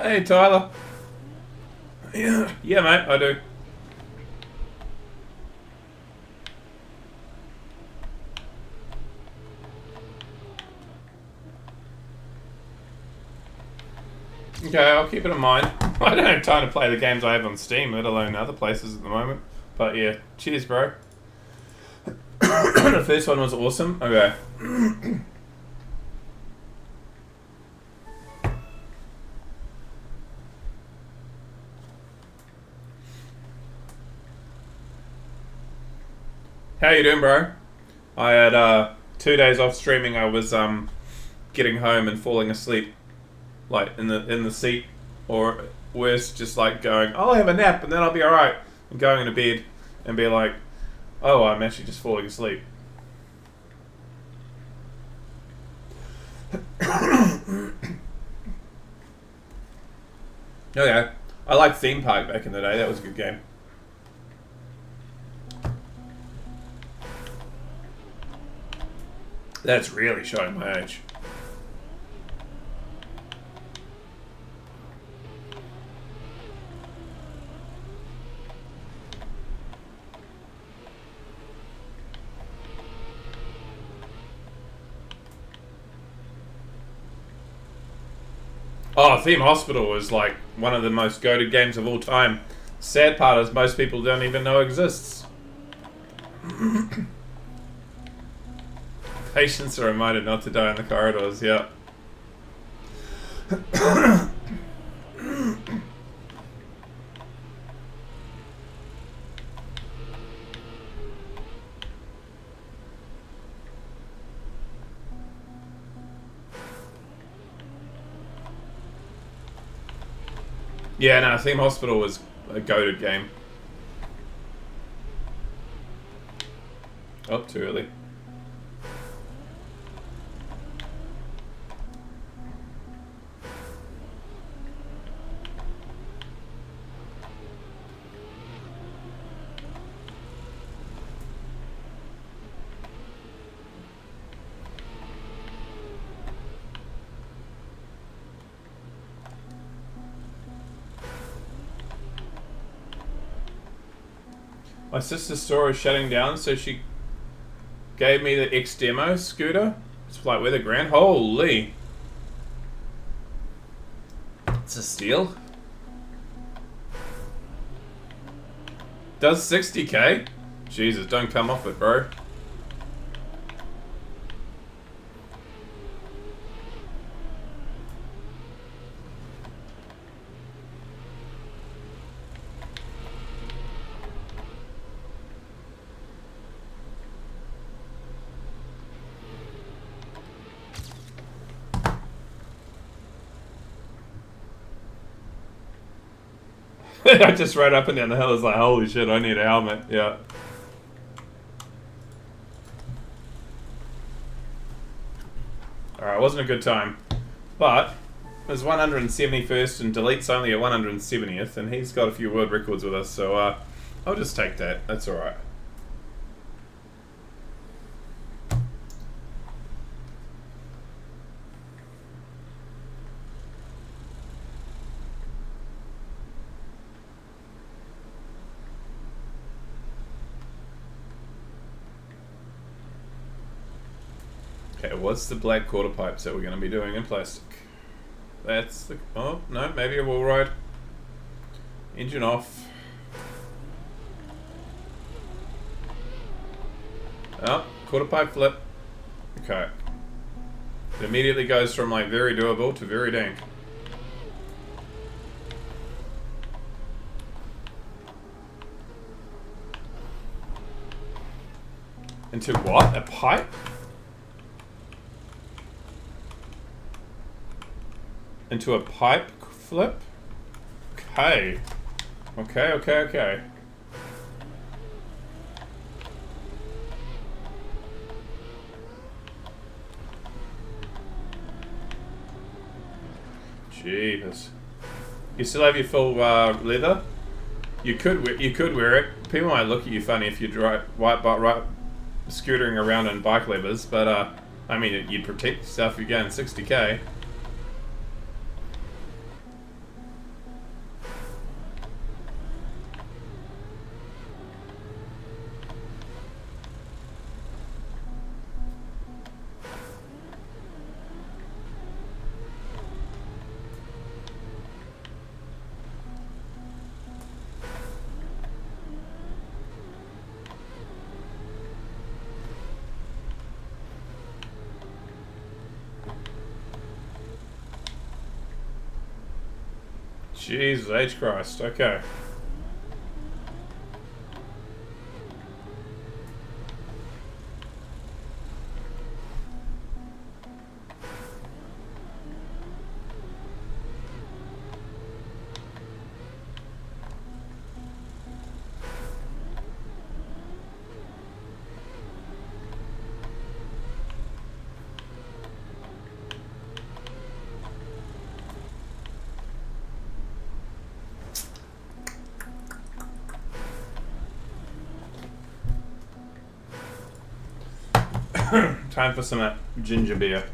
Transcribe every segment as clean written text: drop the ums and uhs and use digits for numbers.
Hey, Tyler. Yeah, mate, I do. Okay, I'll keep it in mind. I don't have time to play the games I have on Steam, let alone other places at the moment. But yeah, cheers, bro. The first one was awesome. Okay. How you doing, bro? I had 2 days off streaming. I was getting home and falling asleep, like in the seat, or worse, just like going, I'll have a nap and then I'll be all right, and going to bed and be like, oh, I'm actually just falling asleep. Okay, I liked Theme Park back in the day. That was a good game. That's really showing my age. Oh, Theme Hospital was like one of the most goated games of all time. Sad part is most people don't even know exists. Patients are reminded not to die in the corridors, yeah. Yeah, no, Theme Hospital was a goated game. Oh, too early. My sister's store is shutting down, so she gave me the X Demo scooter. It's like with a grand. Holy! It's a steal. Does 60k? Jesus, don't come off it, bro. I just rode up and down the hill. It's like, holy shit, I need a helmet. Yeah. Alright, it wasn't a good time. But there's 171st and Delete's only at 170th, and he's got a few world records with us, so I'll just take that. That's alright. Okay, what's the black quarter pipes that we're going to be doing in plastic? That's the... Oh, no, maybe a wall ride. Engine off. Oh, quarter pipe flip. Okay. It immediately goes from like very doable to very dank. Into what? A pipe? Into a pipe flip? Okay. Okay. Jeepers. You still have your full leather? You could wear it. People might look at you funny if you drive right scootering around in bike levers, but I mean, you'd protect yourself if you're going 60k. Jesus H Christ. Okay. Time for some ginger beer.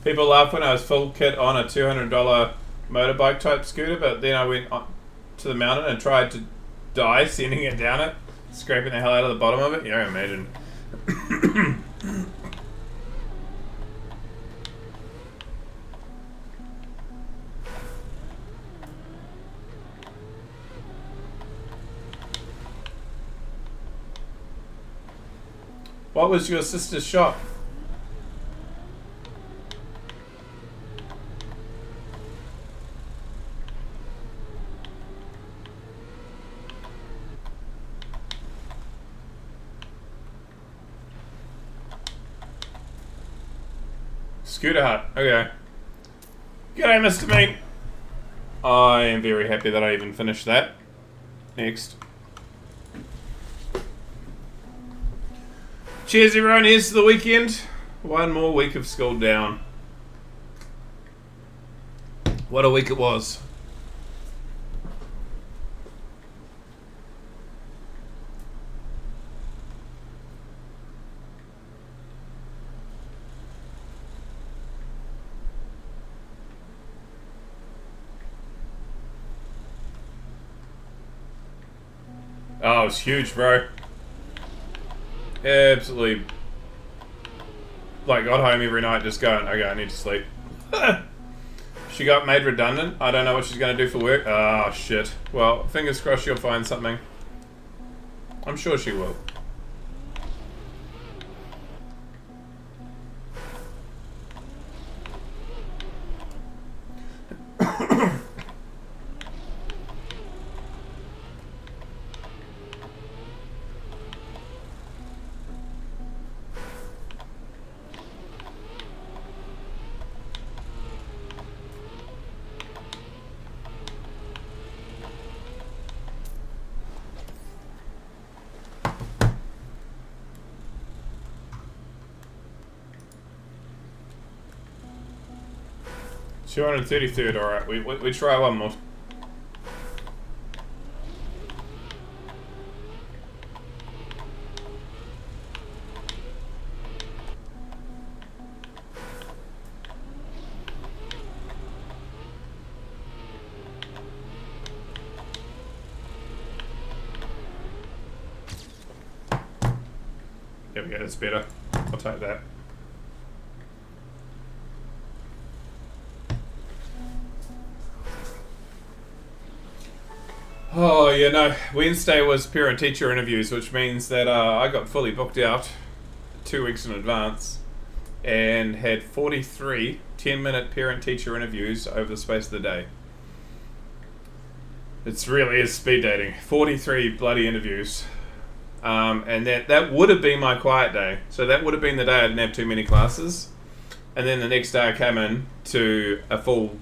People laughed when I was full kit on a $200 motorbike type scooter, but then I went to the mountain and tried to die sending it down it, scraping the hell out of the bottom of it. Yeah, imagine. What was your sister's shop? Scooter Hut. Okay. G'day, Mr. Meat. I am very happy that I even finished that. Next. Cheers, everyone. Here's to the weekend. One more week of school down. What a week it was. Oh, it was huge, bro. Absolutely. Like, got home every night just going, okay, I need to sleep. She got made redundant. I don't know what she's going to do for work. Oh, shit. Well, fingers crossed she'll find something. I'm sure she will. $233, alright. We try one more. There we go, that's better. I'll take that. Oh, yeah, no. Wednesday was parent-teacher interviews, which means that I got fully booked out 2 weeks in advance and had 43 10-minute parent-teacher interviews over the space of the day. It really is speed dating. 43 bloody interviews. And that would have been my quiet day. So that would have been the day I didn't have too many classes. And then the next day I came in to a full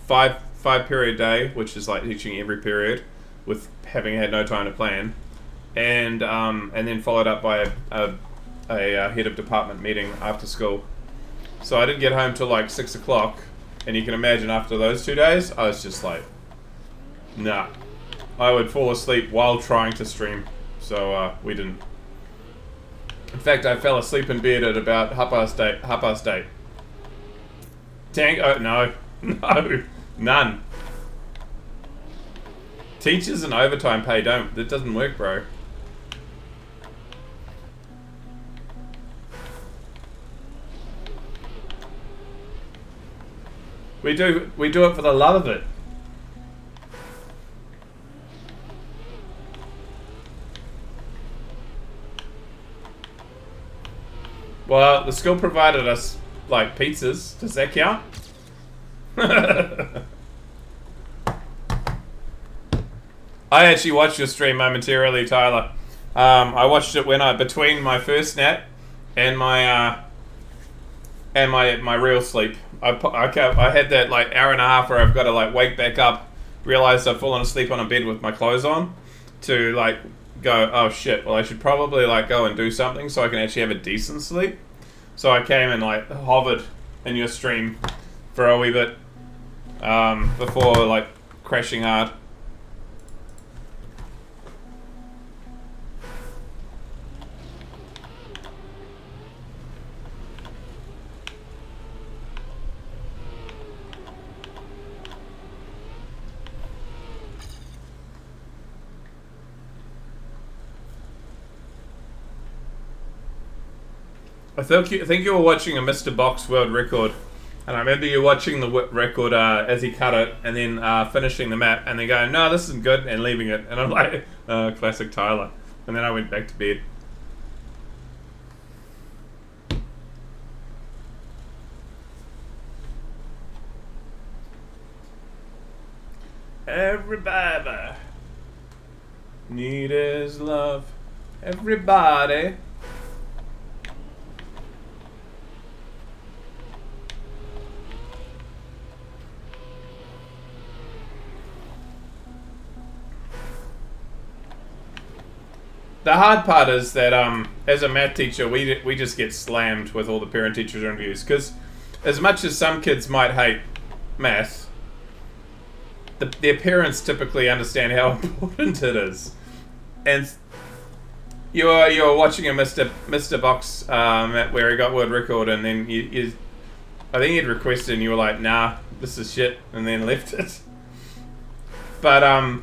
five period day, which is like teaching every period, with having had no time to plan, and then followed up by a head of department meeting after school. So I didn't get home till like 6 o'clock, and you can imagine after those 2 days, I was just like, nah. I would fall asleep while trying to stream, so we didn't. In fact, I fell asleep in bed at about half past eight. No, none. Teachers and overtime pay that doesn't work, bro. We do it for the love of it. Well, the school provided us like pizzas. Does that count? I actually watched your stream momentarily, Tyler. I watched it when between my first nap and my real sleep. I had that like hour and a half where I've got to like wake back up, realize I've fallen asleep on a bed with my clothes on, to like go, oh shit, well I should probably like go and do something so I can actually have a decent sleep. So I came and like hovered in your stream for a wee bit before like crashing hard. I think you were watching a Mr. Box world record, and I remember you watching the record as he cut it, and then finishing the map, and then going, "No, this isn't good," and leaving it. And I'm like, "Classic Tyler." And then I went back to bed. Everybody need his love. Everybody. The hard part is that as a math teacher, we just get slammed with all the parent-teacher interviews, because as much as some kids might hate math, their parents typically understand how important it is. And you're watching a Mr. Box where he got world record, and then I think he'd requested, and you were like, "Nah, this is shit," and then left it. But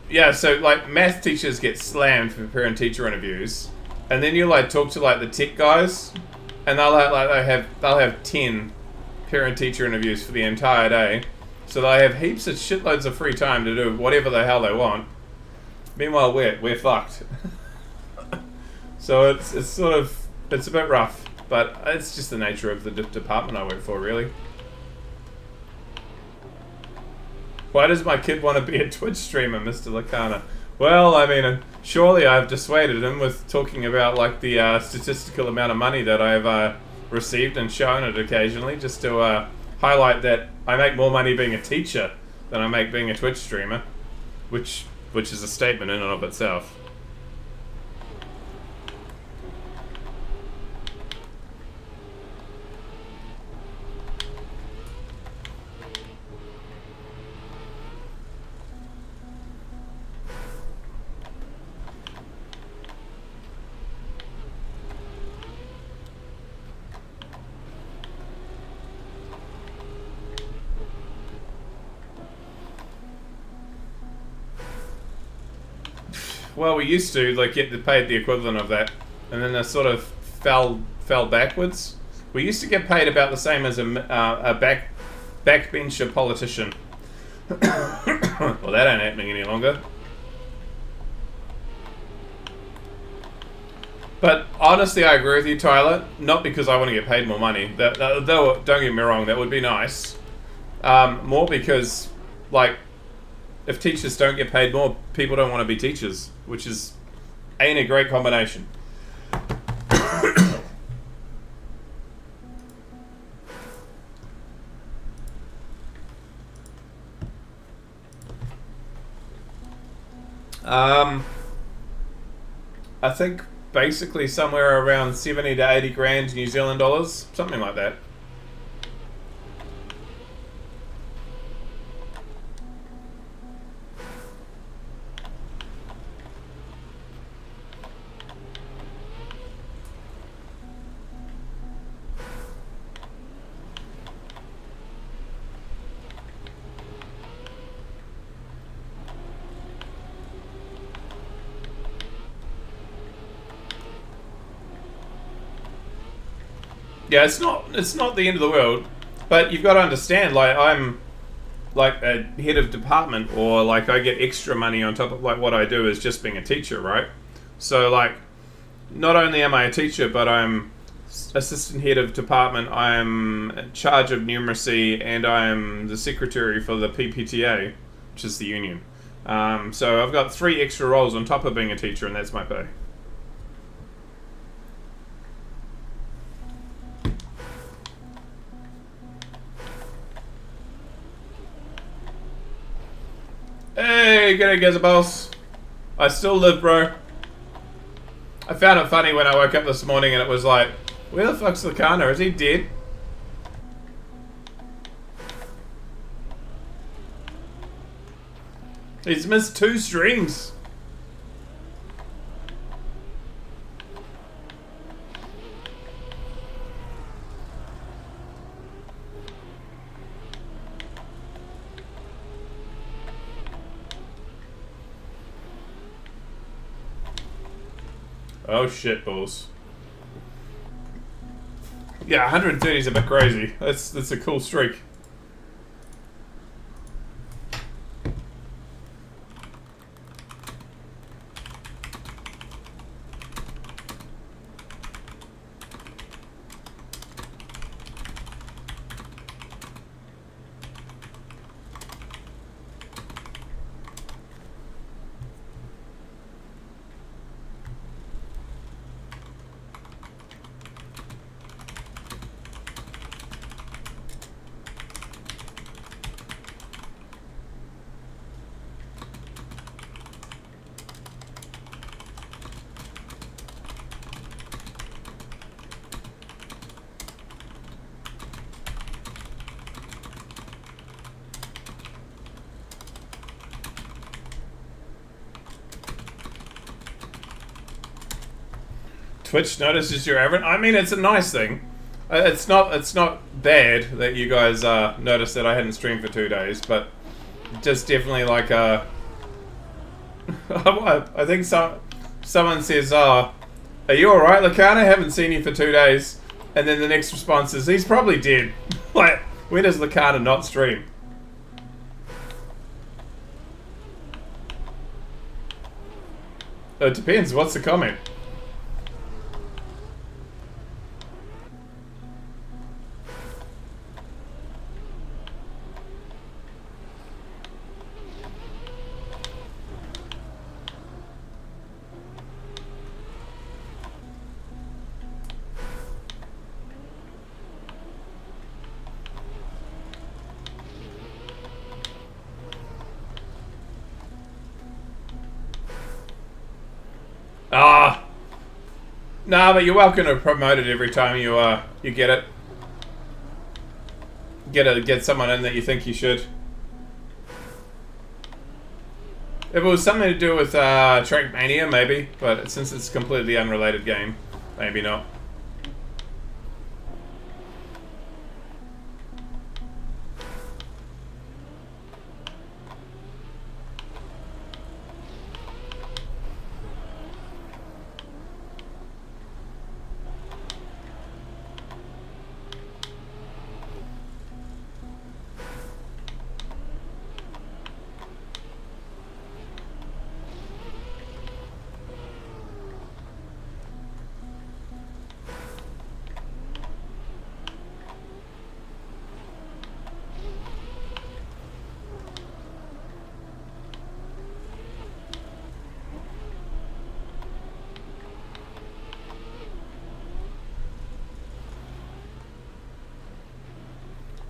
yeah, so like math teachers get slammed for parent-teacher interviews, and then you like talk to like the tech guys, and they'll have 10 parent-teacher interviews for the entire day, so they have heaps of shitloads of free time to do whatever the hell they want. Meanwhile, we're fucked. So it's a bit rough, but it's just the nature of the department I work for, really. Why does my kid want to be a Twitch streamer, Mr. Lacana? Well, I mean, surely I've dissuaded him with talking about like the statistical amount of money that I've received and shown it occasionally, just to highlight that I make more money being a teacher than I make being a Twitch streamer, which is a statement in and of itself. Well, we used to like get paid the equivalent of that, and then it sort of fell backwards. We used to get paid about the same as a backbencher politician. Well, that ain't happening any longer. But honestly, I agree with you, Tyler. Not because I want to get paid more money. Though, don't get me wrong, that would be nice. More because, like, if teachers don't get paid more, people don't want to be teachers, which ain't a great combination. I think basically somewhere around 70 to 80 grand New Zealand dollars, something like that. Yeah, it's not the end of the world. But you've got to understand, like, I'm like a head of department, or like I get extra money on top of like what I do as just being a teacher, right? So like, not only am I a teacher, but I'm assistant head of department, I'm in charge of numeracy, and I'm the secretary for the PPTA, which is the union. So I've got 3 extra roles on top of being a teacher, and that's my pay. Hey, g'day Gazabos. I still live, bro. I found it funny when I woke up this morning and it was like, where the fuck's Lakana? Is he dead? He's missed 2 streams. Oh shit balls. Yeah, 130 is a bit crazy. That's a cool streak. Twitch notices your average. I mean, it's a nice thing. It's not bad that you guys noticed that I hadn't streamed for 2 days, but just definitely like I think someone says, "Are you all right, Lakana? Haven't seen you for 2 days." And then the next response is, "He's probably dead." Like, when does Lakana not stream? It depends. What's the comment? Nah, but you're welcome to promote it every time you get it. Get someone in that you think you should. If it was something to do with Trackmania, maybe, but since it's a completely unrelated game, maybe not.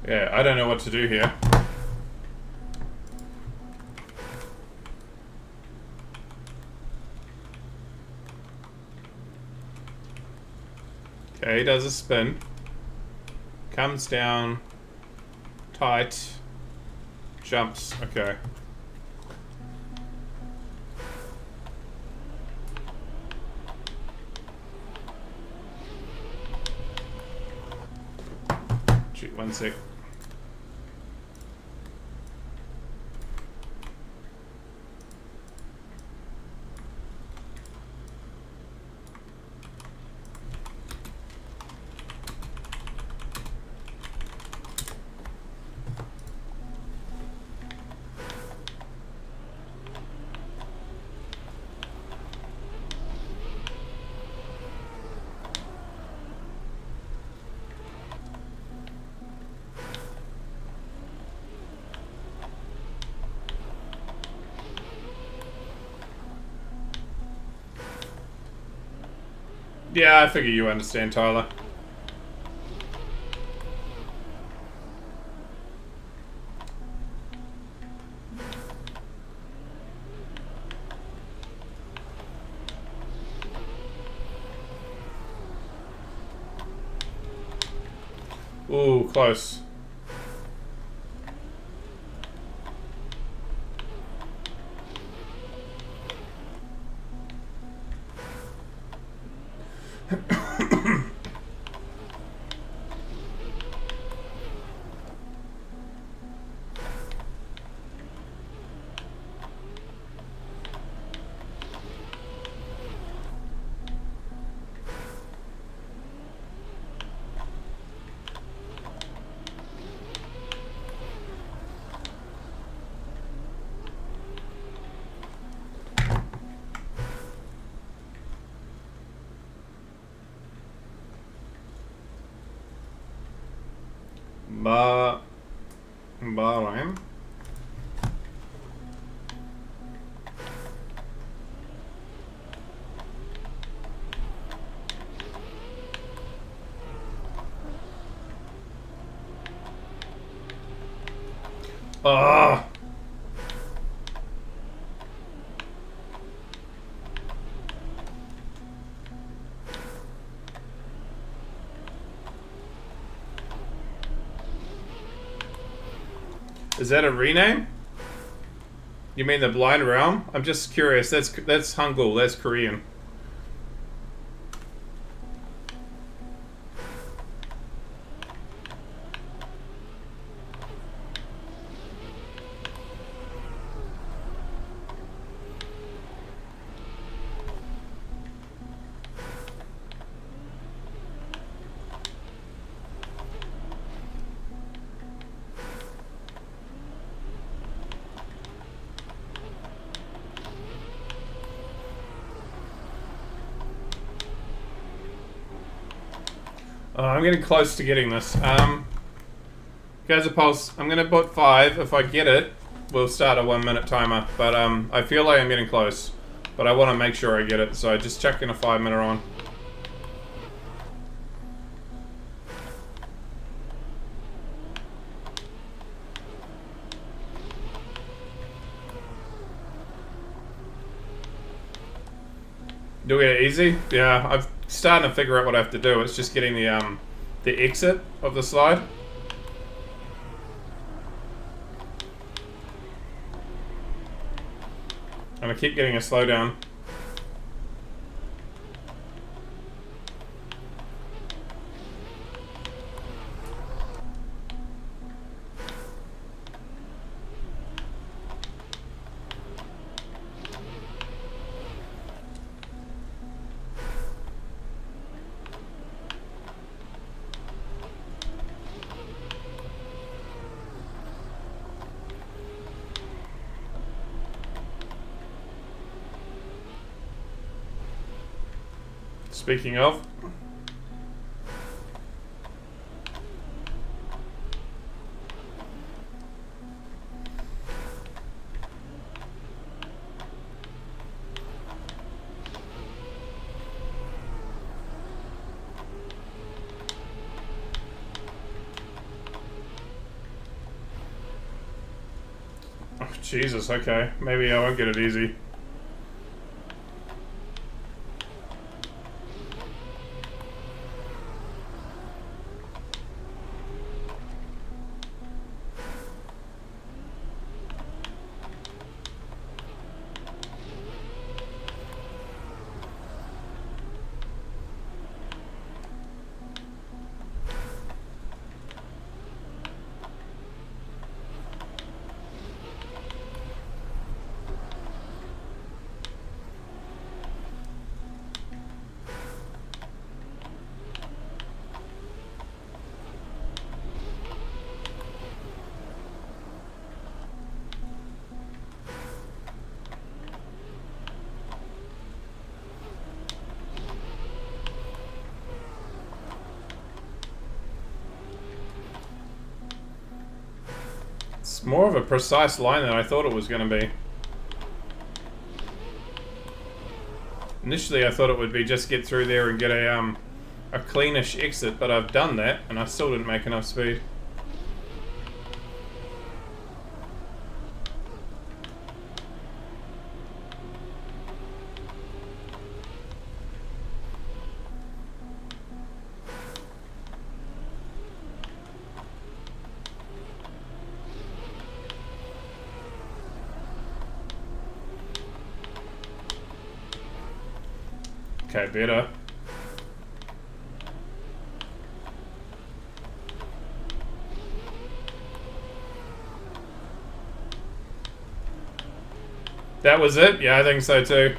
Yeah, I don't know what to do here. Okay, does a spin. Comes down. Tight. Jumps. Okay. Shoot, 1 sec. Yeah, I figure you understand, Tyler. Ooh, close. Bahrain. Ah. Is that a rename? You mean the Blind Realm? I'm just curious. That's Hangul. That's Korean. I'm getting close to getting this. Gazapulse, I'm gonna put 5. If I get it, we'll start a 1-minute timer. But I feel like I'm getting close. But I want to make sure I get it, so just checking a 5-minute on. Do we get it easy? Yeah, I'm starting to figure out what I have to do. It's just getting the exit of the slide. And I keep getting a slowdown. Speaking of, oh, Jesus, okay. Maybe I won't get it easy. It's more of a precise line than I thought it was going to be. Initially, I thought it would be just get through there and get a cleanish exit, but I've done that, and I still didn't make enough speed. Okay, better. That was it? Yeah, I think so too.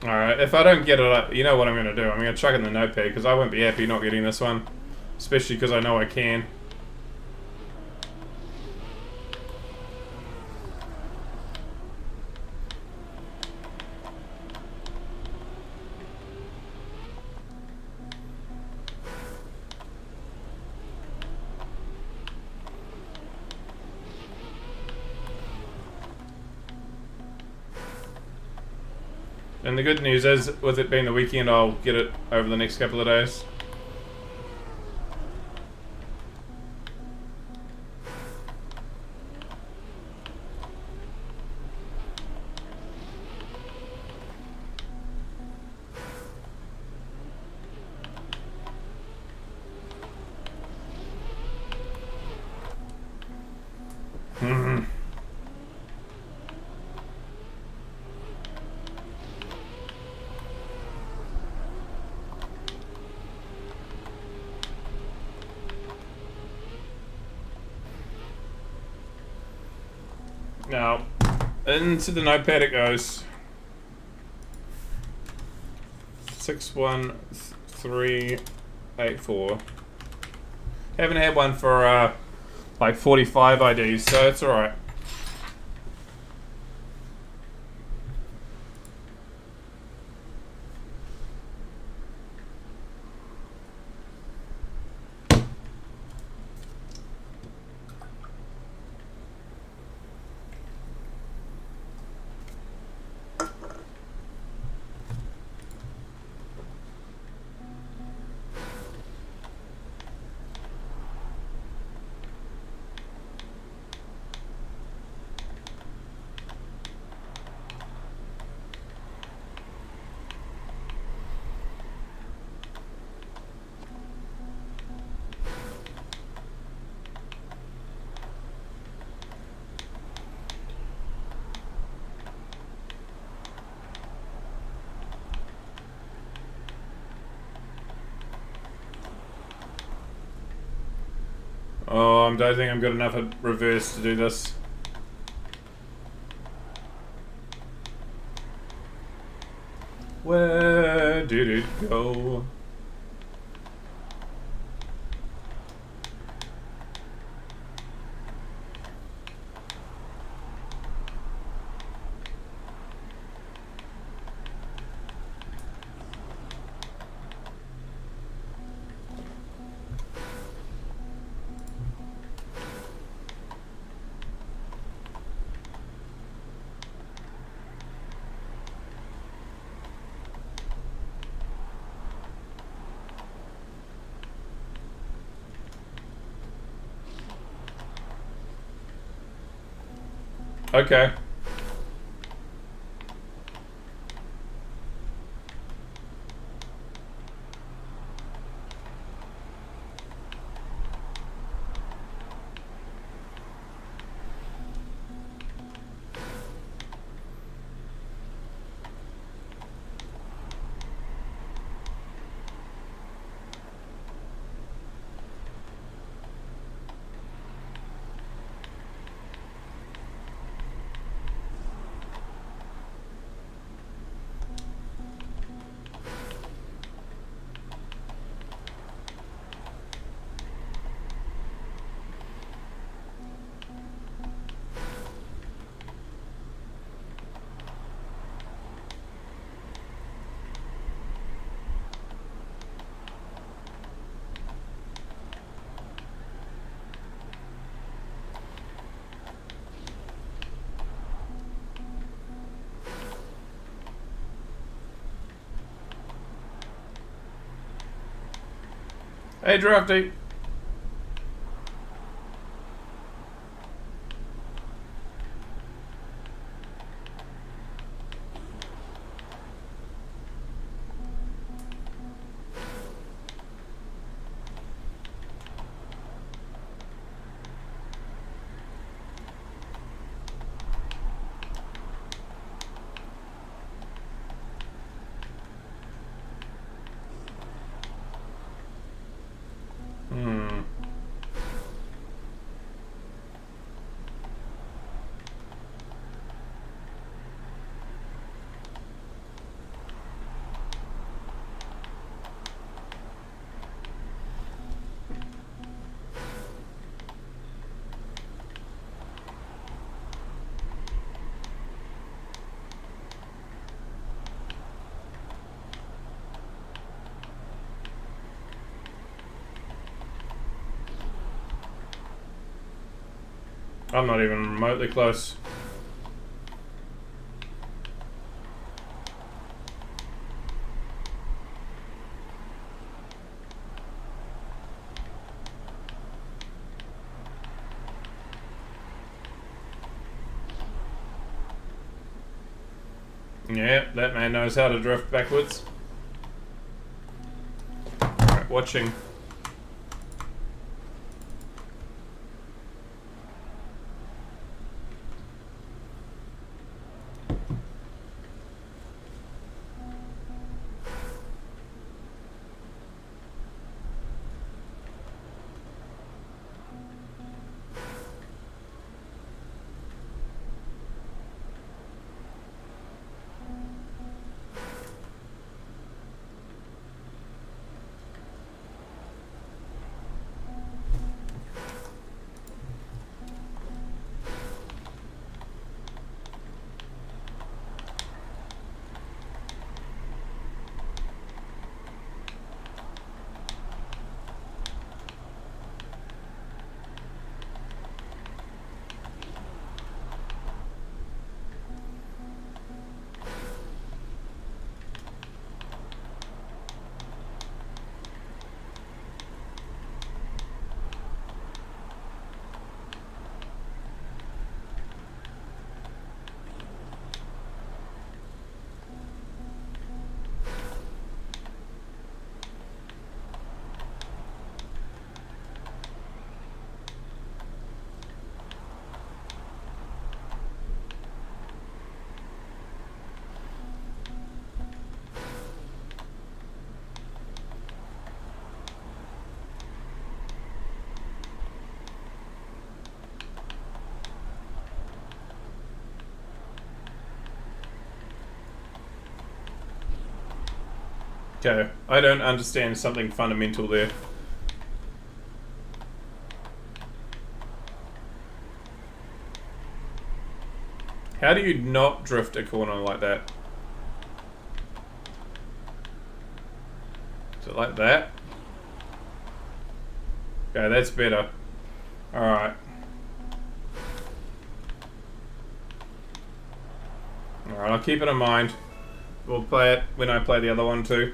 Alright, if I don't get it up, you know what I'm going to do. I'm going to chuck in the notepad because I won't be happy not getting this one. Especially because I know I can. And the good news is, with it being the weekend, I'll get it over the next couple of days. Now, into the notepad it goes. 61384. Haven't had one for like 45 IDs, so it's alright. Oh, I don't think I'm good enough at reverse to do this. Where did it go? Okay. Hey, Drafty. I'm not even remotely close. Yeah, that man knows how to drift backwards. Alright, watching. Okay, I don't understand something fundamental there. How do you not drift a corner like that? Is it like that? Okay, that's better. Alright. Alright, I'll keep it in mind. We'll play it when I play the other one too.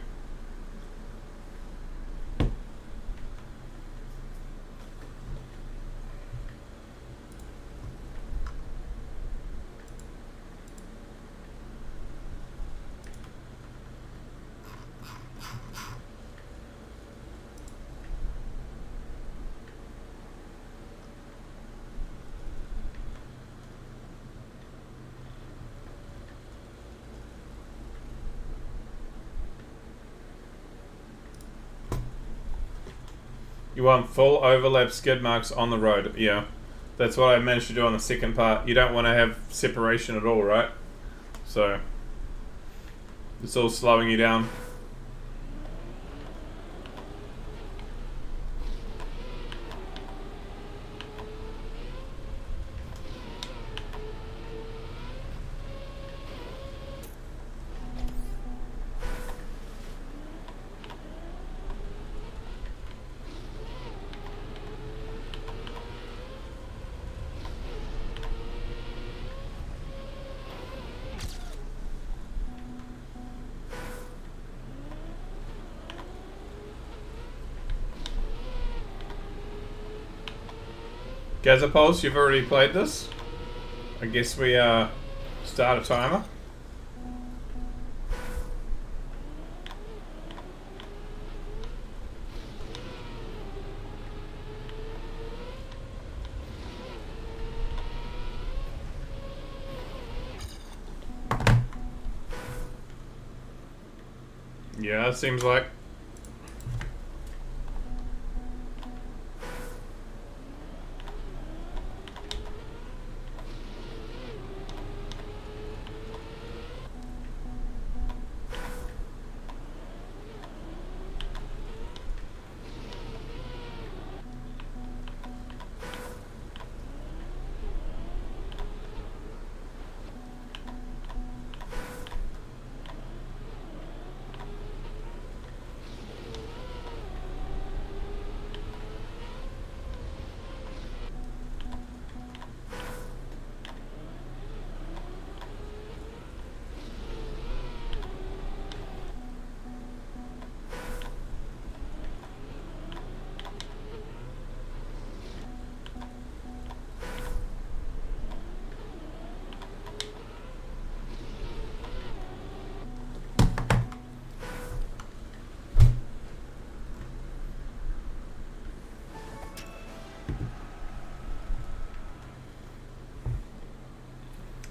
You want full overlap skid marks on the road. Yeah. That's what I managed to do on the second part. You don't want to have separation at all, right? So it's all slowing you down. Gazapulse, you've already played this. I guess we start a timer. Yeah, it seems like.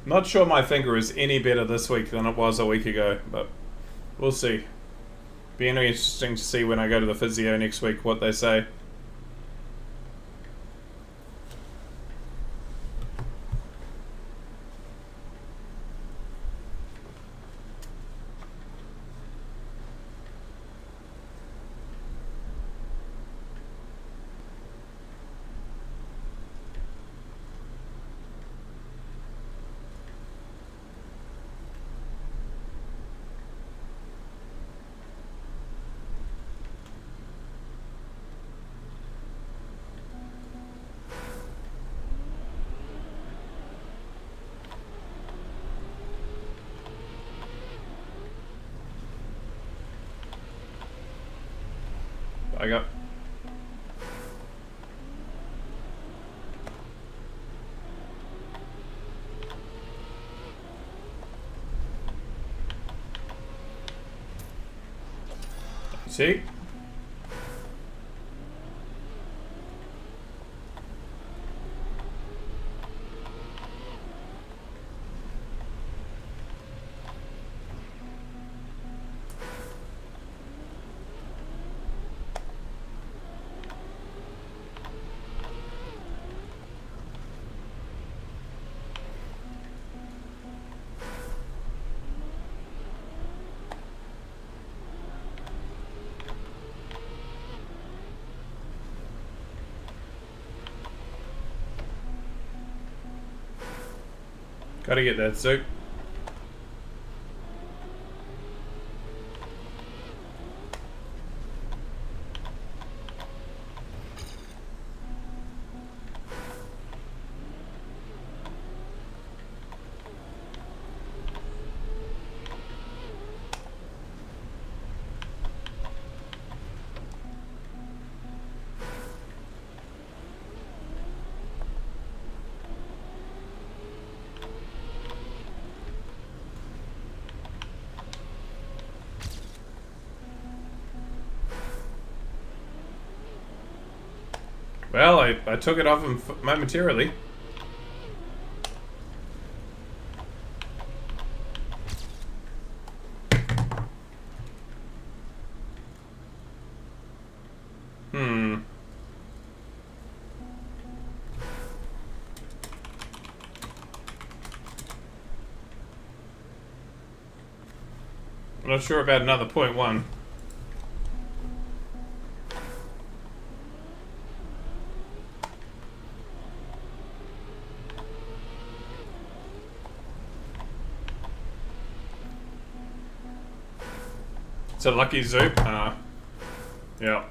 Not sure my finger is any better this week than it was a week ago, but we'll see. Be interesting to see when I go to the physio next week what they say. I got. See? Gotta get that soup. Well, I took it off him momentarily. I'm not sure about another .1. It's a lucky zoop. Yeah.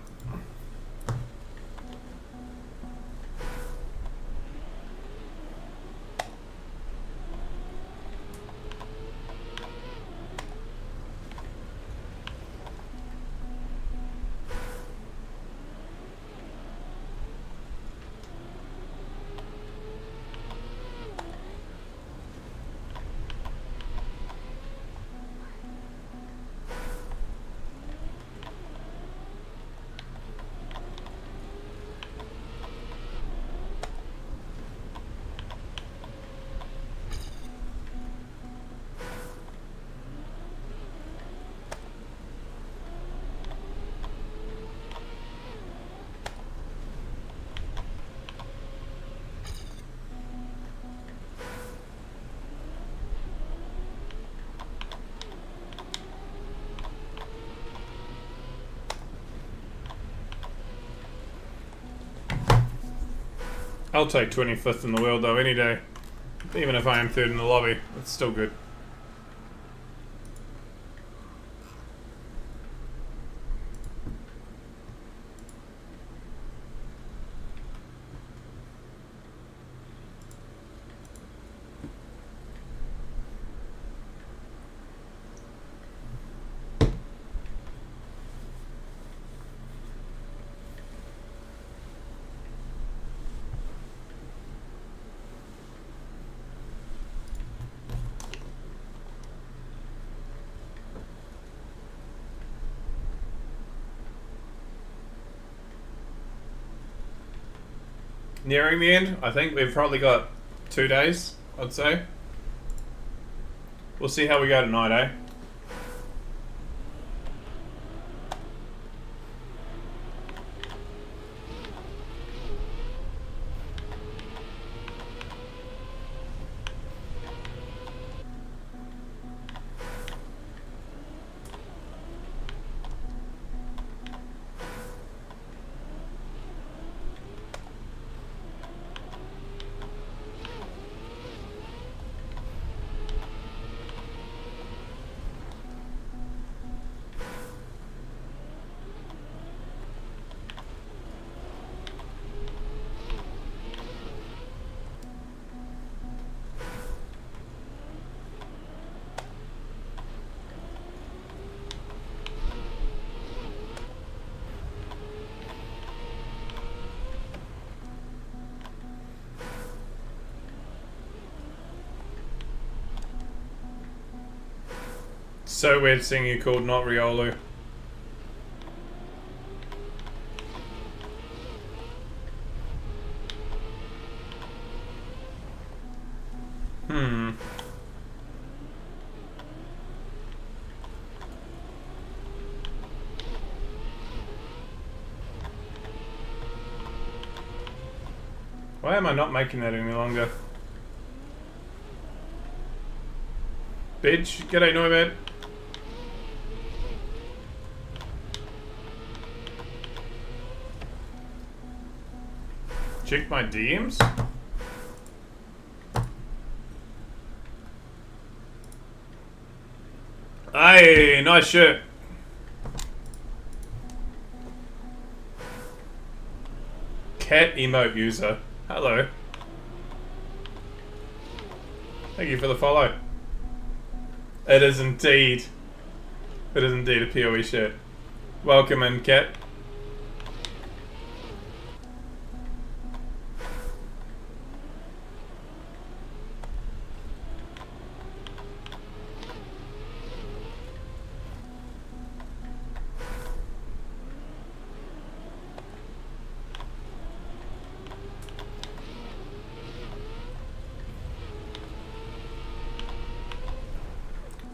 I'll take 25th in the world though any day. Even if I am third in the lobby, it's still good. Nearing the end. I think we've probably got 2 days, I'd say. We'll see how we go tonight, eh? So weird seeing you called not Riolu. Why am I not making that any longer? Bitch, g'day Norbert. Check my DMs? Hey, nice shirt. Cat emote user. Hello. Thank you for the follow. It is indeed. It is indeed a PoE shirt. Welcome in, Cat.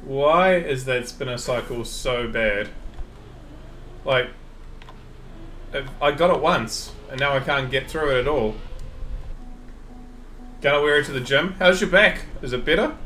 Why is that spinner cycle so bad? Like, I got it once, and now I can't get through it at all. Gonna wear it to the gym. How's your back? Is it better?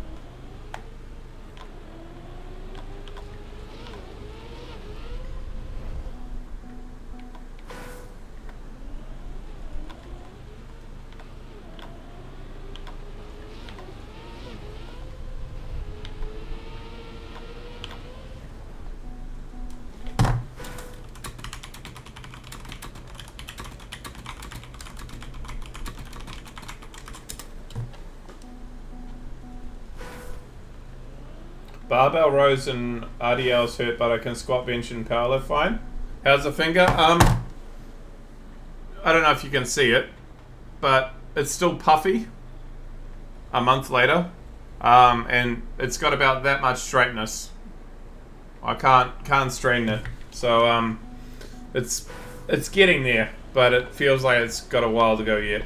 Barbell rows and RDLs hurt, but I can squat, bench, and powerlift fine. How's the finger? I don't know if you can see it, but it's still puffy a month later, and it's got about that much straightness. I can't straighten it, so it's getting there, but it feels like it's got a while to go yet.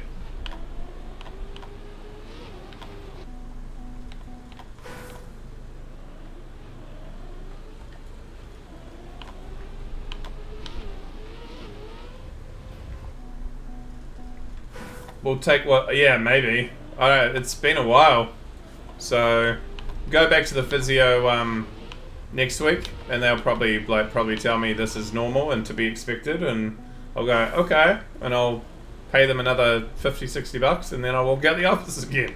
We'll take what? Yeah, maybe. I don't know. It's been a while, so go back to the physio next week, and they'll probably tell me this is normal and to be expected, and I'll go okay, and I'll pay them another 50, 60 bucks, and then I walk out the office again.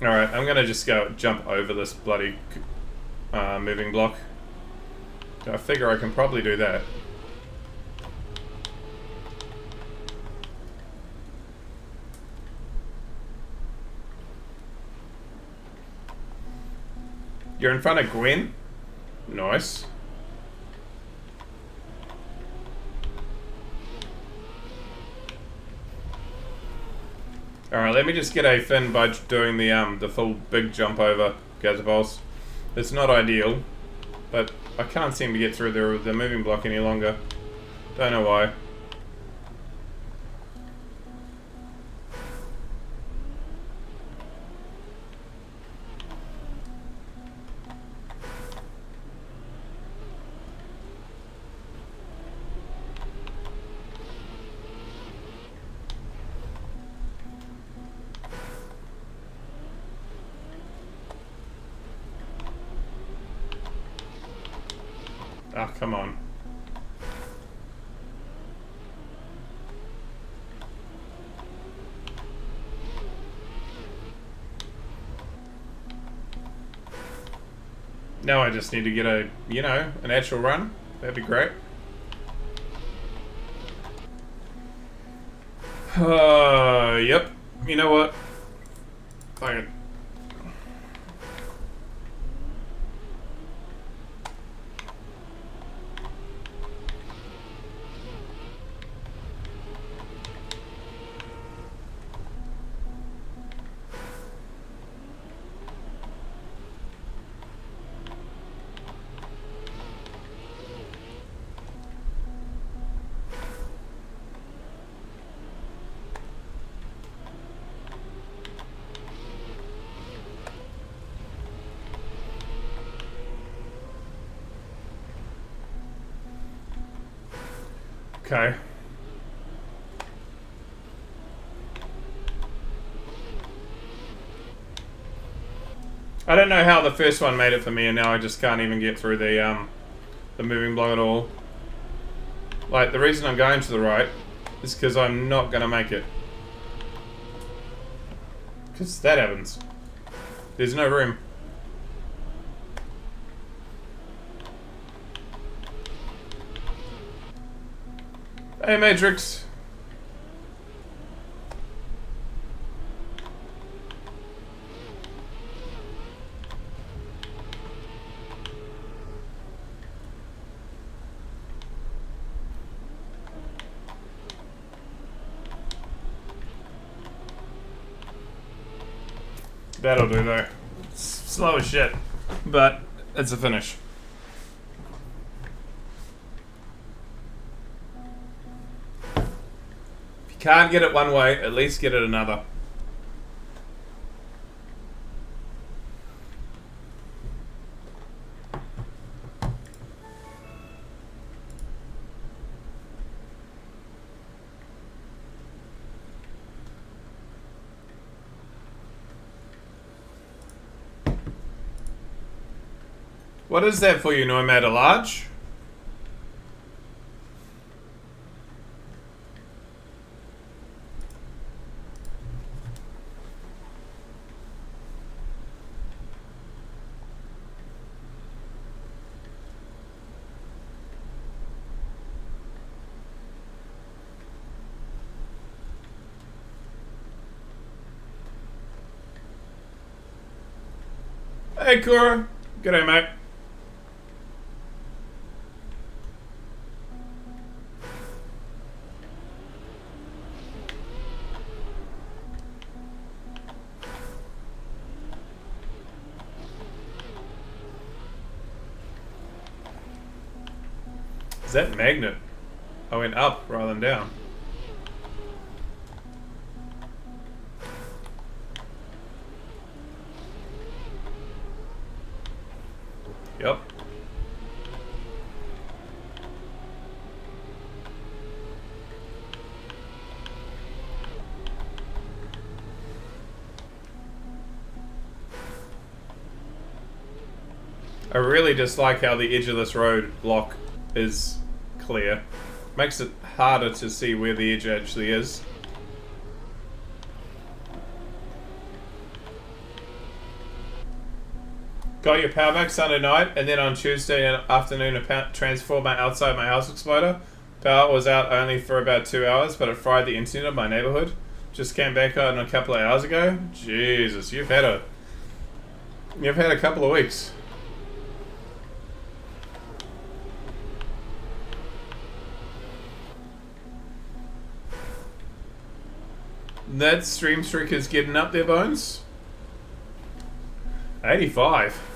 Alright, I'm gonna just go jump over this bloody moving block. I figure I can probably do that. You're in front of Gwen? Nice. Alright, let me just get a fin by doing the full big jump over Gazapulse. It's not ideal, but I can't seem to get through the moving block any longer. Don't know why. Ah, oh, come on. Now I just need to get a, you know, an actual run. That'd be great. Yep. You know what? Fine. Okay. I don't know how the first one made it for me, and now I just can't even get through the moving block at all. Like, the reason I'm going to the right is because I'm not gonna make it. Because that happens. There's no room. Hey, Matrix. That'll do though. It's slow as shit, but it's a finish. Can't get it one way, at least get it another. What is that for you, Nomad Large? Hey, Cora. G'day, mate. Is that magnet? I went up rather than down. Yep. I really dislike how the edge of this road block is clear. Makes it harder to see where the edge actually is. Got your power back Sunday night, and then on Tuesday afternoon a transformer outside my house exploded. Power was out only for about 2 hours, but it fried the internet of my neighborhood. Just came back on a couple of hours ago. Jesus, you've had a couple of weeks. That stream streak is getting up there, Bones. 85.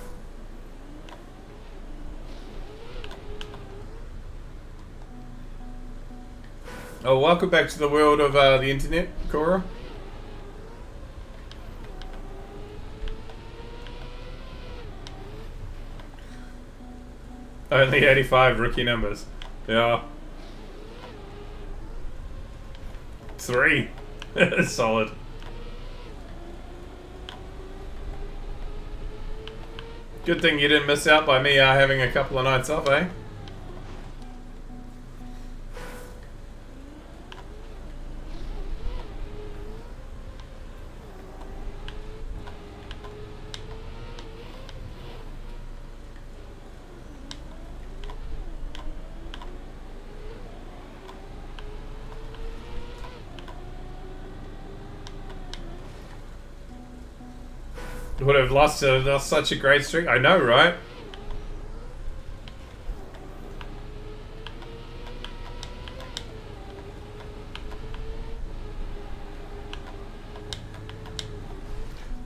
Oh, welcome back to the world of the internet, Cora. Only 85 rookie numbers. Yeah. 3. Solid. Good thing you didn't miss out by me having a couple of nights off, eh? Would have lost such a great streak. I know, right?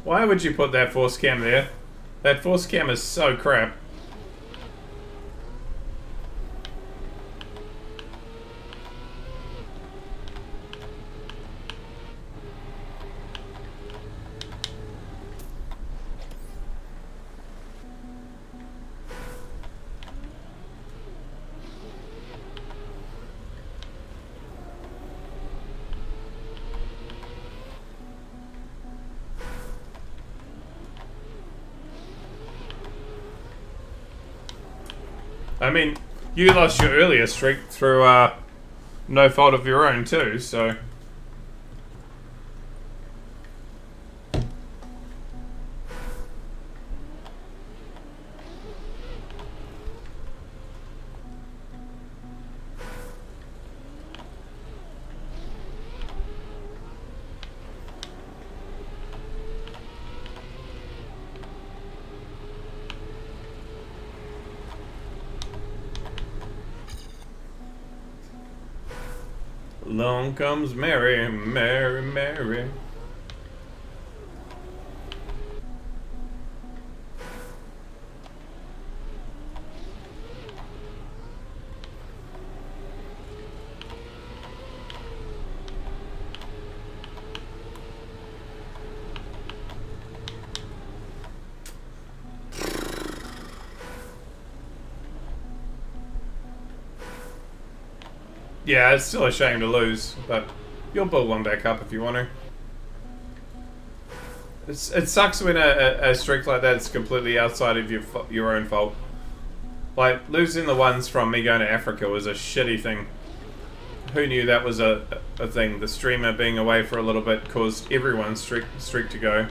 Why would you put that force cam there? That force cam is so crap. I mean, you lost your earlier streak through no fault of your own too, so... Along comes Mary, Mary, Mary. Yeah, it's still a shame to lose, but you'll build one back up if you want to. It sucks when a streak like that is completely outside of your own fault. Like, losing the ones from me going to Africa was a shitty thing. Who knew that was a thing? The streamer being away for a little bit caused everyone's streak to go.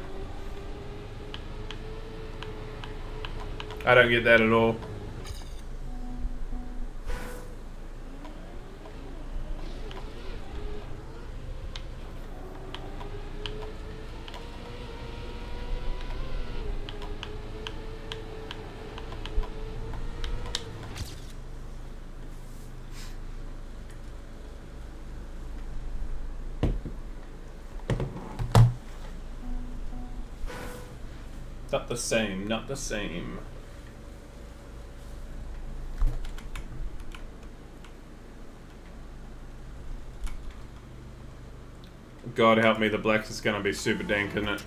I don't get that at all. Not the same, not the same. God help me, the blacks is gonna be super dank, isn't it?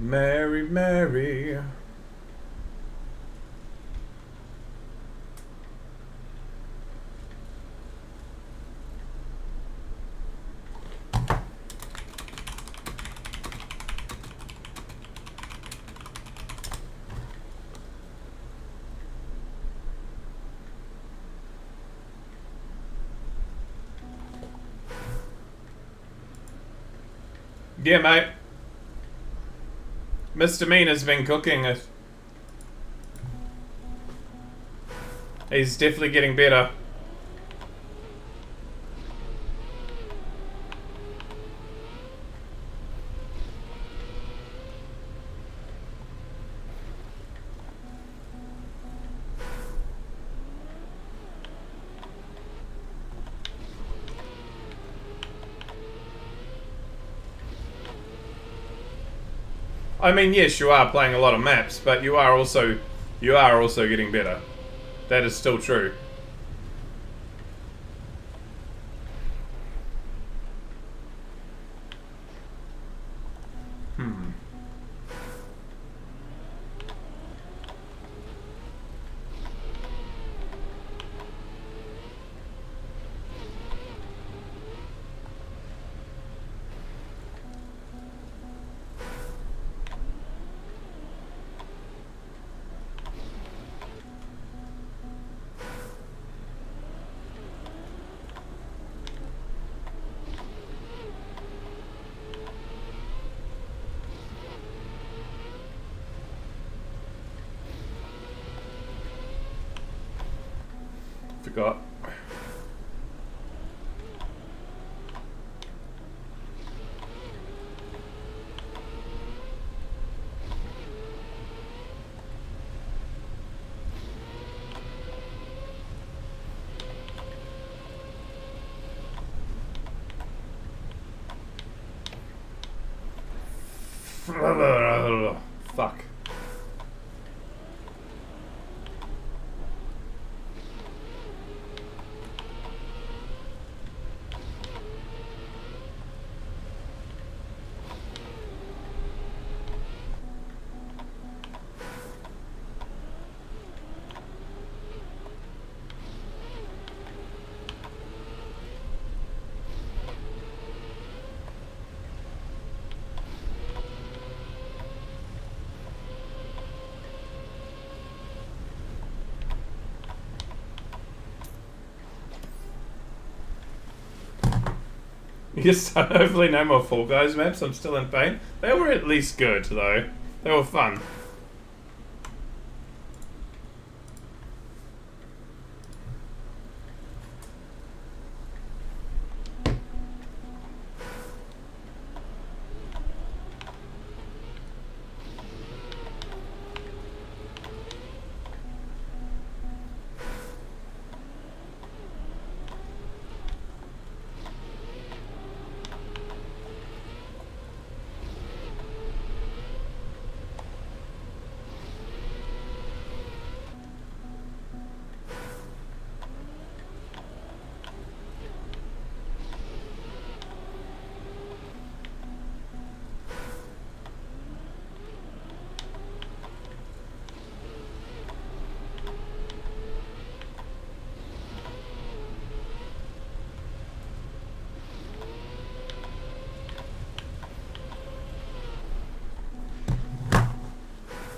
Mary, Mary. Yeah, mate. Mr. Mean has been cooking it. He's definitely getting better. I mean, yes, you are playing a lot of maps, but you are also getting better. That is still true. Forgot. Fuck. Yes, hopefully no more Fall Guys maps. I'm still in pain. They were at least good, though. They were fun.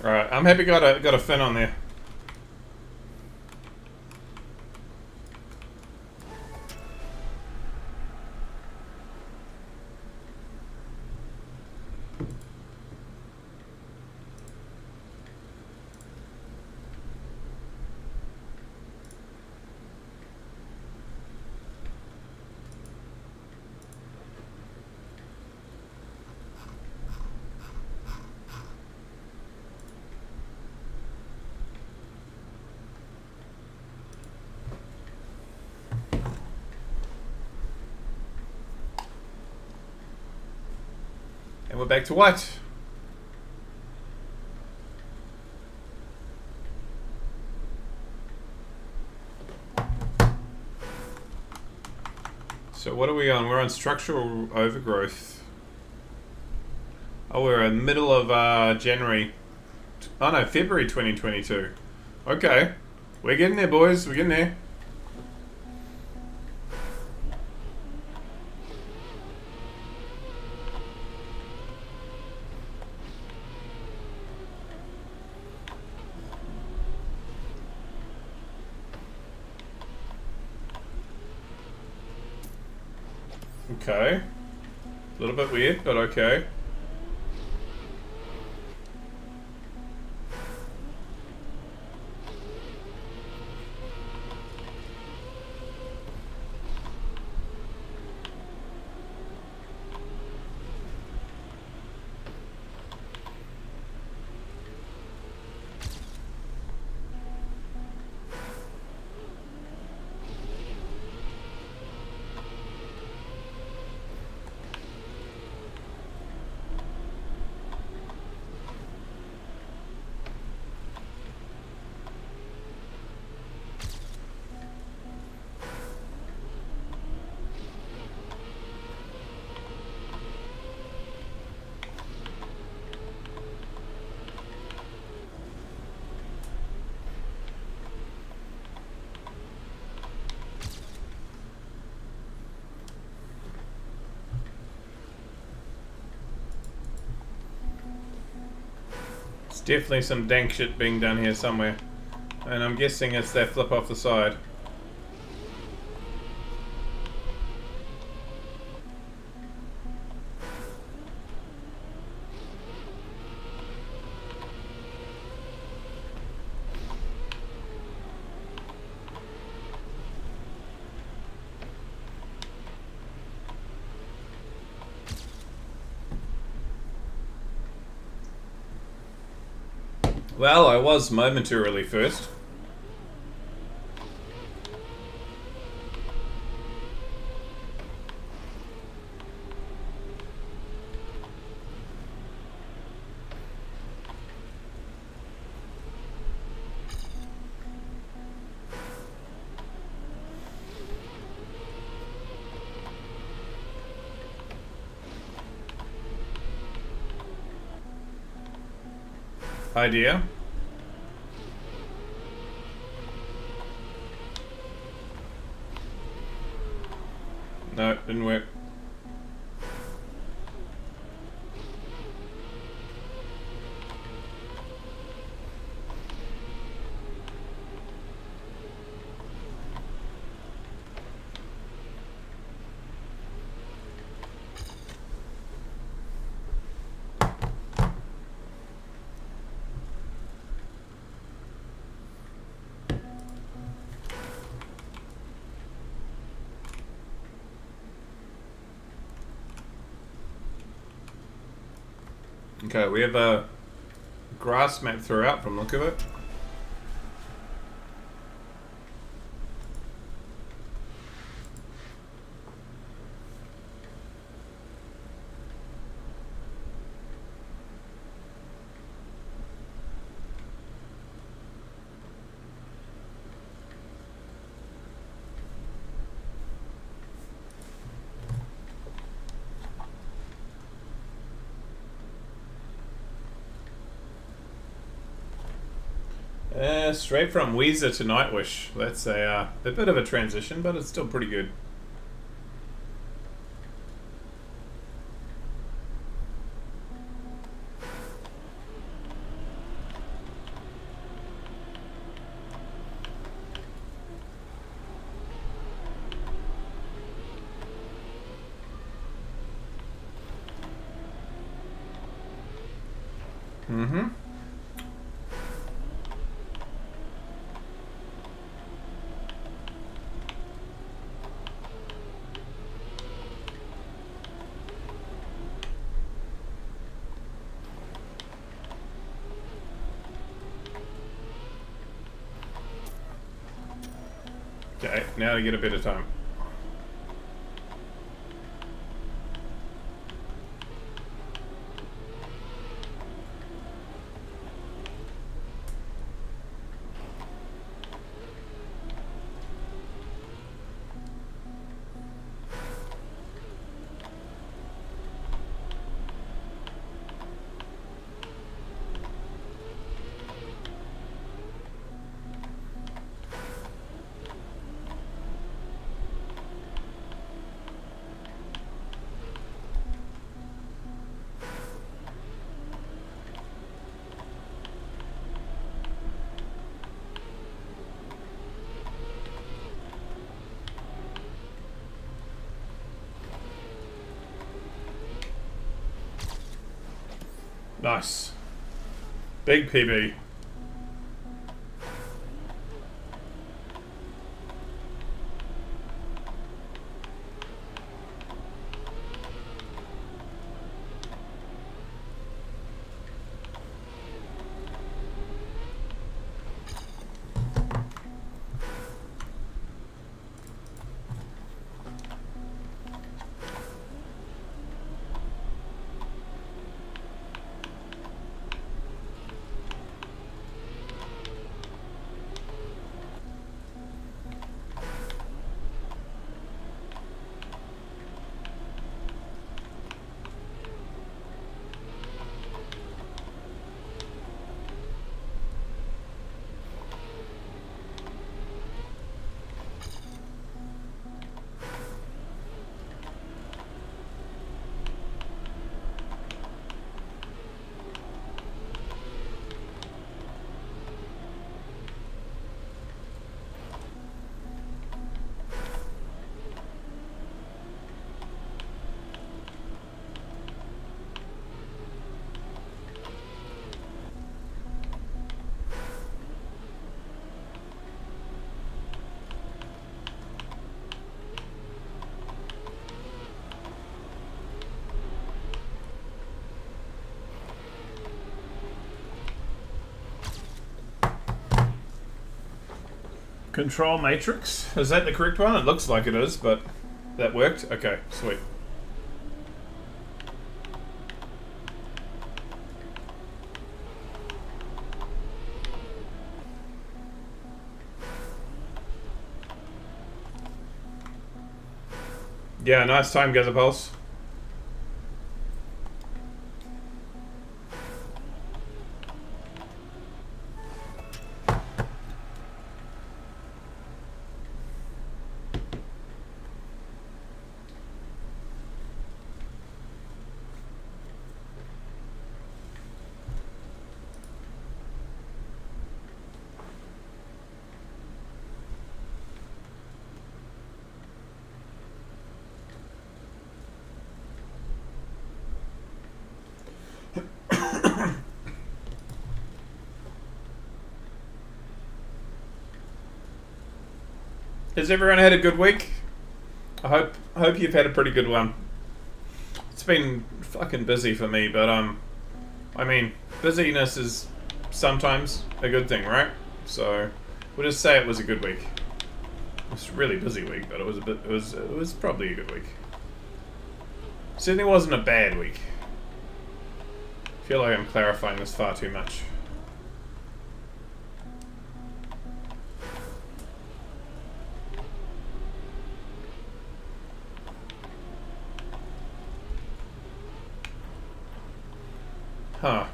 Alright, I'm happy got a fin on there. And we're back to what? So what are we on? We're on structural overgrowth. Oh, we're in the middle of January. Oh no, February 2022. Okay. We're getting there, boys. We're getting there. Okay. A little bit weird, but okay. Definitely some dank shit being done here somewhere. And I'm guessing it's that flip off the side. Well, I was momentarily first. Idea. No, didn't work. Okay, we have a grass map throughout from the look of it. Straight from Weezer to Nightwish. That's a bit of a transition, but it's still pretty good. Mm-hmm. Okay, now to get a bit of time. Nice. Big PB. Control matrix. Is that the correct one? It looks like it is, but that worked? Okay, sweet. Yeah, nice time, Gazapulse. Has everyone had a good week? I hope you've had a pretty good one. It's been fucking busy for me, but I mean, busyness is sometimes a good thing, right? So we'll just say it was a good week. It was a really busy week, but it was probably a good week. Certainly wasn't a bad week. I feel like I'm clarifying this far too much. Huh.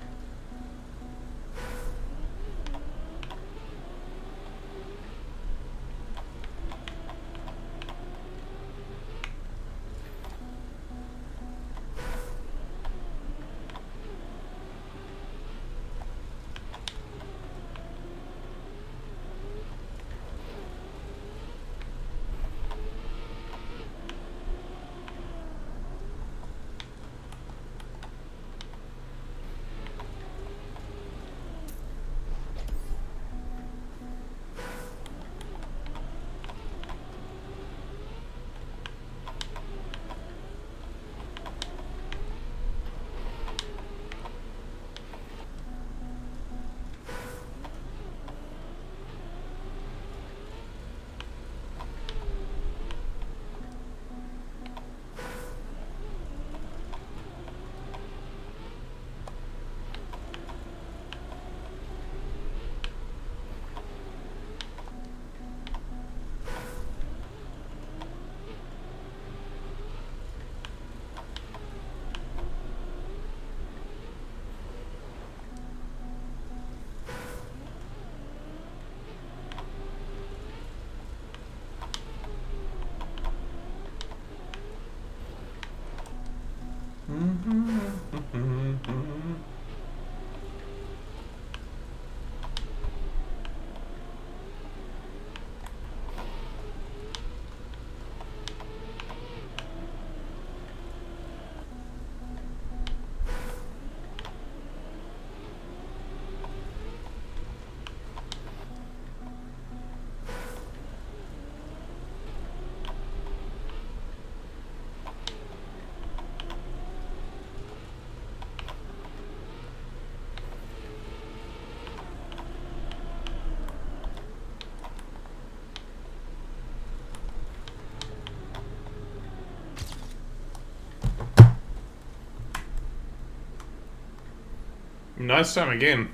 nice time again.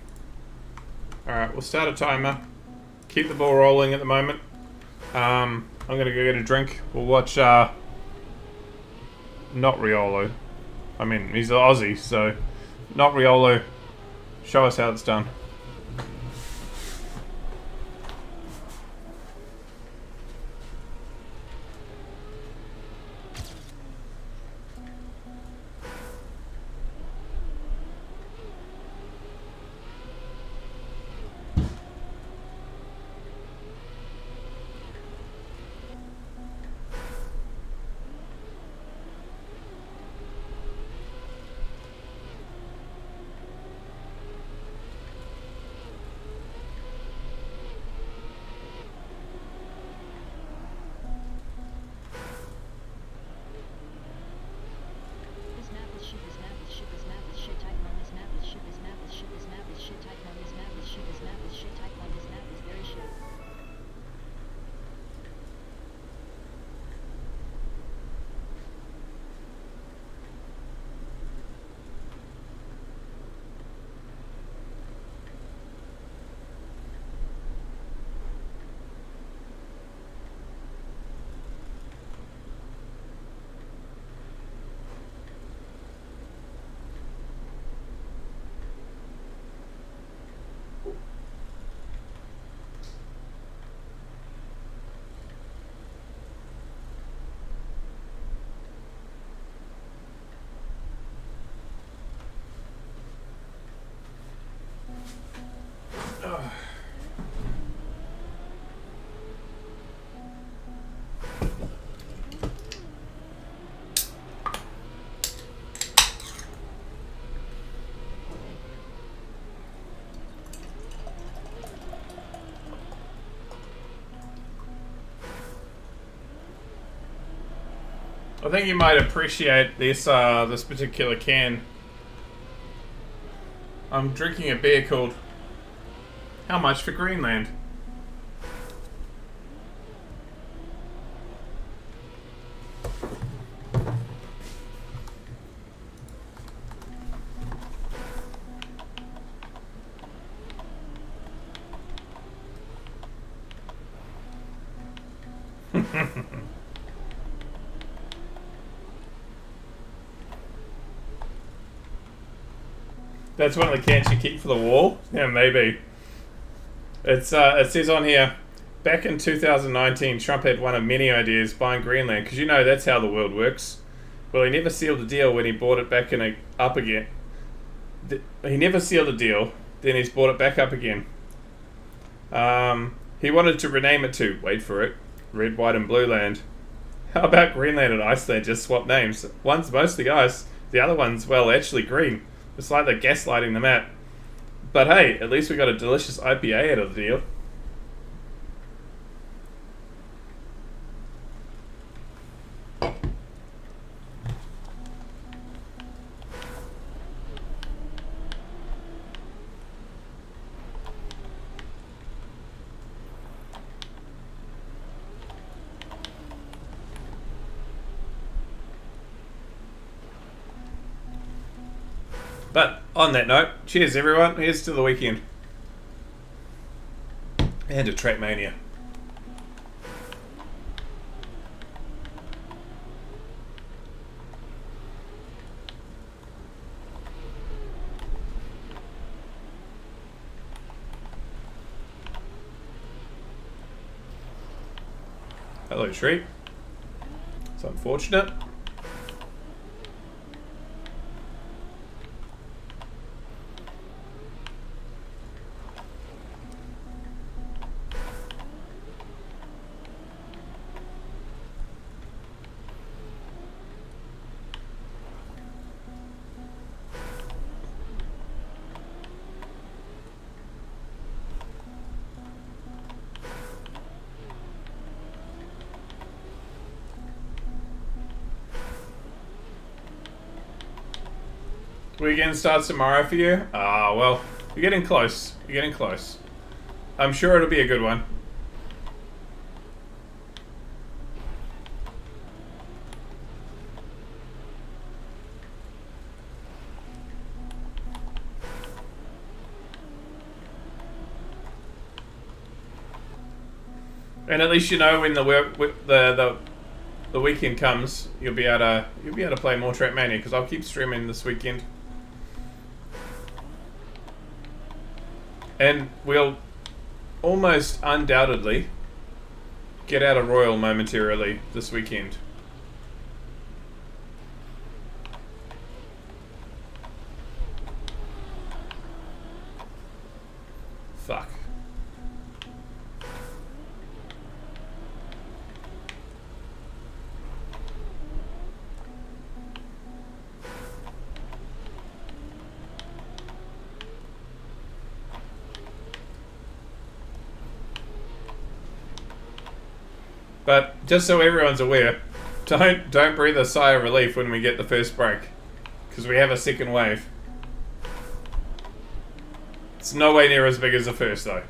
Alright, we'll start a timer. Keep the ball rolling at the moment. I'm gonna go get a drink. We'll watch, not Riolo. I mean, he's an Aussie, so... Not Riolo. Show us how it's done. I think you might appreciate this this particular can. I'm drinking a beer called How Much for Greenland? That's one of the cans you keep for the wall? Yeah, maybe. It says on here, back in 2019, Trump had one of many ideas buying Greenland, because you know that's how the world works. Well, he never sealed the deal when he bought it back up again. He never sealed the deal, then he's bought it back up again. He wanted to rename it to, wait for it, Red, White and Blue Land. How about Greenland and Iceland just swap names? One's mostly ice, the other one's, well, actually green. It's like they're gaslighting the map. But hey, at least we got a delicious IPA out of the deal. But on that note, cheers everyone. Here's to the weekend. And to Trackmania. Hello, Shreep. It's unfortunate. Weekend starts tomorrow for you? Ah, well, you're getting close. You're getting close. I'm sure it'll be a good one. And at least you know when the weekend comes, you'll be able to play more Trackmania, because I'll keep streaming this weekend. And we'll almost undoubtedly get out of Royal momentarily this weekend. Fuck. But just so everyone's aware, don't breathe a sigh of relief when we get the first break, because we have a second wave. It's no way near as big as the first, though.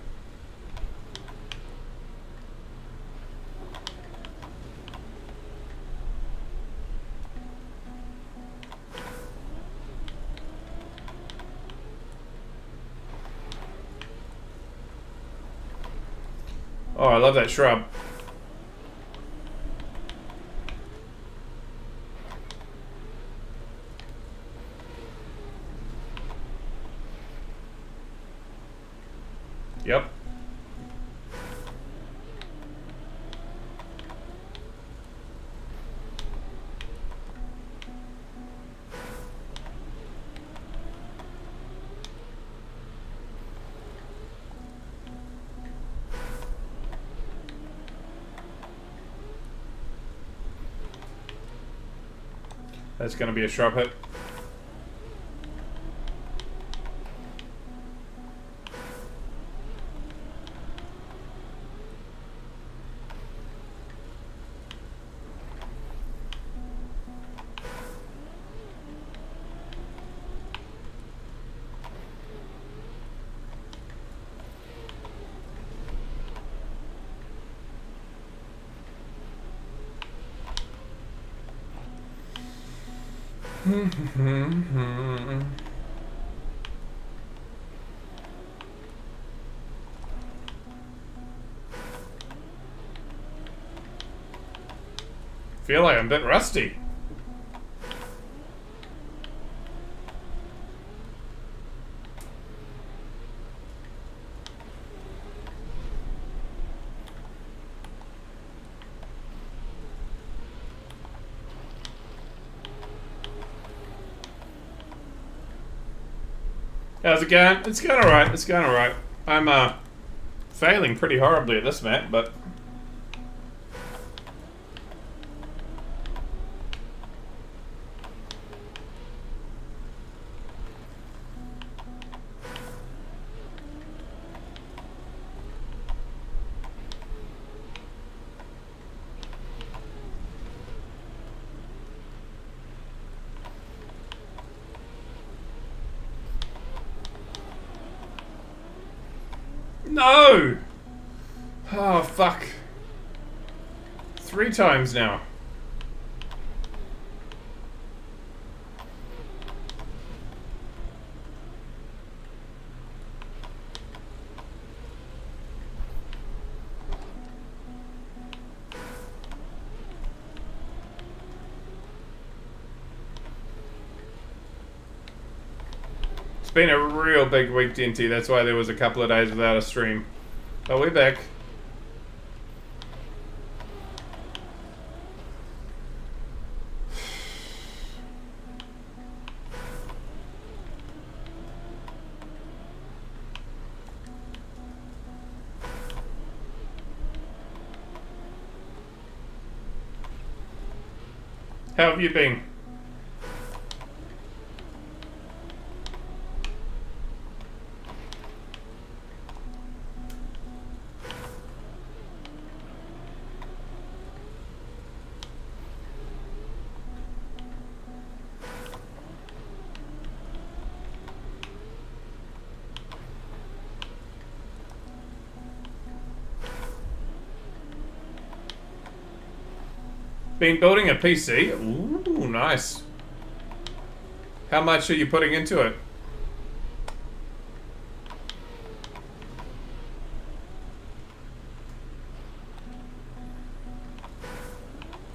Oh, I love that shrub. Yep. That's going to be a shrub hit. Feel like I'm a bit rusty. How's it going? It's going alright. It's going alright. I'm failing pretty horribly at this map, but no! Oh, fuck. 3 times now. It's been a real big week, Denty. That's why there was a couple of days without a stream. But we're back. How have you been? Been building a PC? Ooh, nice. How much are you putting into it?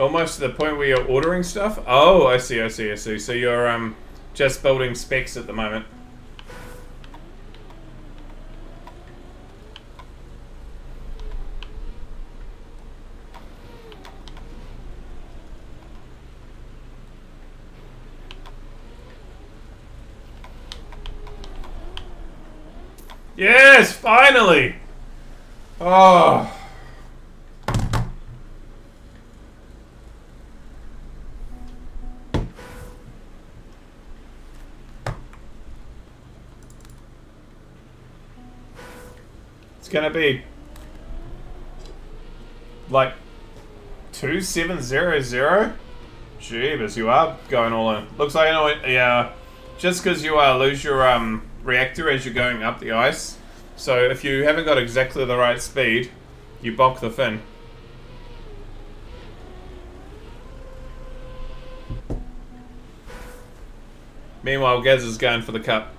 Almost to the point where you're ordering stuff? Oh, I see, I see, I see. So you're just building specs at the moment. Yes, finally! Oh. It's gonna be like 2700. Jeebus, you are going all in. Looks like, you know what, yeah. Just because you lose your reactor as you're going up the ice. So if you haven't got exactly the right speed, you bonk the fin. Meanwhile, Gaz is going for the cup.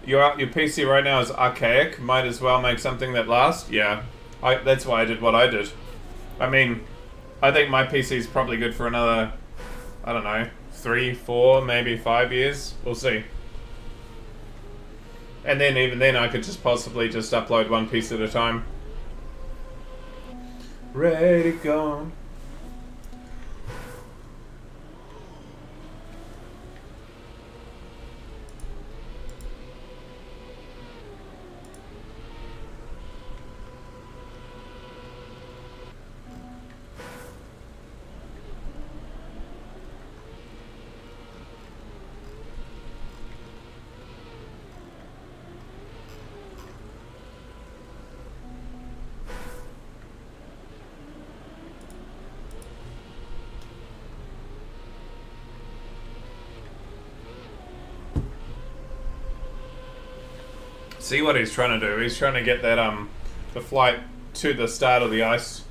Your PC right now is archaic. Might as well make something that lasts. Yeah, that's why I did what I did. I mean, I think my PC is probably good for another, I don't know, 3, 4, maybe 5 years. We'll see. And then even then, I could just possibly just upload one piece at a time. Ready to go. See what he's trying to do. He's trying to get that the flight to the start of the ice.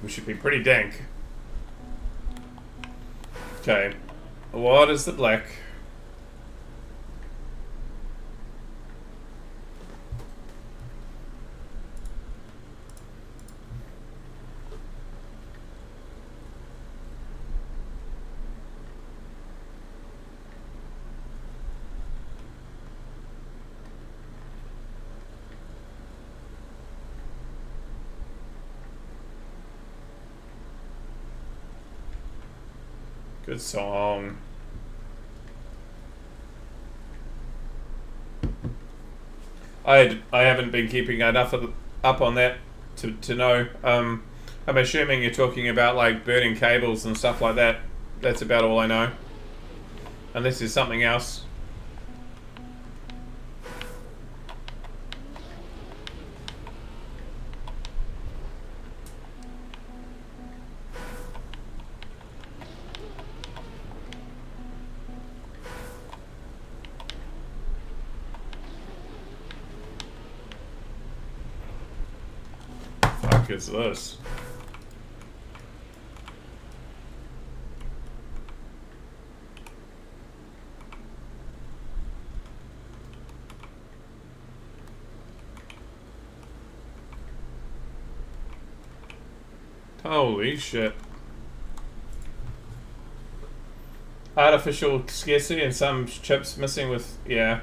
Which should be pretty dank. Okay. What is the black? Good song. I haven't been keeping enough up on that to know. I'm assuming you're talking about like burning cables and stuff like that. That's about all I know. Unless there's something else. Fuck is this? Holy shit. Artificial scarcity and some chips missing with, yeah.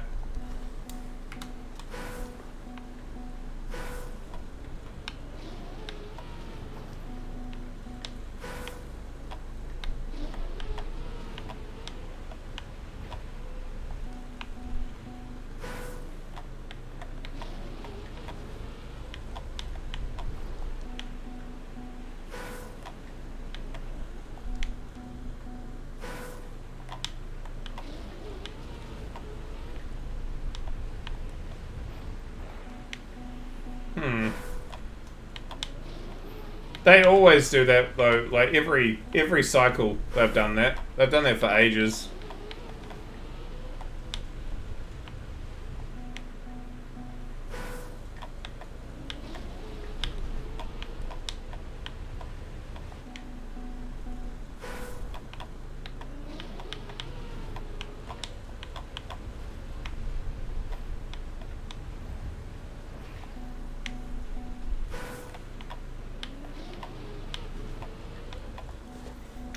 They always do that though. Like every cycle, they've done that. They've done that for ages.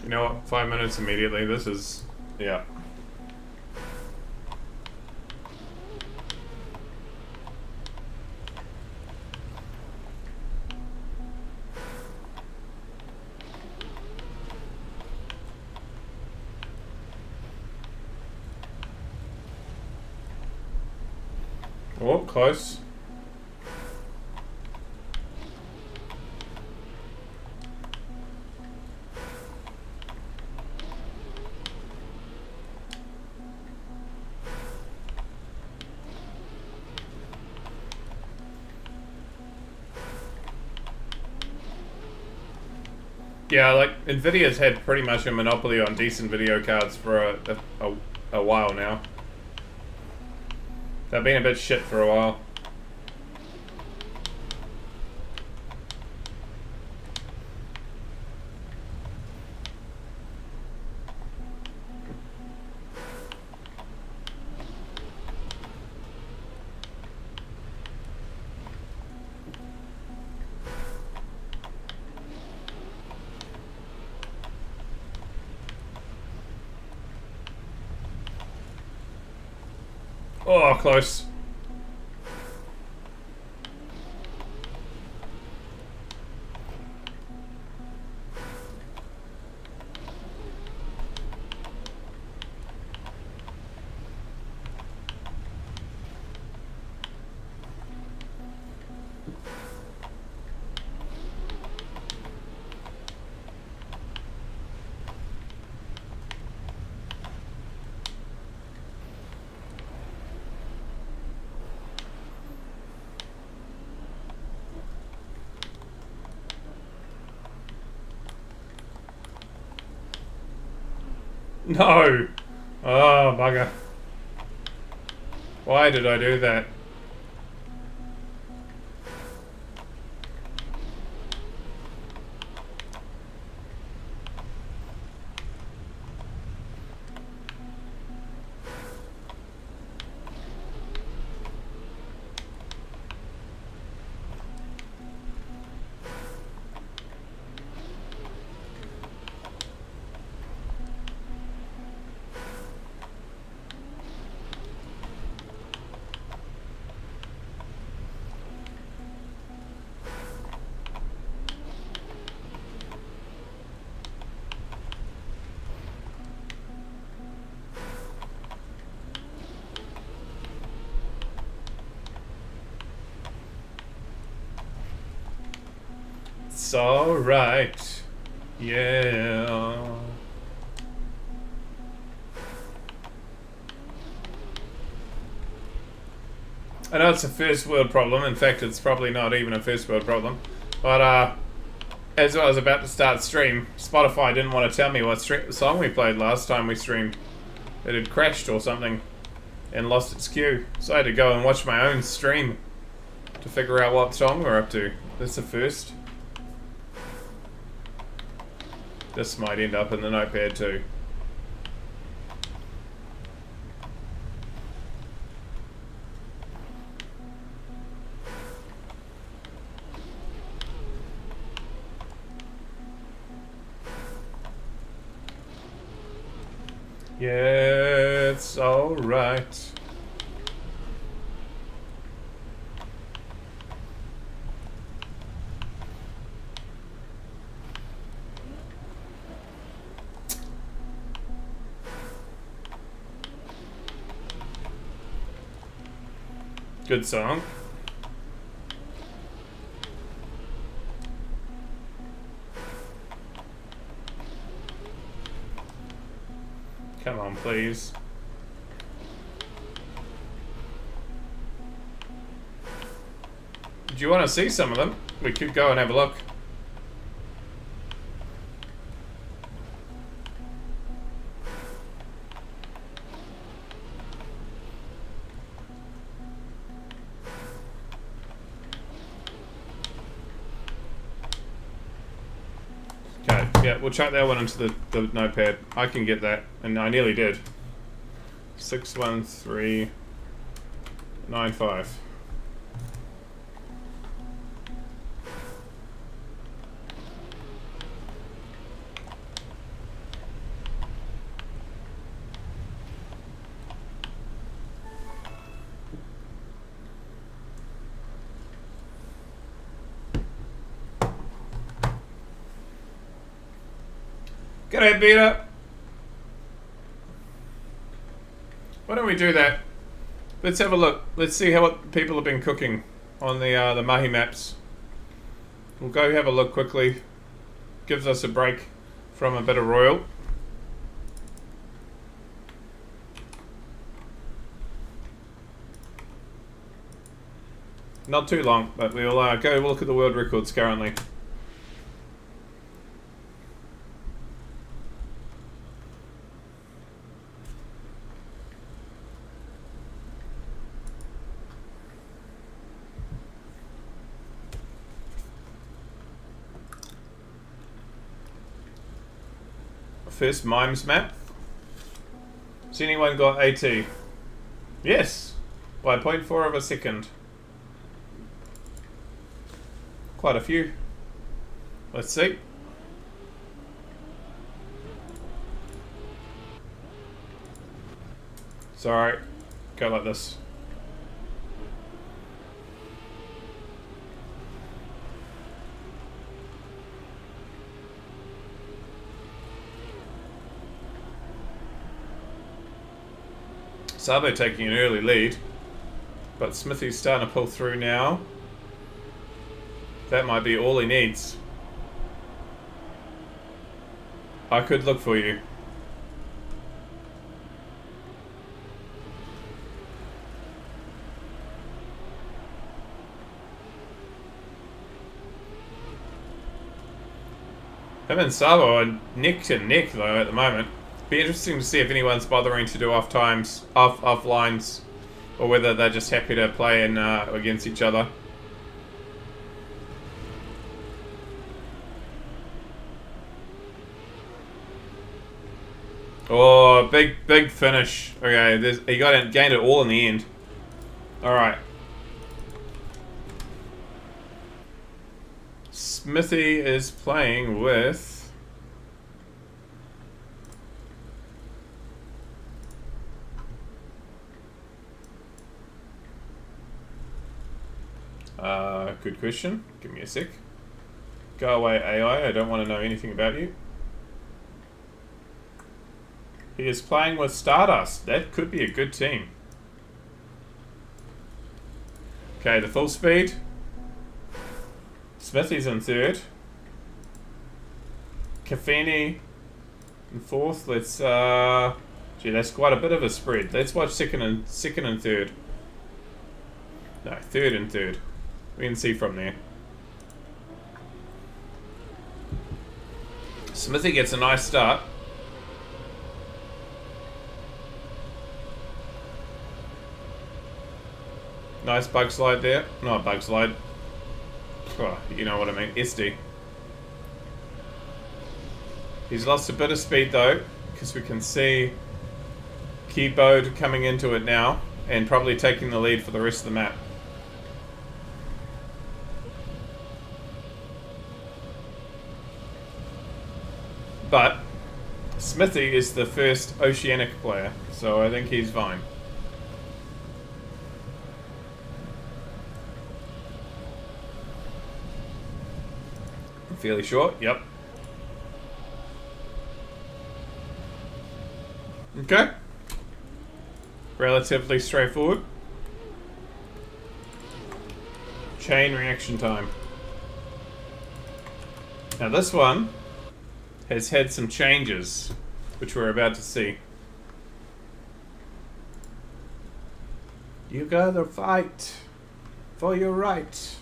You know what? 5 minutes immediately. This is... yeah. Oh, close. Yeah, like, Nvidia's had pretty much a monopoly on decent video cards for a while now. They've been a bit shit for a while. Oh, close. No! Oh, bugger. Why did I do that? It's alright. Yeah. I know it's a first world problem. In fact, it's probably not even a first world problem. But, as I was about to start stream, Spotify didn't want to tell me what song we played last time we streamed. It had crashed or something and lost its queue. So I had to go and watch my own stream to figure out what song we're up to. This is the first. This might end up in the notepad too. Yeah, it's alright. Good song. Come on, please. Do you want to see some of them? We could go and have a look. Okay, yeah, we'll chuck that one into the notepad. I can get that, and I nearly did. 61395. G'day, Peter. Why don't we do that? Let's have a look. Let's see how what people have been cooking on the Mahi maps. We'll go have a look quickly. Gives us a break from a bit of Royal. Not too long, but we'll go look at the world records currently. First Mimes map. Has anyone got AT? Yes, by 0.4 of a second. Quite a few. Let's see. Sorry, go like this. Sabo taking an early lead, but Smithy's starting to pull through now. That might be all he needs. I could look for you. Him and Sabo are neck to neck though at the moment. Be interesting to see if anyone's bothering to do off lines, or whether they're just happy to play in against each other. Oh, big finish. Okay, he gained it all in the end. All right. Smithy is playing with. Good question. Give me a sec. Go away, AI. I don't want to know anything about you. He is playing with Stardust. That could be a good team. Okay, the full speed. Smithy's in third. Kafini in fourth. Let's gee, that's quite a bit of a spread. Let's watch second and third. No, third and third. We can see from there. Smithy gets a nice start. Nice bug slide there. Not bug slide. Oh, you know what I mean. SD. He's lost a bit of speed though, because we can see Keyboard coming into it now and probably taking the lead for the rest of the map. But Smithy is the first Oceanic player, so I think he's fine. Fairly short, yep. Okay. Relatively straightforward. Chain reaction time. Now this one has had some changes, which we're about to see. You gotta fight for your right.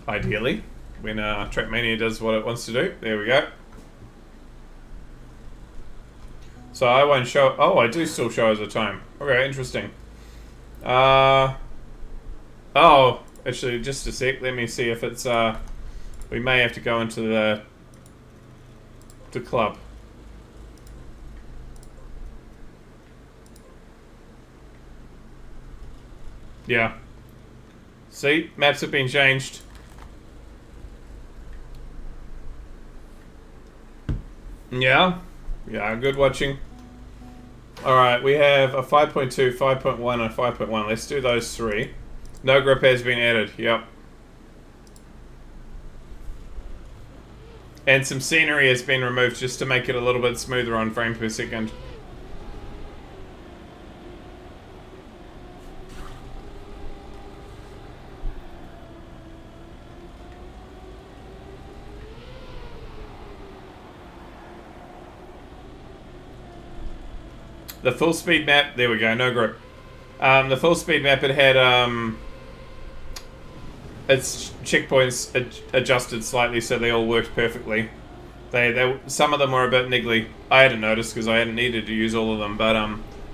ideally, when Trackmania does what it wants to do. There we go. So I won't show... Oh, I do still show as a time. Okay, interesting. Oh, actually, just a sec. Let me see if it's... we may have to go into the club. Yeah. See? Maps have been changed. Yeah. Yeah, good watching. Alright, we have a 5.2, 5.1, and a 5.1. Let's do those three. No grip has been added. Yep. And some scenery has been removed just to make it a little bit smoother on frame per second. The full speed map, there we go, no grip. The full speed map, it had its checkpoints adjusted slightly so they all worked perfectly. Some of them were a bit niggly. I hadn't noticed because I hadn't needed to use all of them, but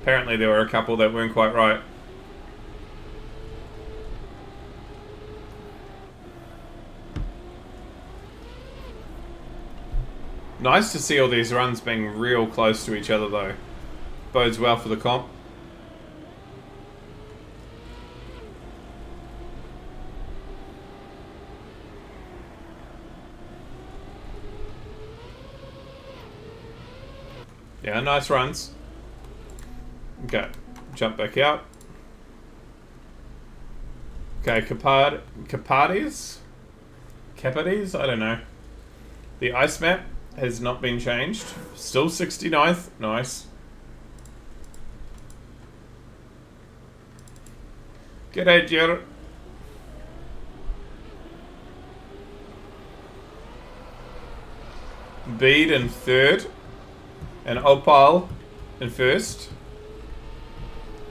apparently there were a couple that weren't quite right. Nice to see all these runs being real close to each other though. Bodes well for the comp. Yeah, nice runs. Okay, jump back out. Okay, Capades? I don't know. The ice map has not been changed. Still 69th. Nice. G'day, Jer. Bede in third. And Opal in first.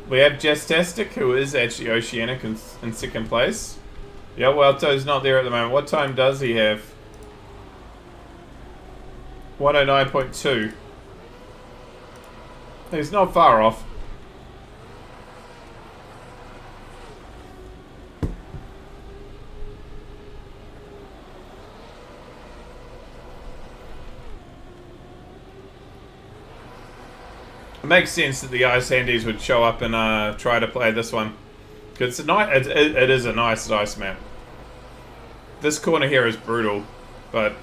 We have Jastastic, who is actually Oceanic in second place. Yeah, Welto's not there at the moment. What time does he have? 109.2. He's not far off. It makes sense that the Ice Handies would show up and try to play this one. Because it is a nice ice map. This corner here is brutal, but...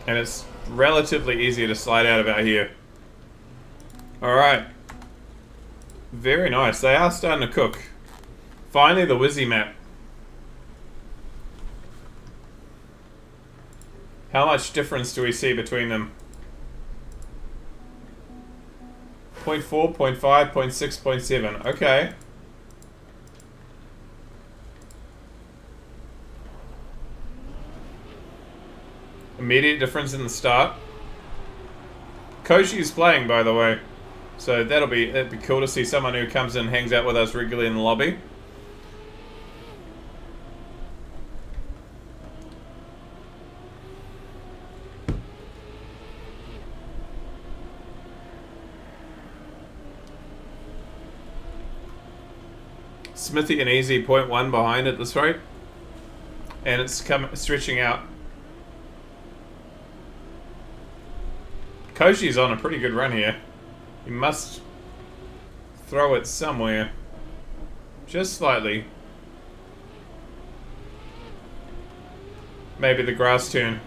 and it's relatively easy to slide out about here. Alright. Very nice. They are starting to cook. Finally, the Wizzy map. How much difference do we see between them? 0.4, 0.5, 0.6, 0.7. Okay. Immediate difference in the start. Koshi is playing, by the way. So that'd be cool to see someone who comes in and hangs out with us regularly in the lobby. Smithy and Easy 0.1 behind at this rate. And it's stretching out. Koshi's on a pretty good run here. He must throw it somewhere. Just slightly. Maybe the grass turn.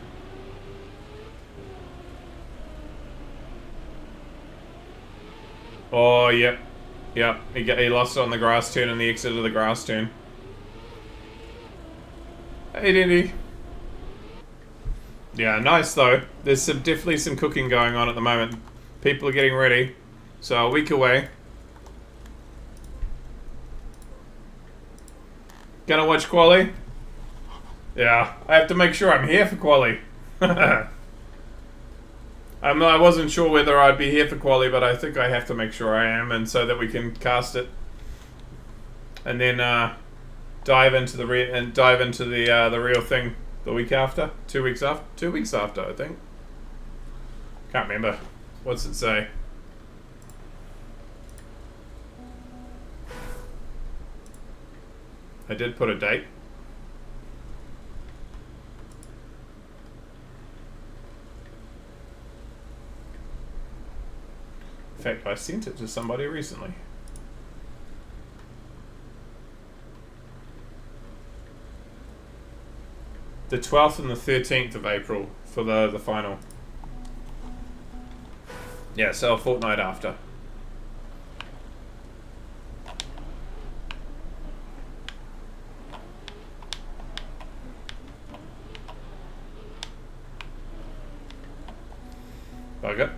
Oh, yep. Yep. He lost it on the grass turn and the exit of the grass turn. Hey, Dindy. Yeah, nice though. There's definitely some cooking going on at the moment. People are getting ready. So a week away. Gonna watch Quali? Yeah, I have to make sure I'm here for quali. I wasn't sure whether I'd be here for quali, but I think I have to make sure I am, and so that we can cast it, and then dive into the real thing the week after, 2 weeks after, 2 weeks after, I think. Can't remember. What's it say? I did put a date. In fact, I sent it to somebody recently. The 12th and the 13th of April for the final. Yeah, so a fortnight after. Bugger.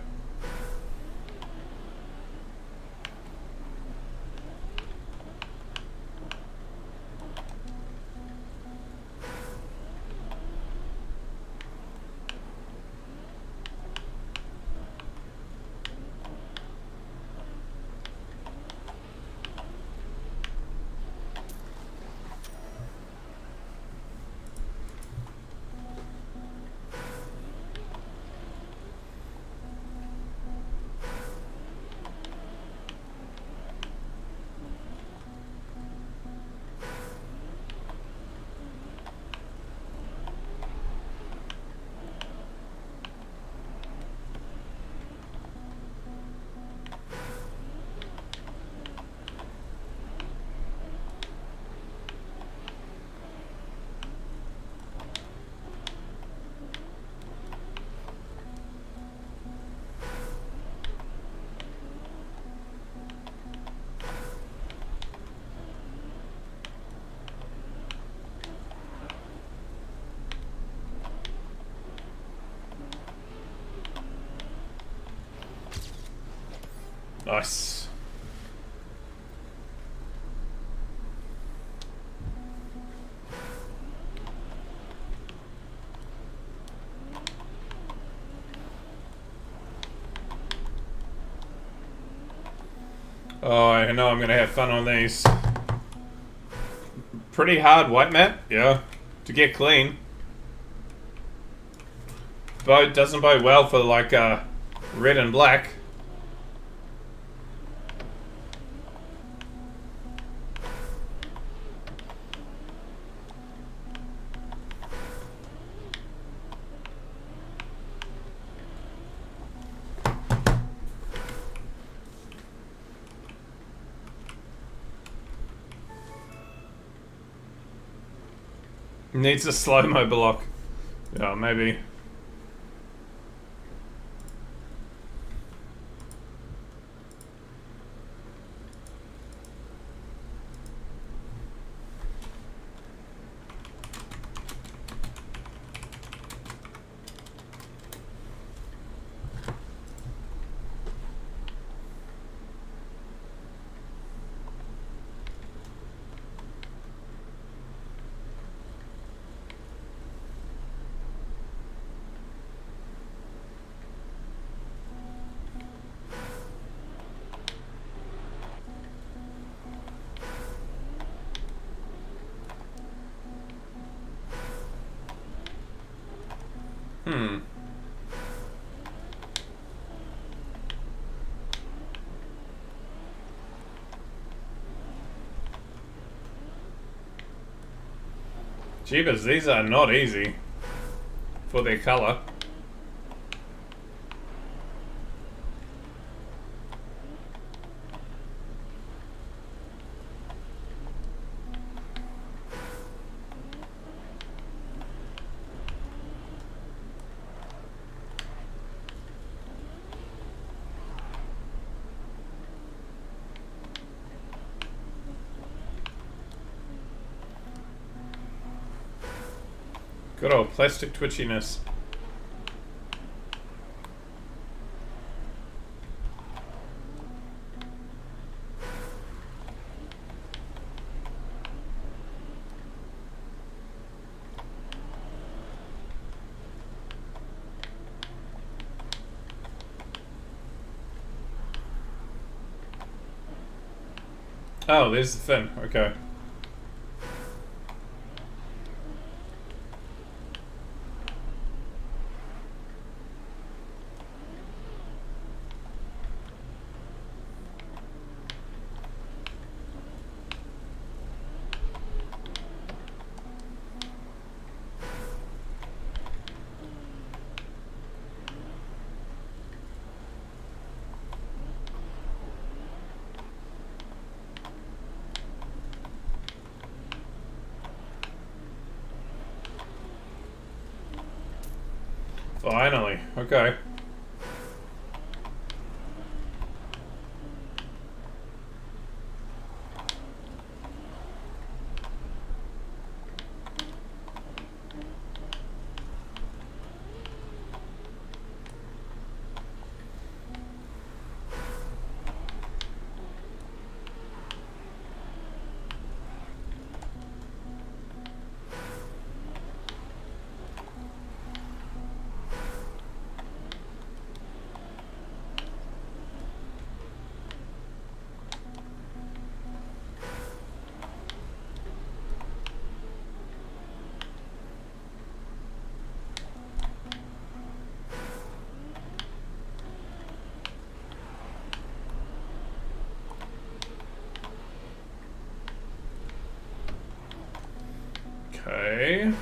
Nice. Oh, I know I'm gonna have fun on these. Pretty hard white map, yeah, to get clean. Doesn't bode well for like red and black. Needs a slow-mo block. Yeah, maybe. Jeebus, these are not easy for their color. Good old plastic twitchiness. Oh, there's the fin. Okay. Finally. Okay. Okay.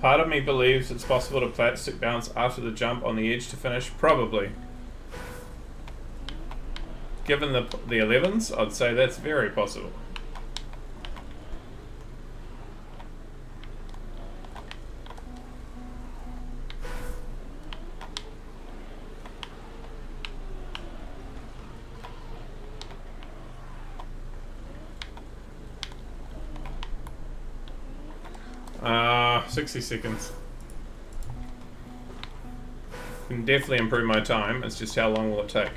Part of me believes it's possible to plastic bounce after the jump on the edge to finish. Probably. Given the 11s, I'd say that's very possible. Ah, 60 seconds. Can definitely improve my time. It's just how long will it take?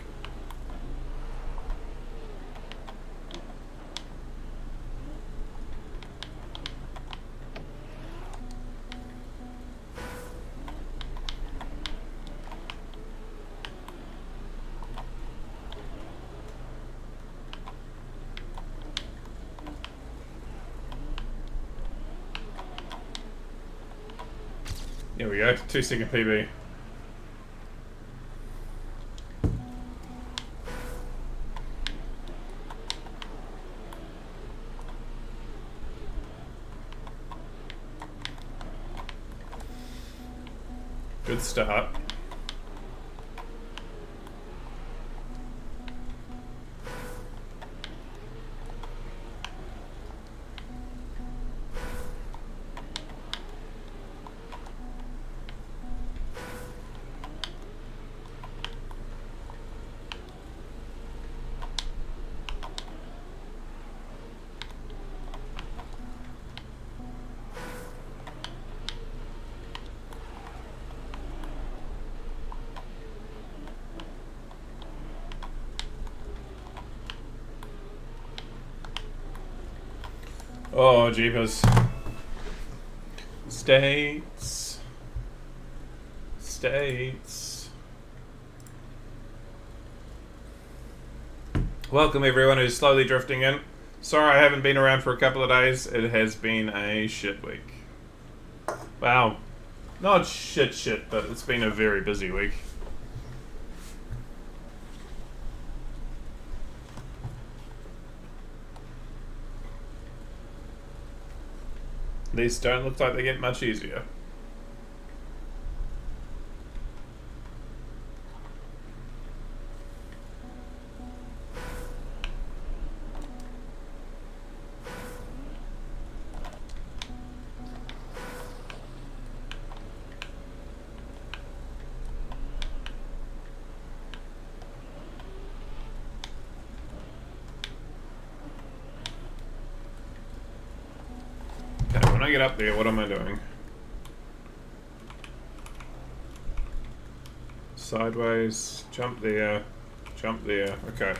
There we go, 2-second PB. Good start. Oh, jeepers. States. Welcome everyone who's slowly drifting in. Sorry I haven't been around for a couple of days. It has been a shit week. Wow. Not shit, but it's been a very busy week. These don't look like they get much easier. Okay, when I get up there, what am I doing? Sideways, jump there, okay.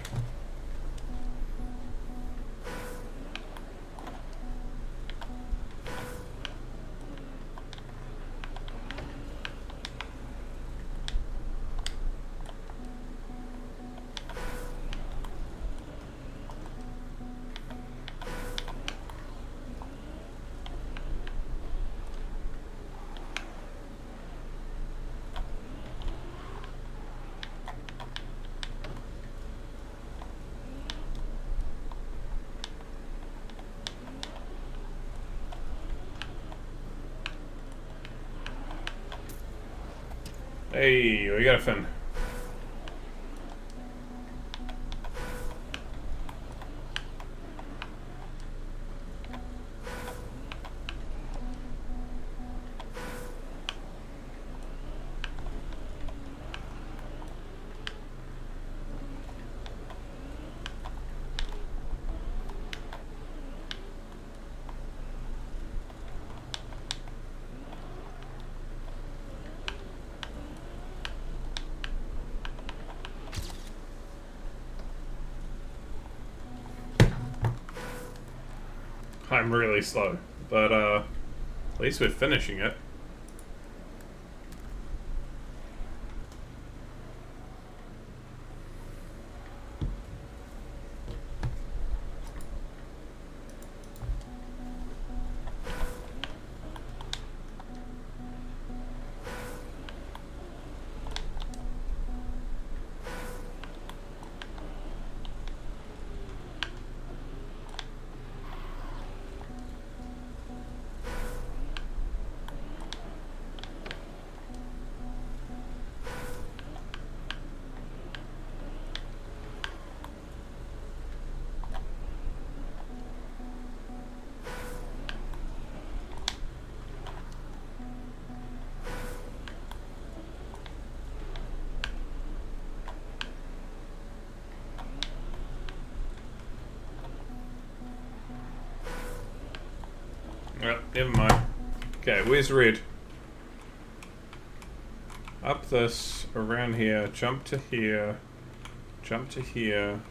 Hey, we got a fin. I'm really slow, but at least we're finishing it. Well, never mind. Okay, where's red? Up this, around here, jump to here, jump to here.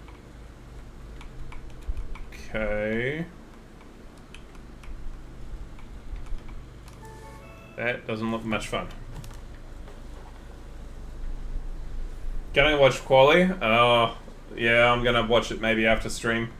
Okay. That doesn't look much fun. Gonna watch Quali? Oh, yeah, I'm gonna watch it maybe after stream.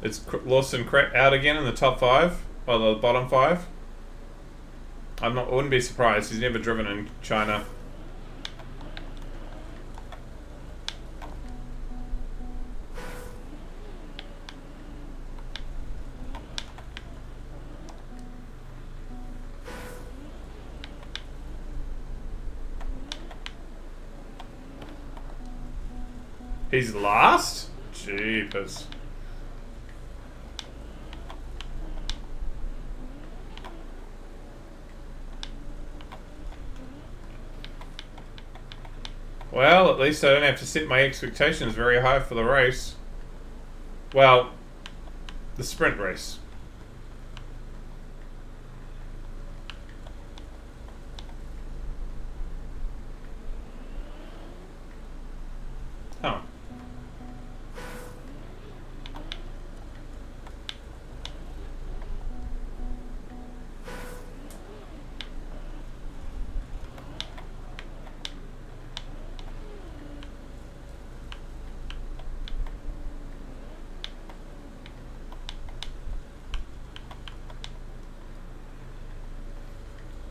It's Lawson out again in the top 5, or the bottom 5. I wouldn't be surprised. He's never driven in China. He's last? Jeepers. Well, at least I don't have to set my expectations very high for the race. Well, the sprint race. Oh.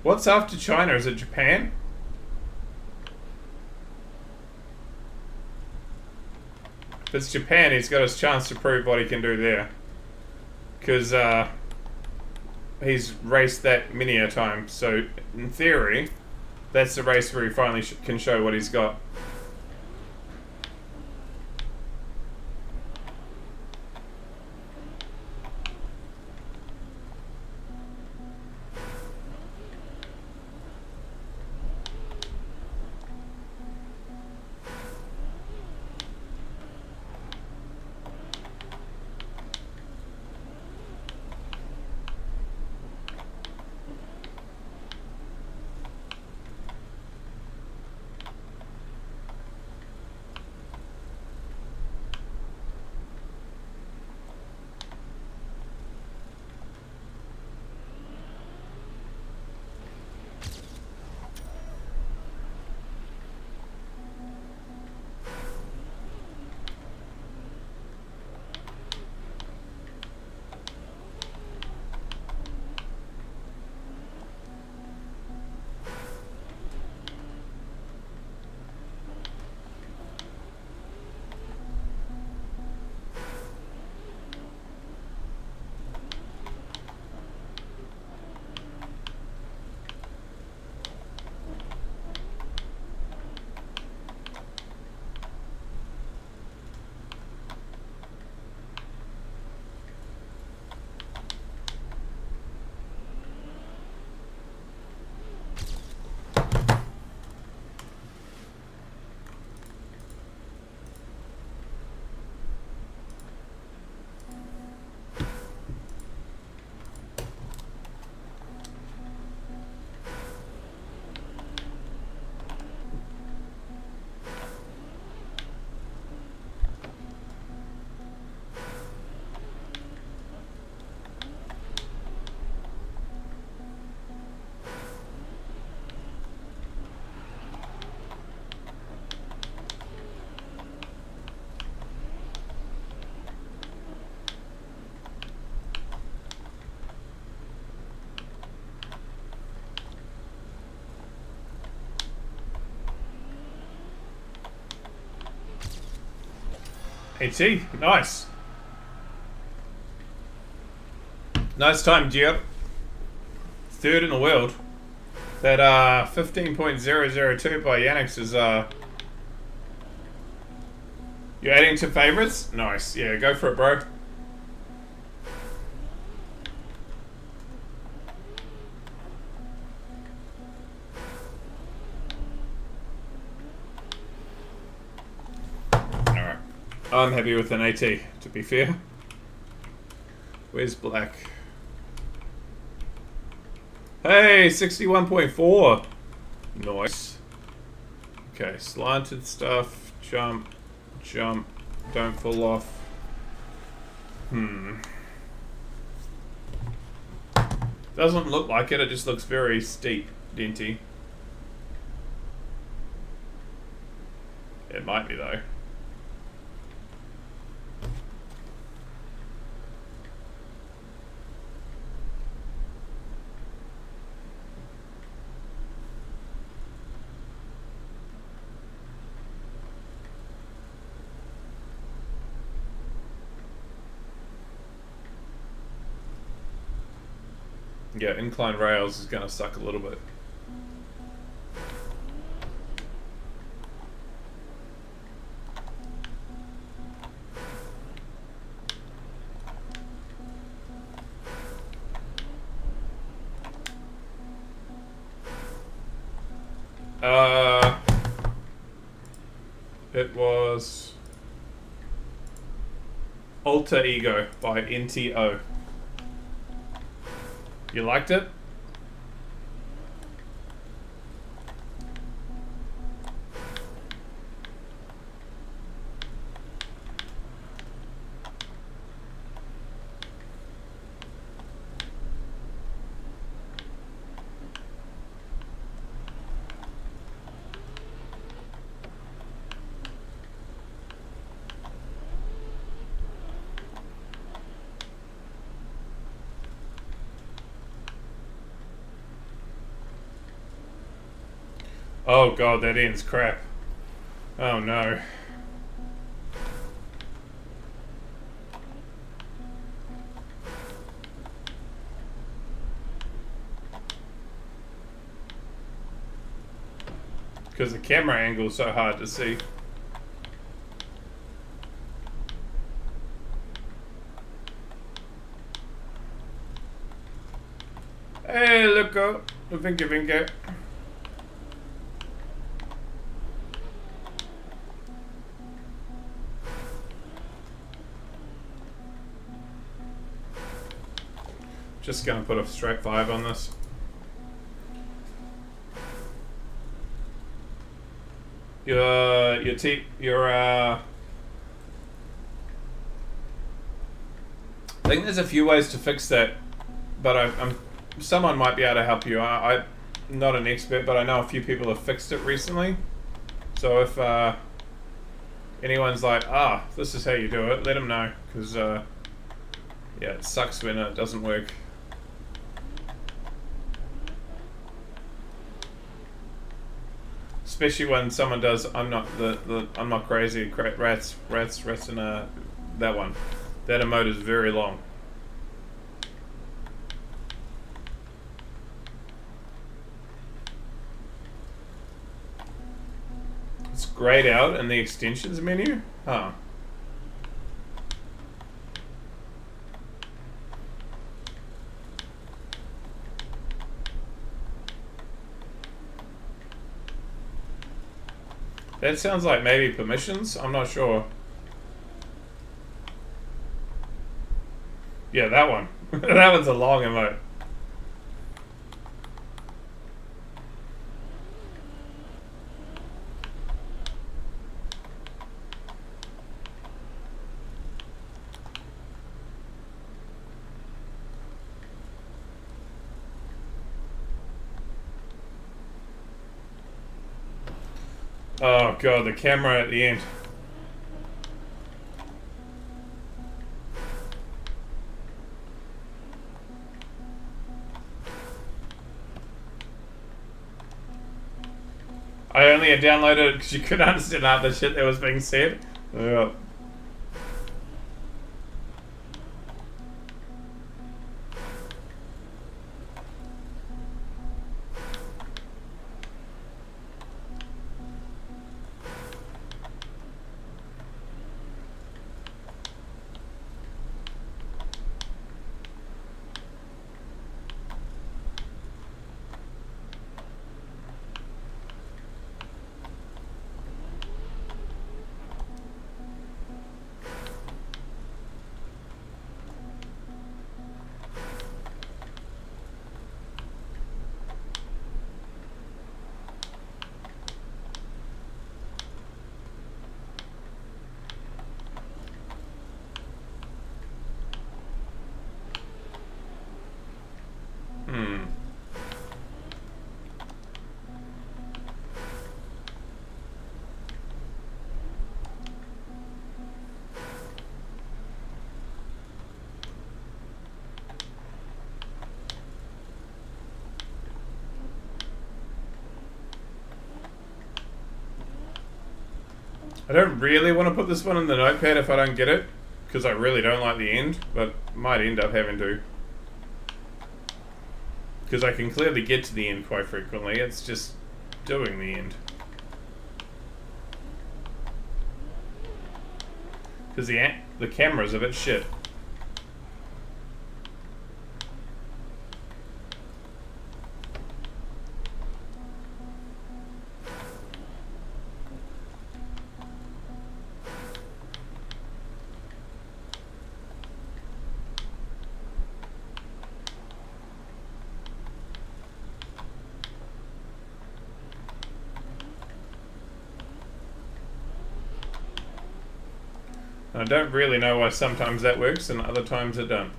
What's after China? Is it Japan? If it's Japan, he's got his chance to prove what he can do there. Because he's raced that many a time. So, in theory, that's the race where he finally can show what he's got. AT, nice. Nice time, Gio. Third in the world. That 15.002 by Yannick's is you're adding to favorites? Nice. Yeah, go for it, bro. Alright. I'm happy with an AT, to be fair. Where's Black? Hey, 61.4. Nice. Okay, slanted stuff. Jump. Jump. Don't fall off. Doesn't look like it. It just looks very steep, denty. It might be, though. Yeah, incline rails is going to suck a little bit. It was Alter Ego by NTO. You liked it? Oh god, that ends crap. Oh no. Because the camera angle is so hard to see. Hey, look up. Vinke. Just gonna put a straight 5 on this. I think there's a few ways to fix that, but someone might be able to help you. I'm not an expert, but I know a few people have fixed it recently. So if anyone's like, this is how you do it, let them know, because yeah, it sucks when it doesn't work. Especially when someone does, I'm not crazy, rats in that one. That emote is very long. It's grayed out in the extensions menu? Huh. That sounds like maybe permissions. I'm not sure. Yeah, that one. That one's a long emote. Oh god, the camera at the end. I only had downloaded it because you couldn't understand half the shit that was being said. Yeah. I don't really want to put this one in the notepad if I don't get it, because I really don't like the end, but might end up having to. Because I can clearly get to the end quite frequently, it's just doing the end. Because the camera's a bit shit. I don't really know why sometimes that works and other times it don't.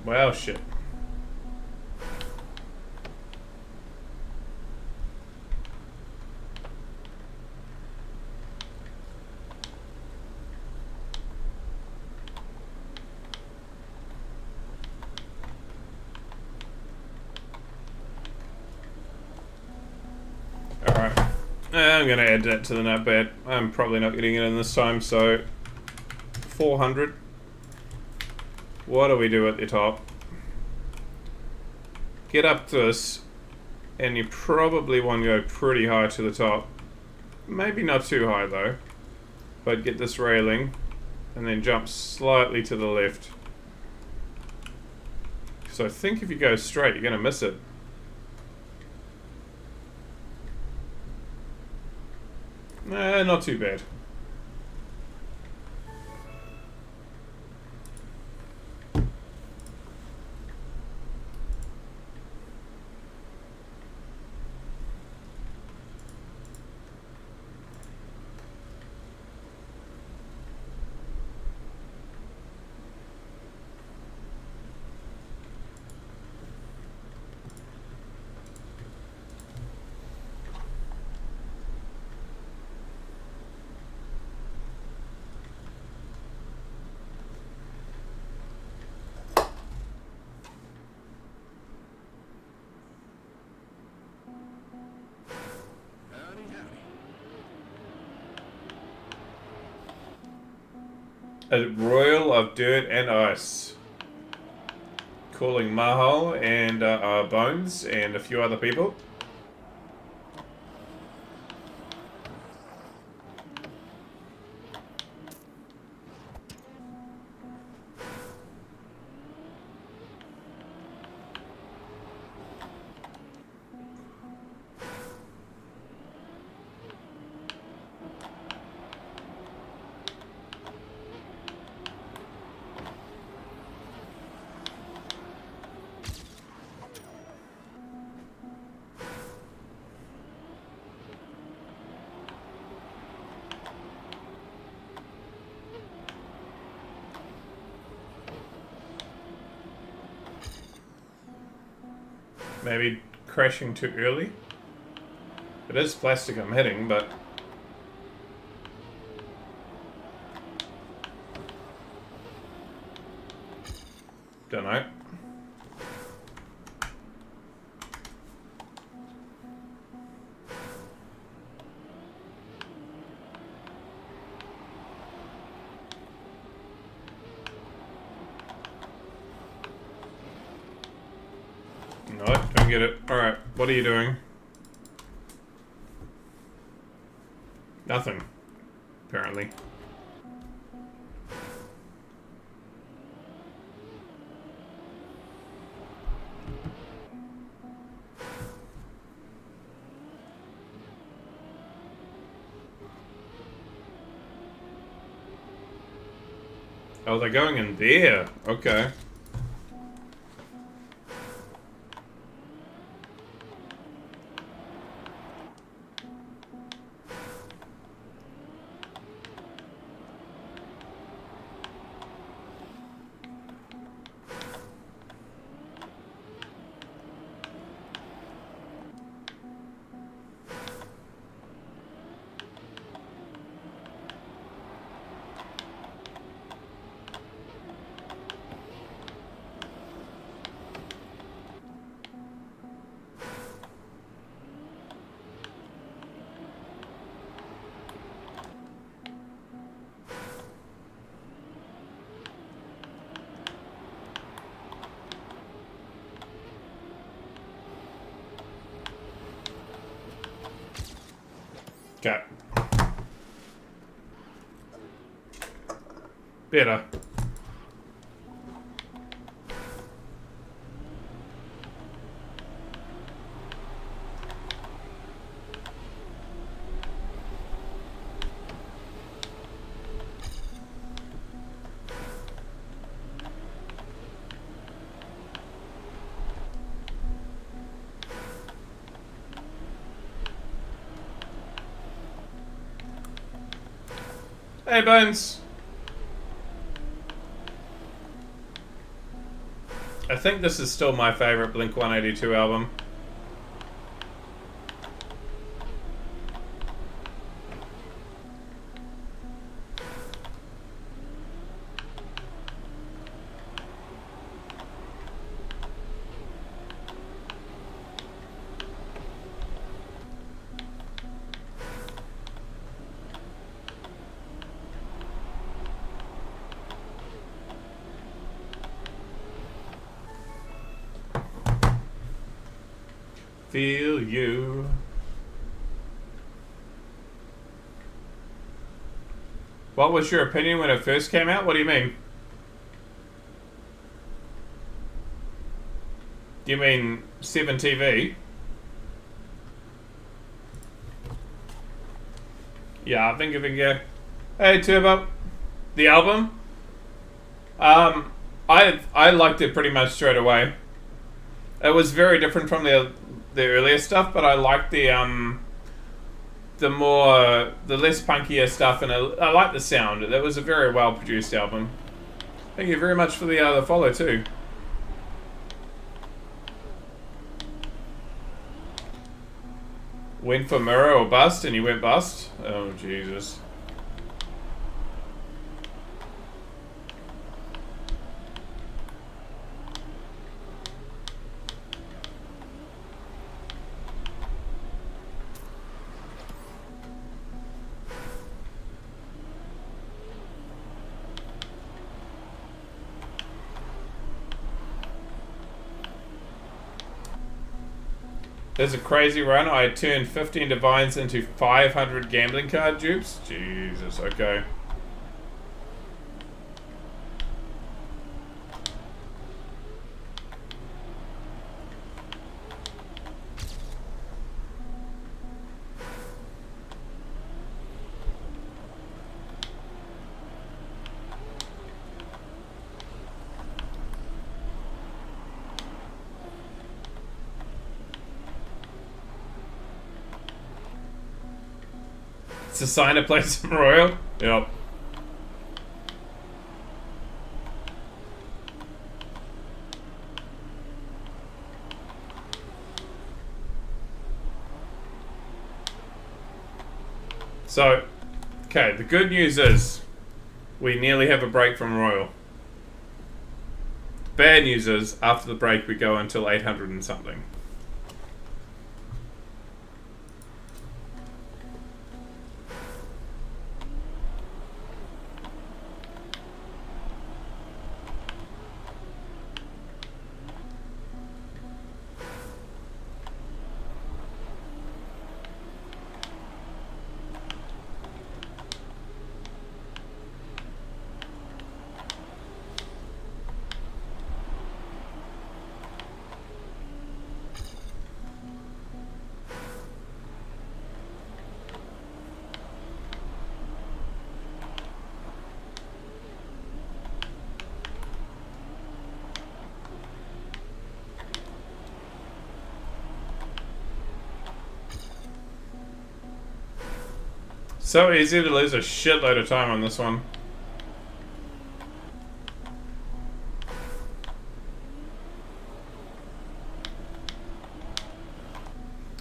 Well, shit. Alright. I'm going to add that to the notepad. I'm probably not getting it in this time, so 400. What do we do at the top? Get up this, and you probably want to go pretty high to the top. Maybe not too high though, but get this railing, and then jump slightly to the left. So I think if you go straight, you're going to miss it. Not too bad. A royal of dirt and ice. Calling Mahal and Bones and a few other people. Maybe crashing too early. It is plastic I'm hitting, but... don't know. No, don't get it. Alright, what are you doing? Nothing, apparently. Oh, they're going in there. Okay. Better. Hey, Bones. I think this is still my favorite Blink-182 album. Feel you. What was your opinion when it first came out? What do you mean? Do you mean 7TV? Yeah, I think if we can go. Hey, Turbo. The album? I liked it pretty much straight away. It was very different from the earlier stuff, but I liked the less punkier stuff, and I like the sound. That was a very well produced album. Thank you very much for the follow too. Went for mirror or bust, and you went bust. Oh Jesus. There's a crazy run. I turned 15 divines into 500 gambling card dupes. Jesus, okay. It's a sign to play some Royal? Yep. So, okay, the good news is we nearly have a break from Royal. Bad news is after the break we go until 800 and something. So easy to lose a shitload of time on this one.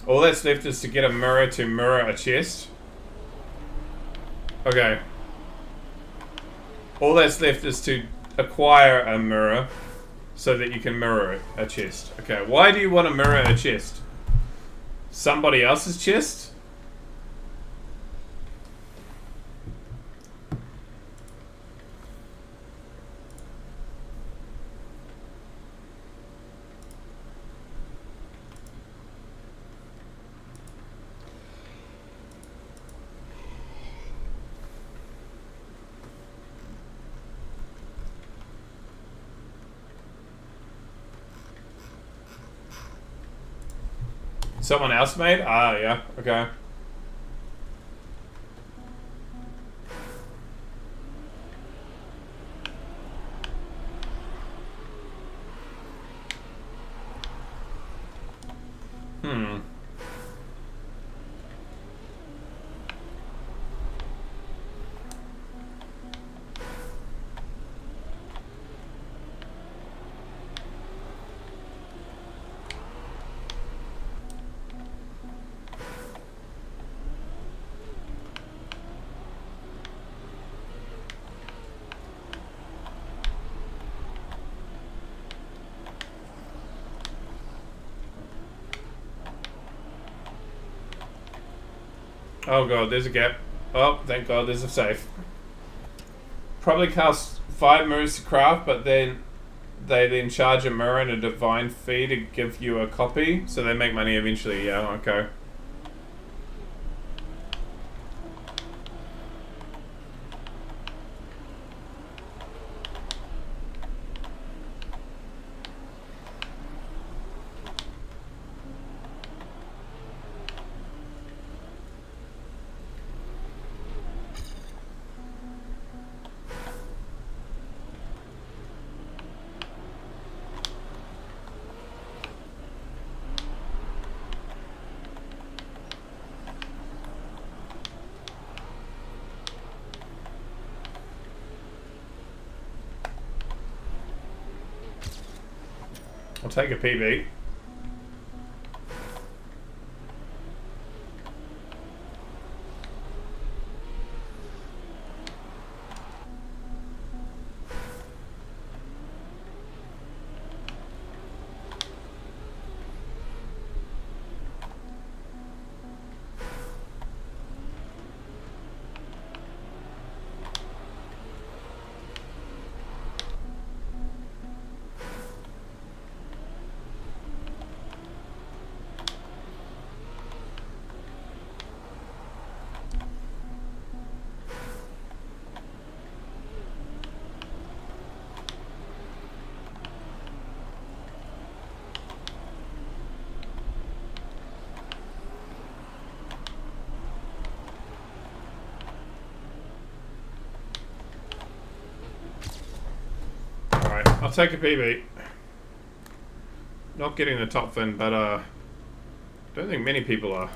All that's left is to get a mirror to mirror a chest. Okay. All that's left is to acquire a mirror so that you can mirror a chest. Okay, why do you want to mirror a chest? Somebody else's chest? Someone else made? Ah, yeah. Okay. Hmm. Oh god, there's a gap. Oh, thank god, there's a safe. Probably cost 5 mirrors to craft, but then they then charge a mirror and a divine fee to give you a copy, so they make money eventually. Yeah, okay. I'll take a PB. Alright, I'll take a PB. Not getting the top fin, but don't think many people are.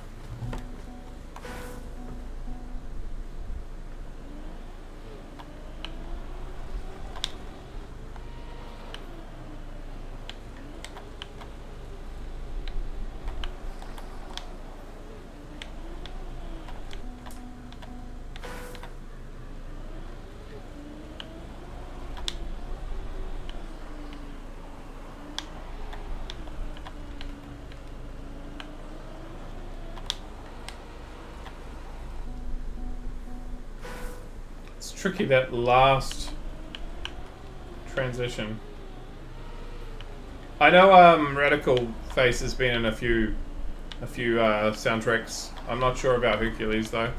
It's tricky, that last transition. I know Radical Face has been in a few soundtracks. I'm not sure about Hercules though.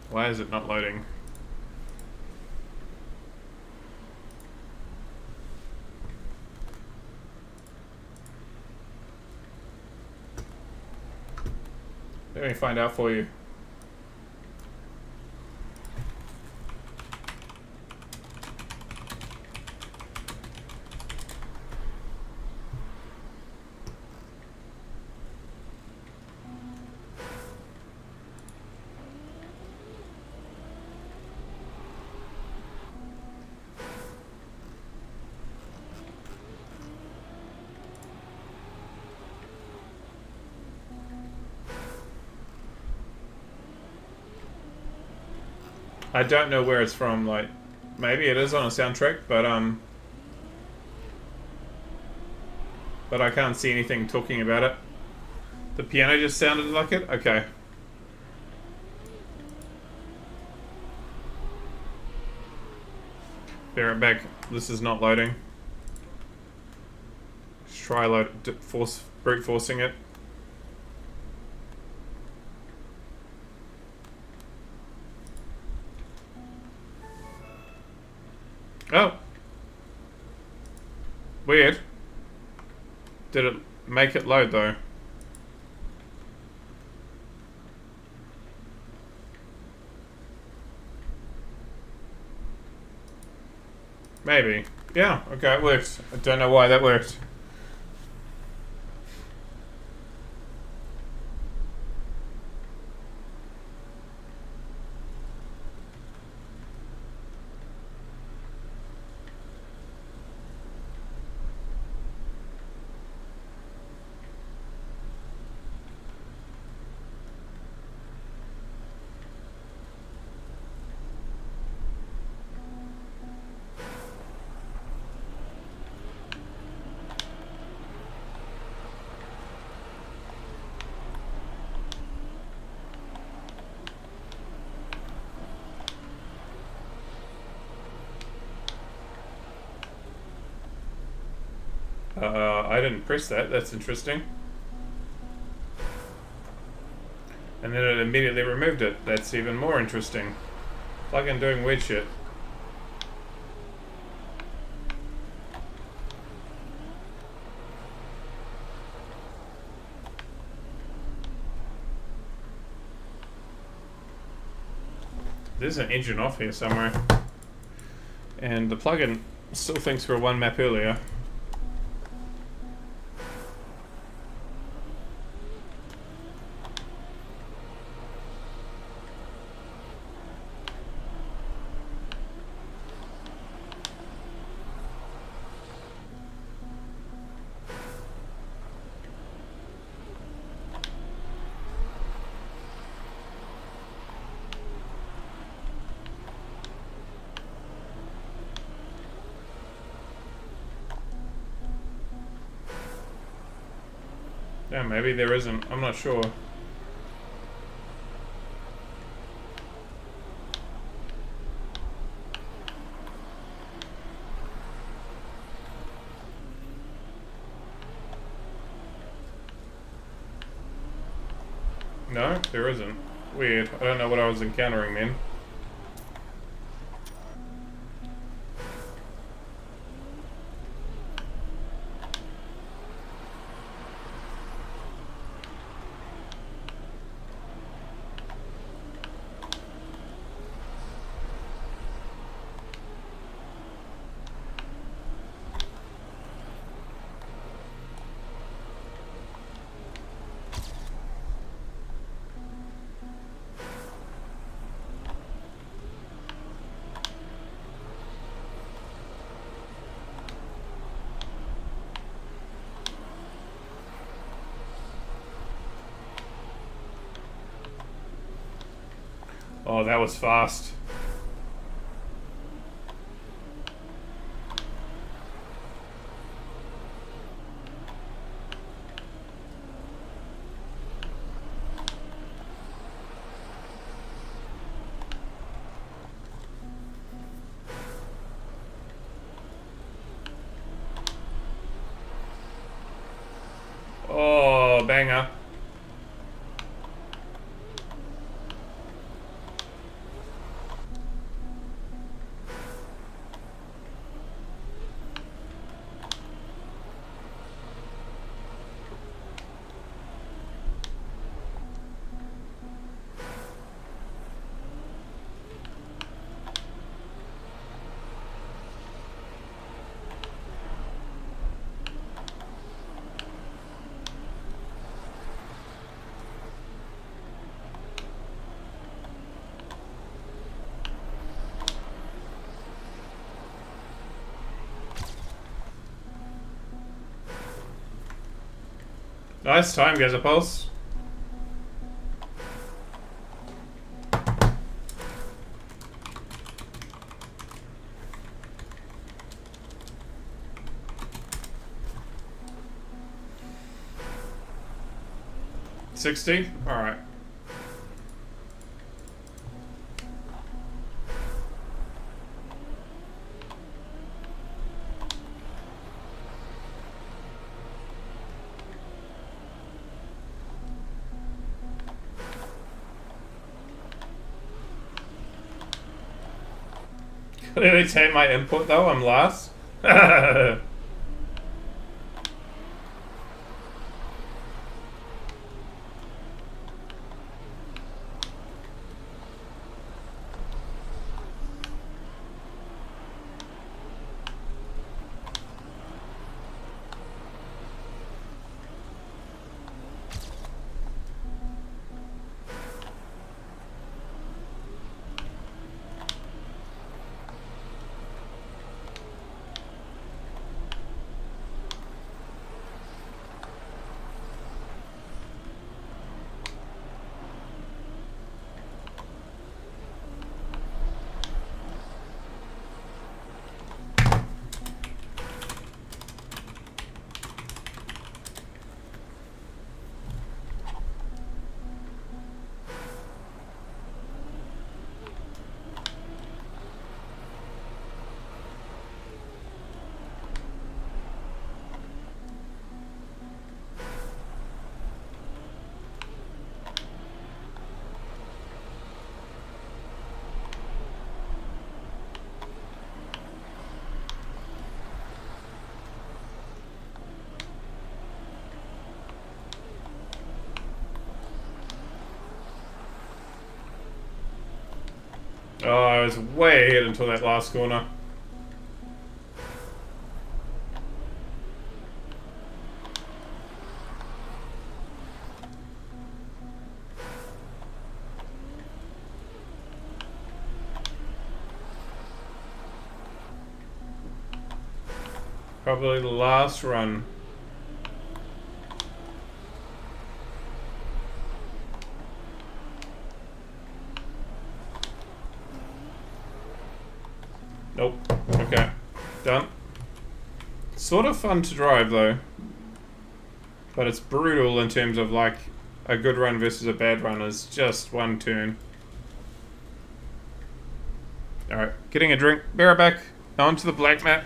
Why is it not loading? Let me find out for you. I don't know where it's from, like, maybe it is on a soundtrack, but I can't see anything talking about it. The piano just sounded like it? Okay. Be right back. This is not loading. Let's try brute forcing it. Oh, weird. Did it make it load though? Maybe. Yeah, okay, it worked. I don't know why that worked. I didn't press that. That's interesting. And then it immediately removed it. That's even more interesting. Plugin doing weird shit. There's an engine off here somewhere. And the plugin still thinks we're one map earlier. Yeah, maybe there isn't. I'm not sure. No, there isn't. Weird. I don't know what I was encountering then. Oh, that was fast. Oh, banger. Nice time, Gazapulse. $60? Alright. Clearly take my input though, I'm last. Oh, I was way ahead until that last corner. Probably the last run. Nope. Okay. Done. Sort of fun to drive though. But it's brutal in terms of like a good run versus a bad run is just one turn. Alright, getting a drink. Be right back. On to the black map.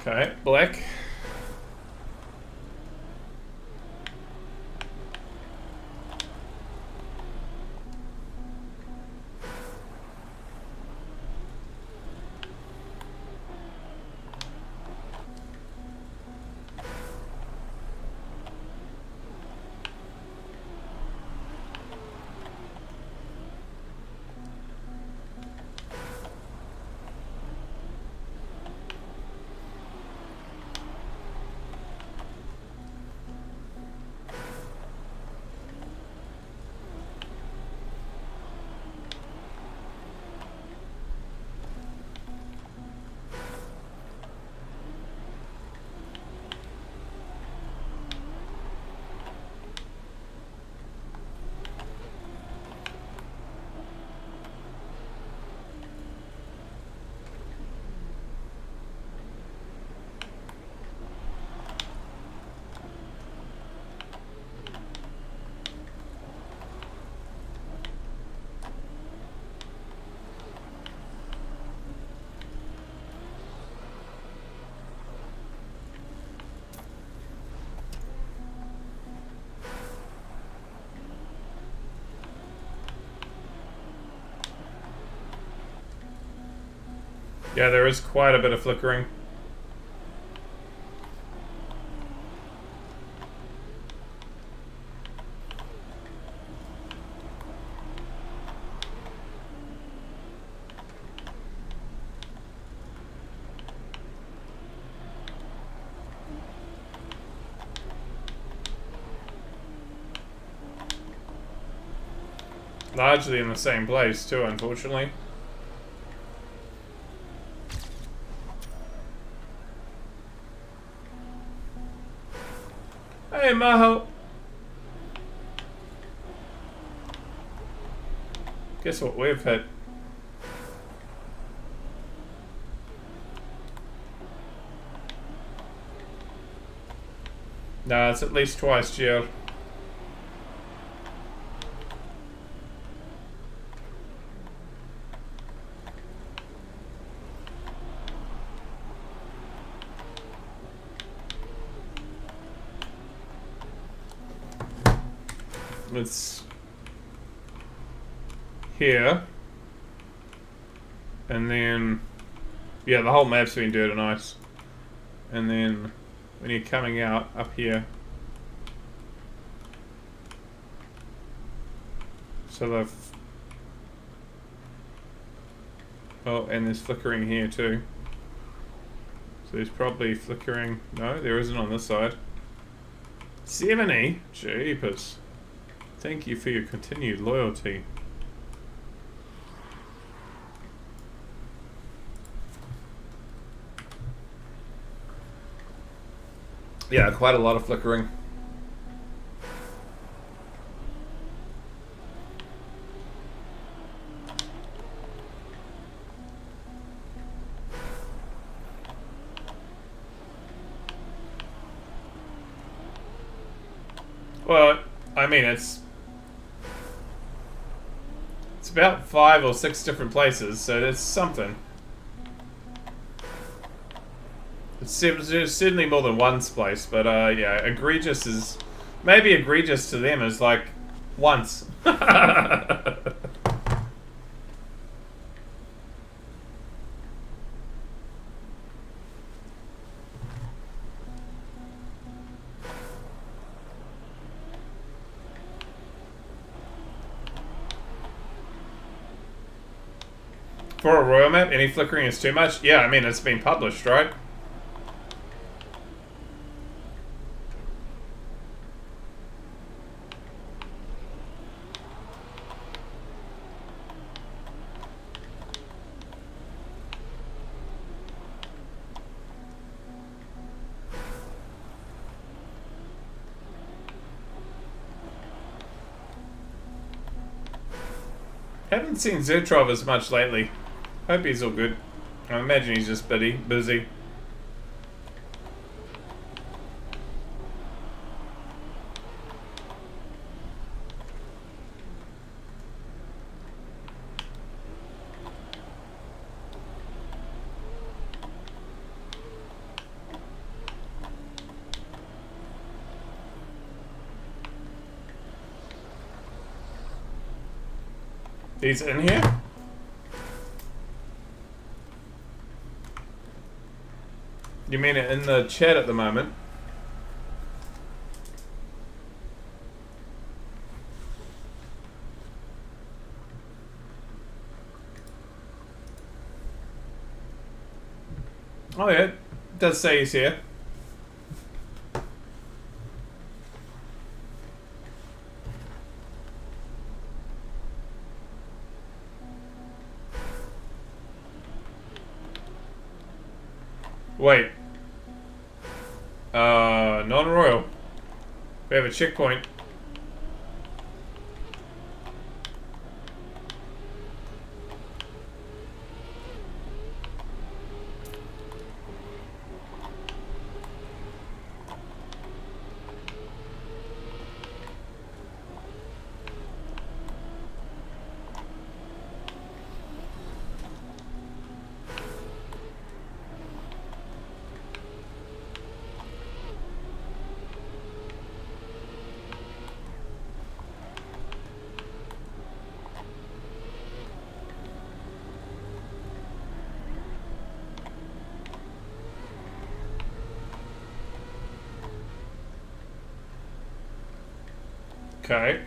Okay, black. Yeah, there is quite a bit of flickering. Largely in the same place too, unfortunately. Hey, Maho! Guess what we've hit? Nah, it's at least twice, Jill. It's here. And then, yeah, the whole map's been dirt and ice. And then when you're coming out up here, so they've, oh, and there's flickering here too. So there's probably flickering. No, there isn't on this side. 70? Jeepers. Thank you for your continued loyalty. Yeah, quite a lot of flickering. Well, I mean, it's about 5 or 6 different places, so it's something. It's certainly more than one place, but yeah, egregious is... Maybe egregious to them is like once. For a royal map, any flickering is too much? Yeah, I mean, it's been published, right? Haven't seen Zertrov as much lately. Hope he's all good. I imagine he's just busy. He's in here? You mean it in the chat at the moment? Oh yeah, it does say he's here. Wait. Non-royal. We have a checkpoint. Okay.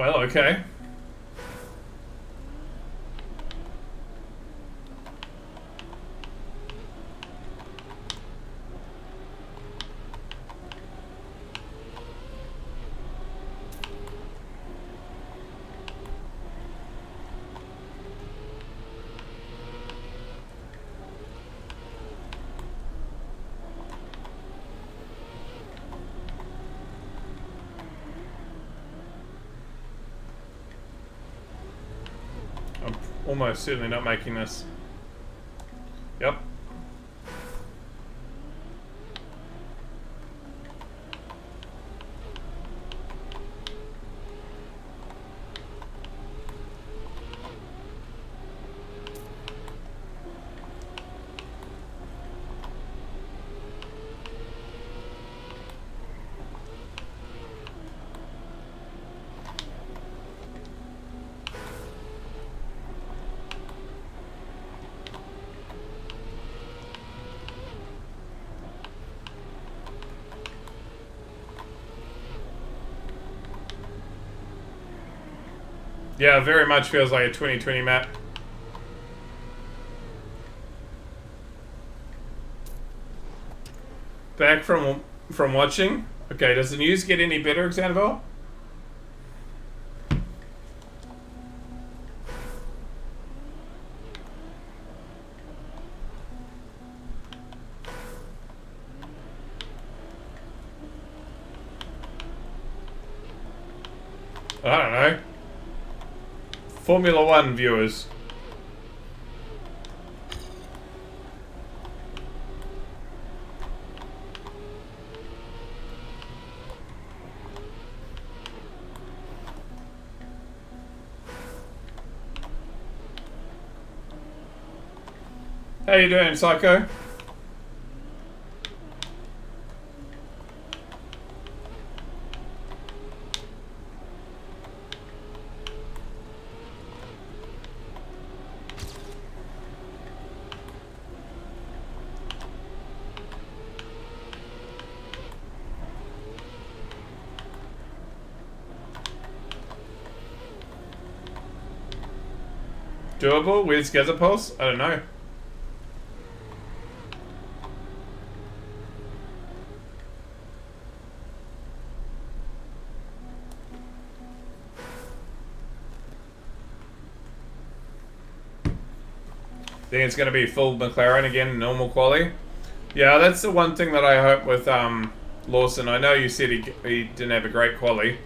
Well, okay. I'm almost certainly not making this. Yep. Yeah, very much feels like a 2020 map. Back from watching. Okay, does the news get any better, Xanabel? I don't know. Formula One viewers. How you doing, Psycho? Doable with Gazapulse? I don't know. Think it's going to be full McLaren again, normal quali. Yeah, that's the one thing that I hope with Lawson. I know you said he didn't have a great quali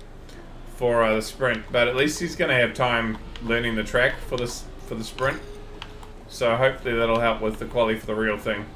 for the sprint, but at least he's going to have time learning the track for the sprint. So hopefully that'll help with the quali for the real thing.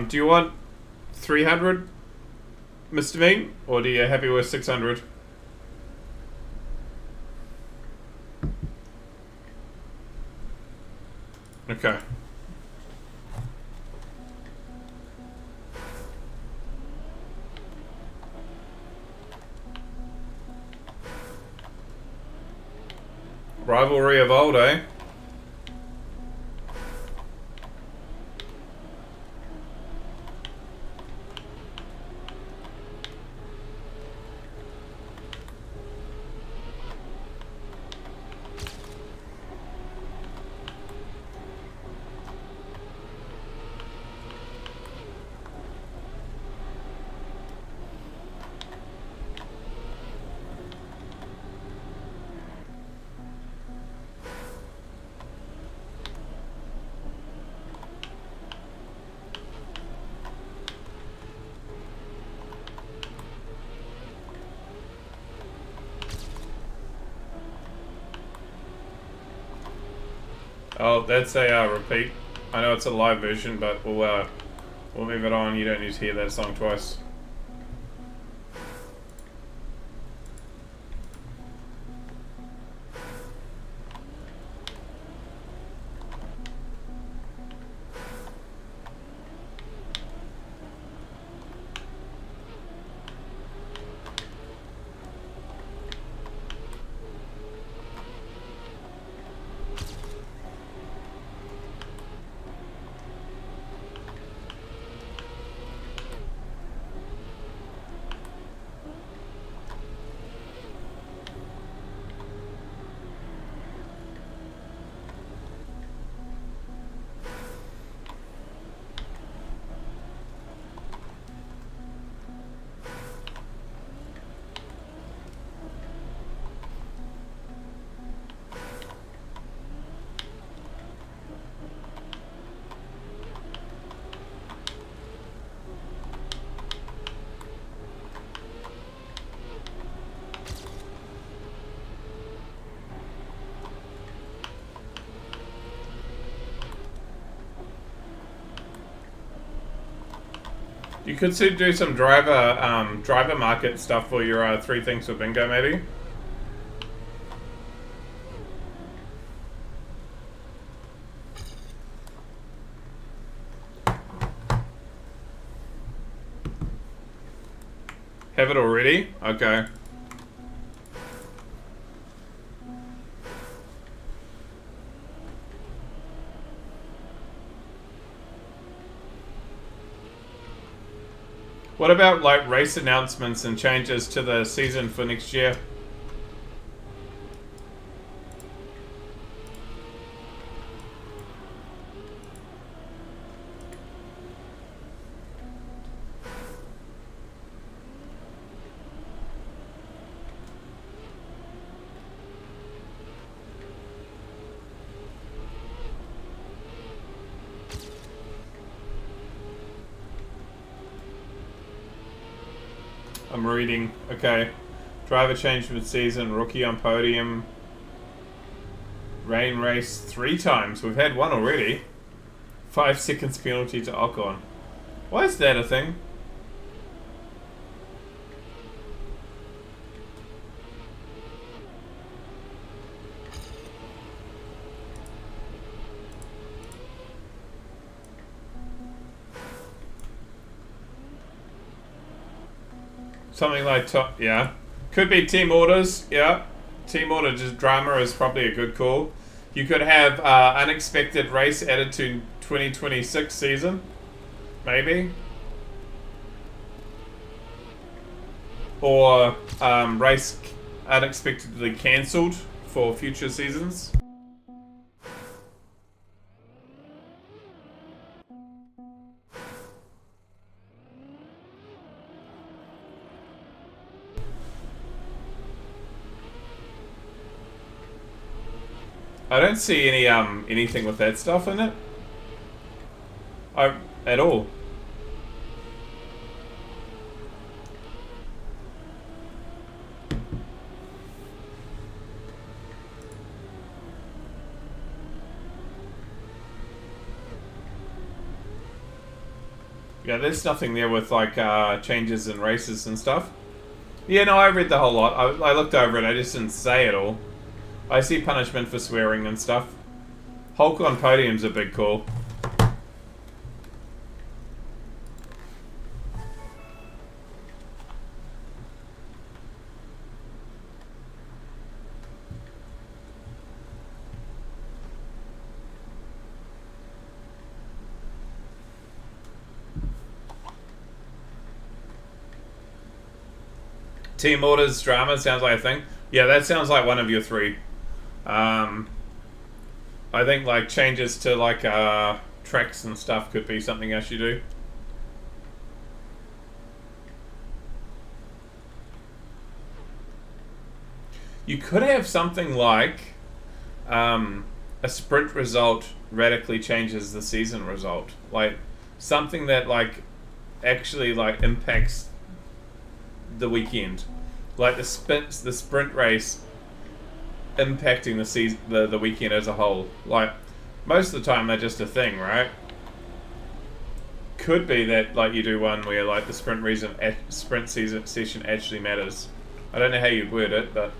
Do you want 300, Mr. Mean, or do you happy with 600? Okay. Rivalry of old, eh? Oh, that's a repeat. I know it's a live version, but we'll move it on. You don't need to hear that song twice. You could do some driver market stuff for your three things for bingo, maybe. Have it already? Okay. What about like race announcements and changes to the season for next year? I'm reading. Okay. Driver change mid-season. Rookie on podium. Rain race 3 times. We've had one already. 5 seconds penalty to Ocon. Why is that a thing? Something like top, yeah. Could be team orders, yeah. Team order just drama is probably a good call. You could have unexpected race added to 2026 season, maybe. Or race unexpectedly cancelled for future seasons. I don't see any anything with that stuff in it. At all. Yeah, there's nothing there with like changes in races and stuff. Yeah, no, I read the whole lot. I looked over it. I just didn't say it all. I see punishment for swearing and stuff. Hulk on podium's a big call. Team orders drama sounds like a thing. Yeah, that sounds like one of your 3. I think like changes to like tracks and stuff could be something else you do. You could have something like a sprint result radically changes the season result. Like something that like actually like impacts the weekend. Like the sprint race impacting the weekend as a whole. Like most of the time they're just a thing, right? Could be that like you do one where like the sprint season session actually matters. I don't know how you'd word it, but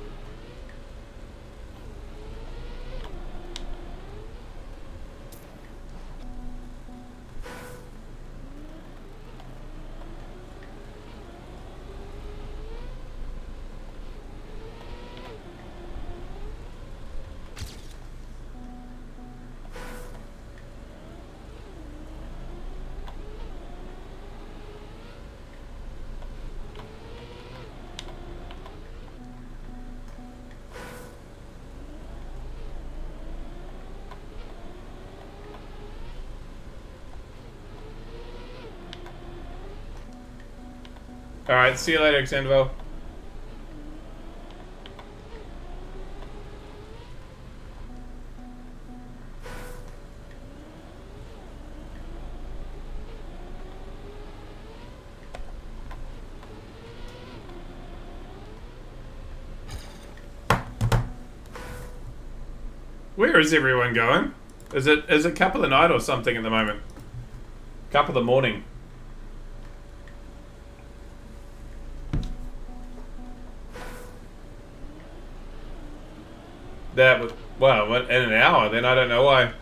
alright, see you later, Xanvo. Where is everyone going? Is it cup of the night or something at the moment? Cup of the morning. That was, well, in an hour, then I don't know why.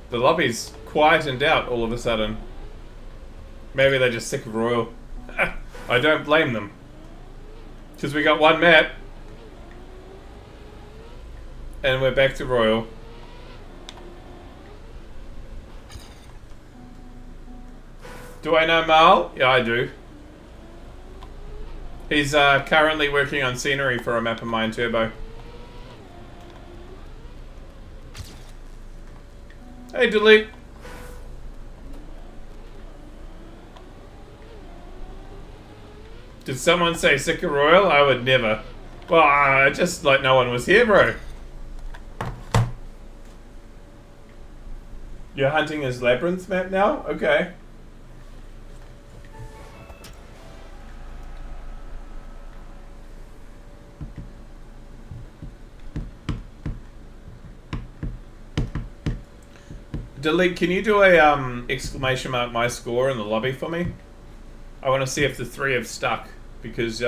The lobby's quietened out all of a sudden. Maybe they're just sick of Royal. I don't blame them. Because we got one map. And we're back to Royal. Do I know Mal? Yeah, I do. He's currently working on scenery for a map of mine, Turbo. Hey, delete. Did someone say Sika Royal? I would never. Well, just like no one was here, bro. You're hunting his Labyrinth map now? Okay. Delete, can you do a exclamation mark my score in the lobby for me? I want to see if the three have stuck. Because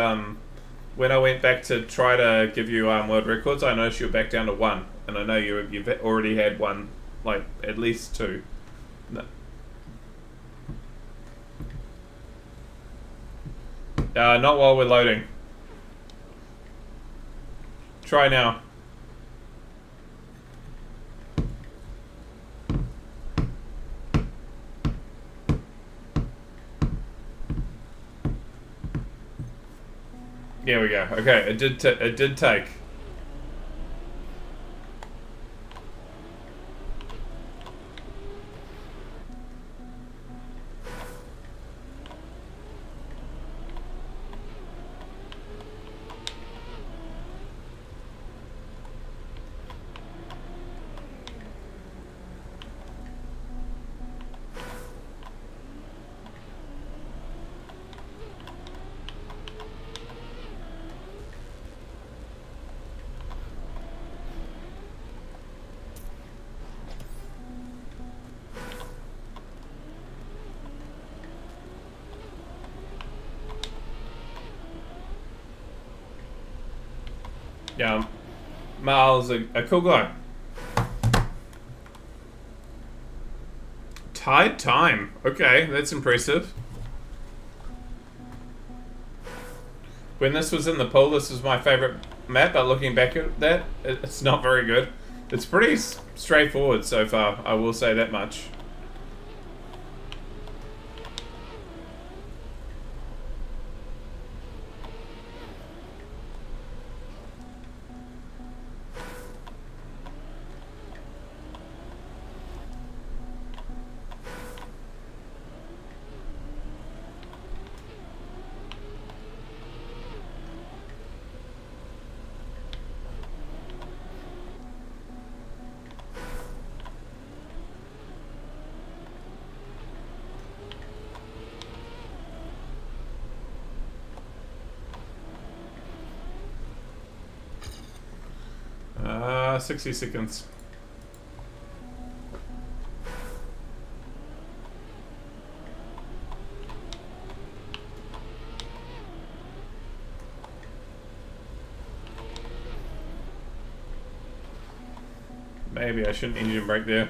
when I went back to try to give you world records, I noticed you're back down to 1. And I know you've already had one, like at least 2. No. Not while we're loading. Try now. There we go. Okay, it did take. Yeah, Miles, a cool guy. Tied time. Okay, that's impressive. When this was in the pool, this was my favorite map, but looking back at that, it's not very good. It's pretty straightforward so far, I will say that much. Uh, 60 seconds. Maybe I shouldn't engine brake there.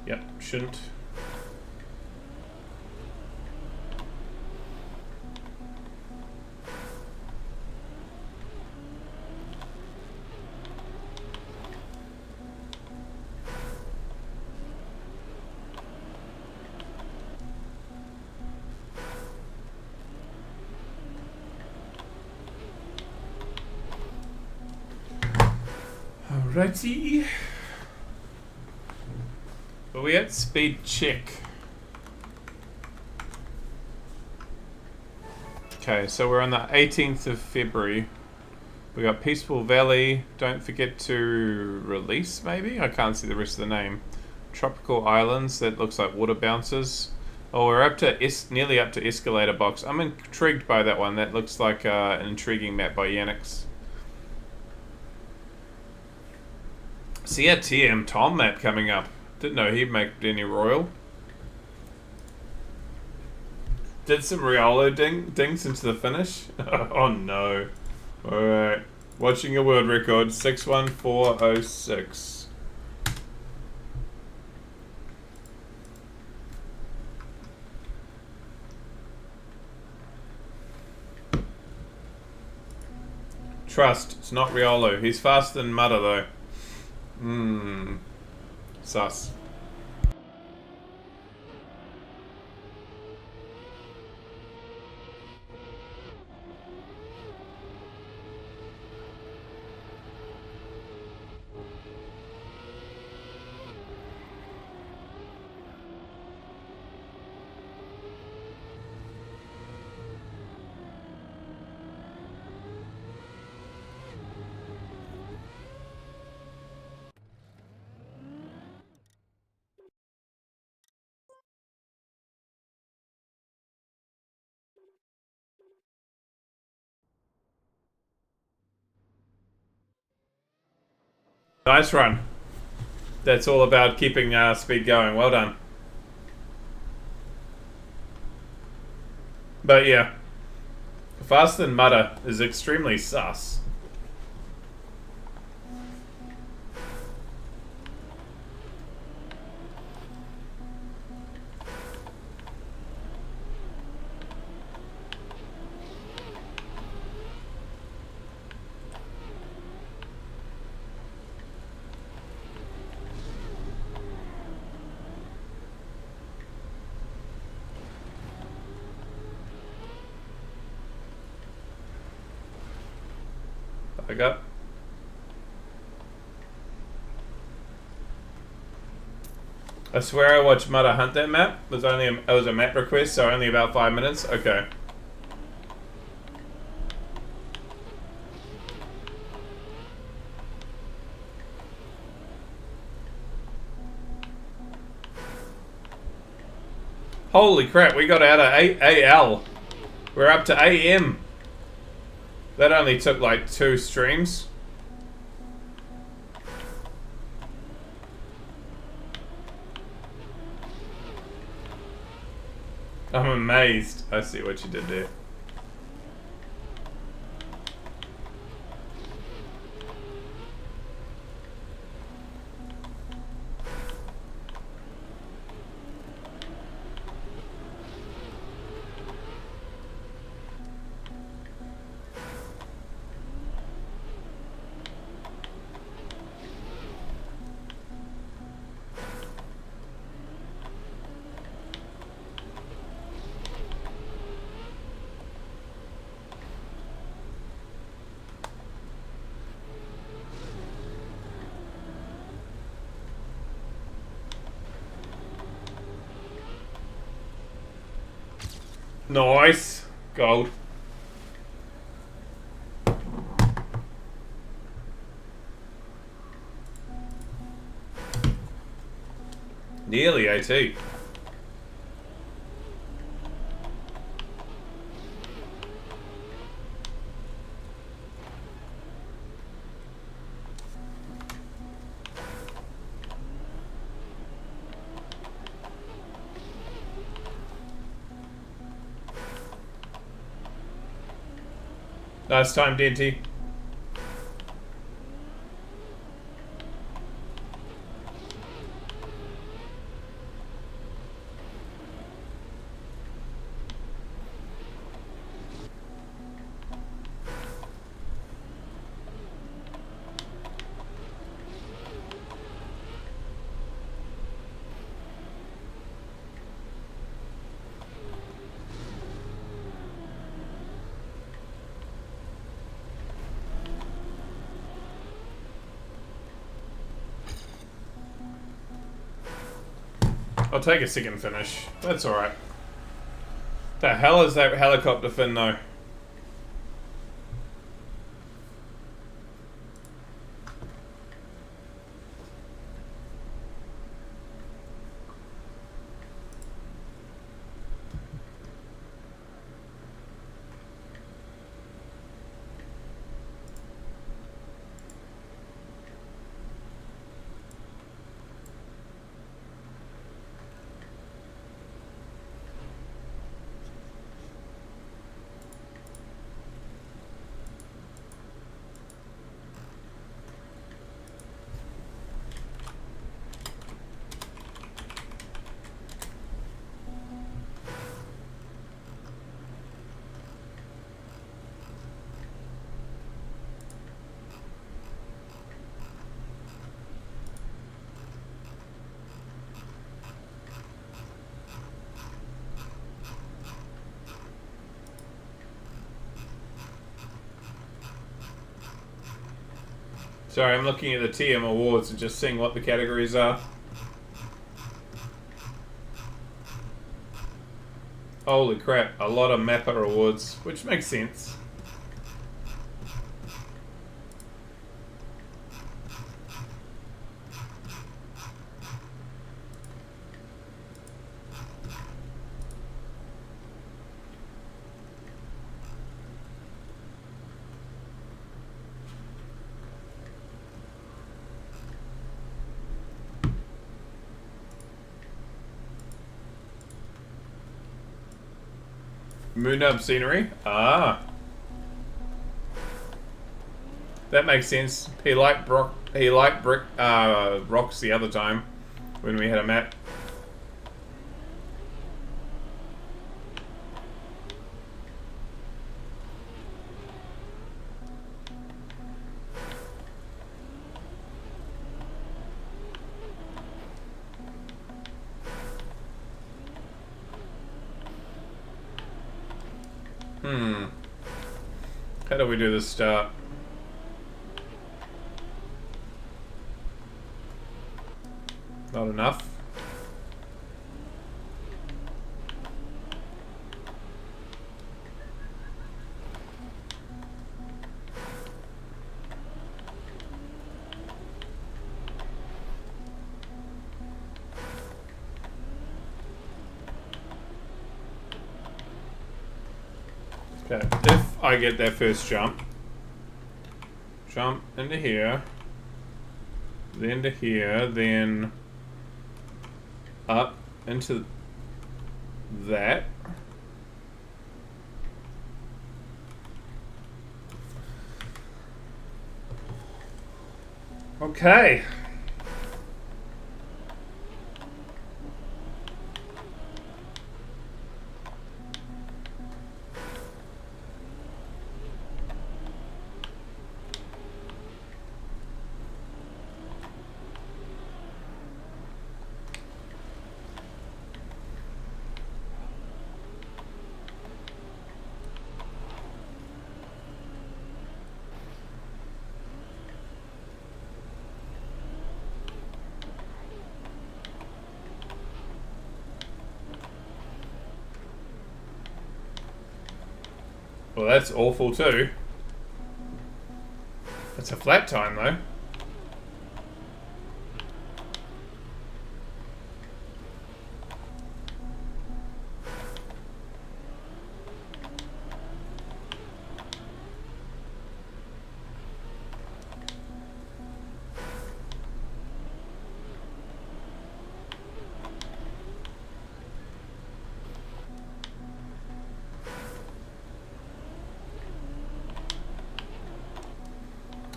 Yep, shouldn't. Alrighty. Are we at speed check? Okay, so we're on the 18th of February. We got Peaceful Valley. Don't forget to release, maybe? I can't see the rest of the name. Tropical Islands. That looks like water bounces. Oh, we're up to nearly up to Escalator Box. I'm intrigued by that one. That looks like an intriguing map by Yannick's. See a TM Tom map coming up. Didn't know he'd make any Royal. Did some Riolo dings into the finish? Oh no. Alright. Watching a world record 61406. Trust, it's not Riolo. He's faster than Mudder though. Sus. Nice run. That's all about keeping speed going. Well done. But yeah, faster than Mudder is extremely sus. I got. I swear I watched Mudder hunt that map. It was a map request, so only about 5 minutes. Okay. Holy crap, we got out of AL. We're up to AM. That only took like 2 streams. I'm amazed. I see what you did there. Nice. Gold. Nearly AT. Nice time, DNT. I'll take a second finish. That's alright. The hell is that helicopter fin though? Sorry, I'm looking at the TM awards and just seeing what the categories are. Holy crap, a lot of Mapper awards, which makes sense. Moondub scenery? Ah. That makes sense. He liked brick rocks the other time when we had a map. How do we do this start? Not enough. Okay, if I get that first jump into here, then to here, then up into that. Okay. Well, that's awful too. It's a flat time though.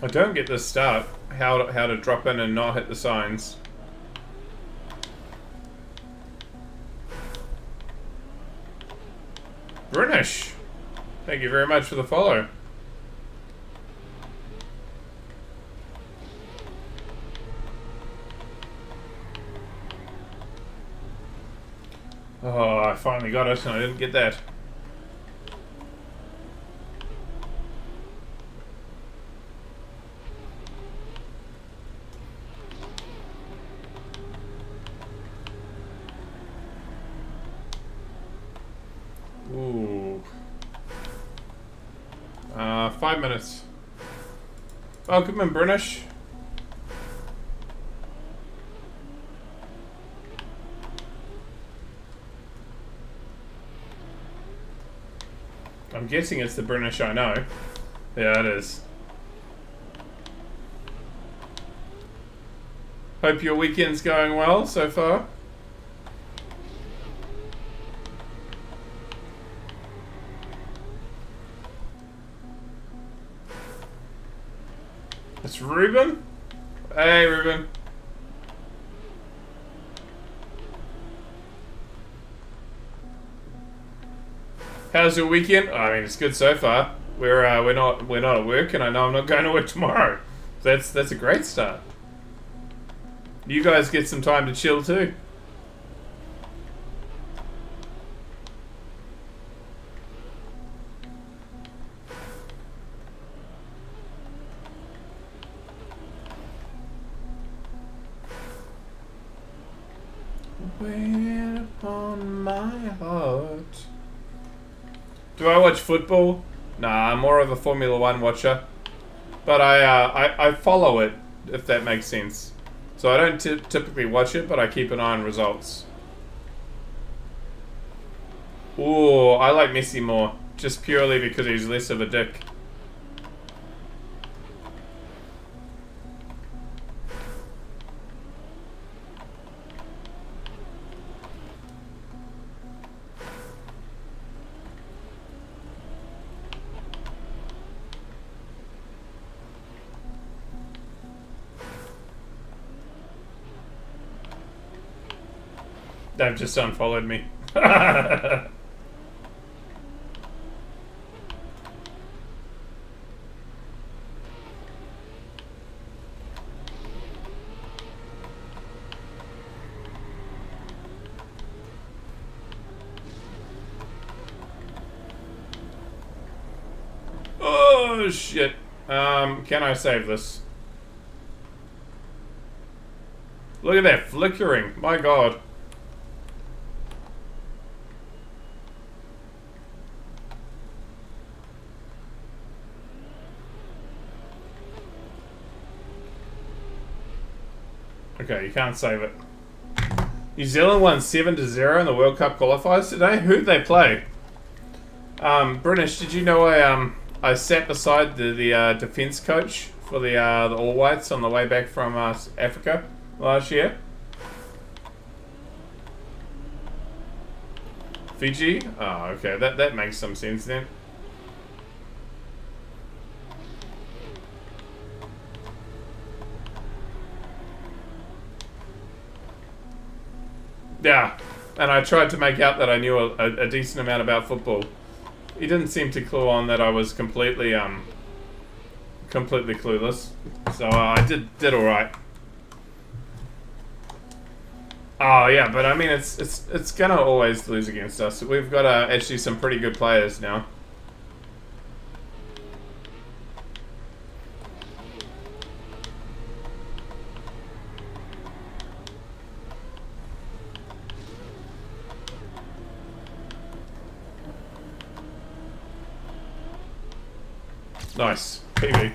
I don't get this start. How to drop in and not hit the signs. British. Thank you very much for the follow. Oh, I finally got it and I didn't get that. Ooh. 5 minutes. Welcome in, British. I'm guessing it's the British I know. Yeah, it is. Hope your weekend's going well so far. It's Ruben? Hey, Ruben. How's your weekend? I mean, it's good so far. We're not at work, and I know I'm not going to work tomorrow. That's a great start. You guys get some time to chill too. Weigh upon my heart. Do I watch football? Nah, I'm more of a Formula One watcher. But I follow it, if that makes sense. So I don't typically watch it, but I keep an eye on results. Ooh, I like Messi more. Just purely because he's less of a dick. They've just unfollowed me. Oh shit. Can I save this? Look at that flickering. My god. Okay, you can't save it. New Zealand won 7-0 in the World Cup qualifiers today. Who'd they play? British, did you know I sat beside the defence coach for the All Whites on the way back from Africa last year? Fiji? Oh, okay. That makes some sense then. Yeah, and I tried to make out that I knew a decent amount about football. He didn't seem to clue on that I was completely clueless. So I did all right. Oh yeah, but I mean it's gonna always lose against us. We've got actually some pretty good players now. Nice. PB.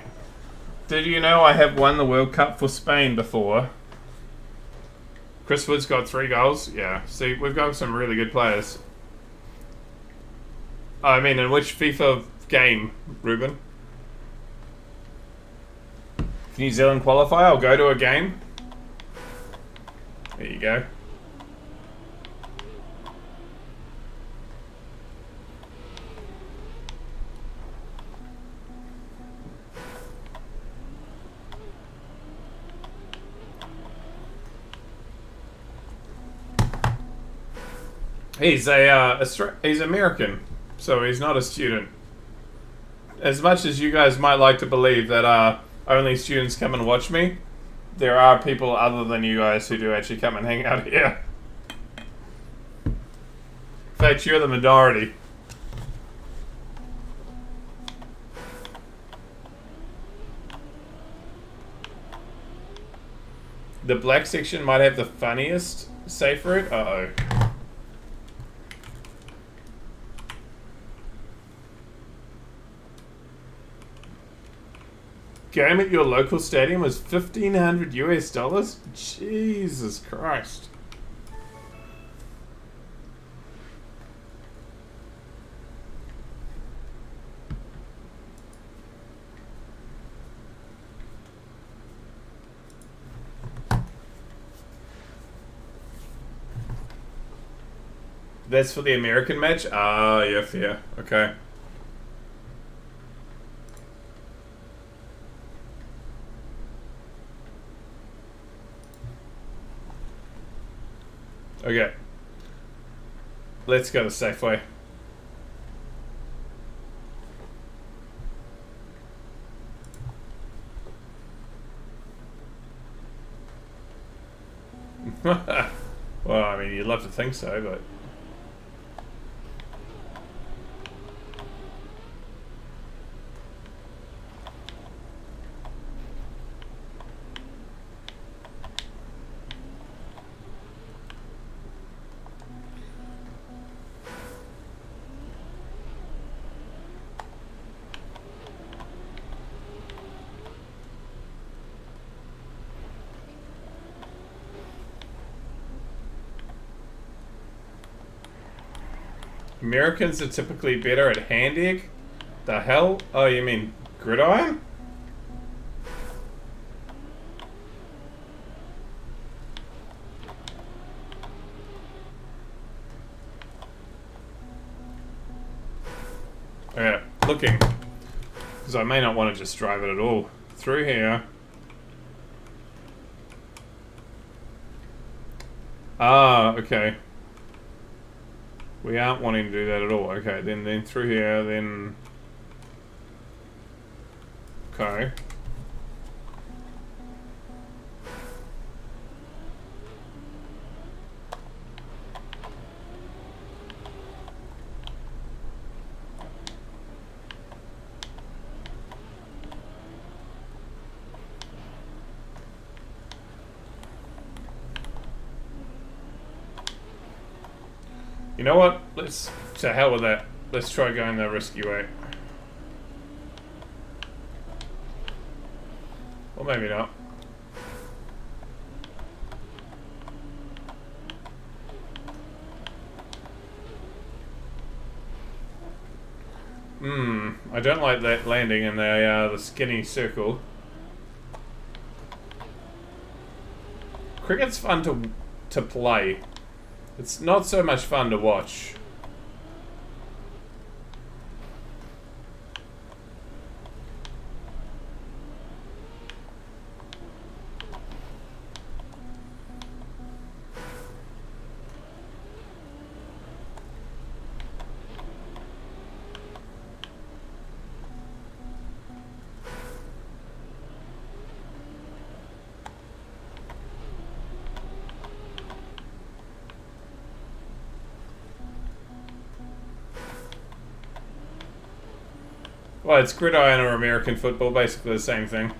Did you know I have won the World Cup for Spain before? Chris Wood's got 3 goals. Yeah. See, we've got some really good players. I mean, in which FIFA game, Ruben? New Zealand qualify? I'll go to a game. There you go. He's he's American, so he's not a student. As much as you guys might like to believe that only students come and watch me, there are people other than you guys who do actually come and hang out here. In fact, you're the minority. The black section might have the funniest safe route. Uh-oh. Game at your local stadium was $1,500 US. Jesus Christ. That's for the American match? Ah, yeah, fair. Okay. Okay. Let's go to Safeway. Well, I mean, you'd love to think so, but... Americans are typically better at hand egg? The hell? Oh, you mean gridiron? Okay, looking. Because I may not want to just drive it at all. Through here. Ah, okay. We aren't wanting to do that at all. Okay, then through here, then... Okay. You know what? Let's... To hell with that. Let's try going the risky way. Or maybe not. I don't like that landing in the skinny circle. Cricket's fun to play. It's not so much fun to watch. Well, it's gridiron or American football, basically the same thing.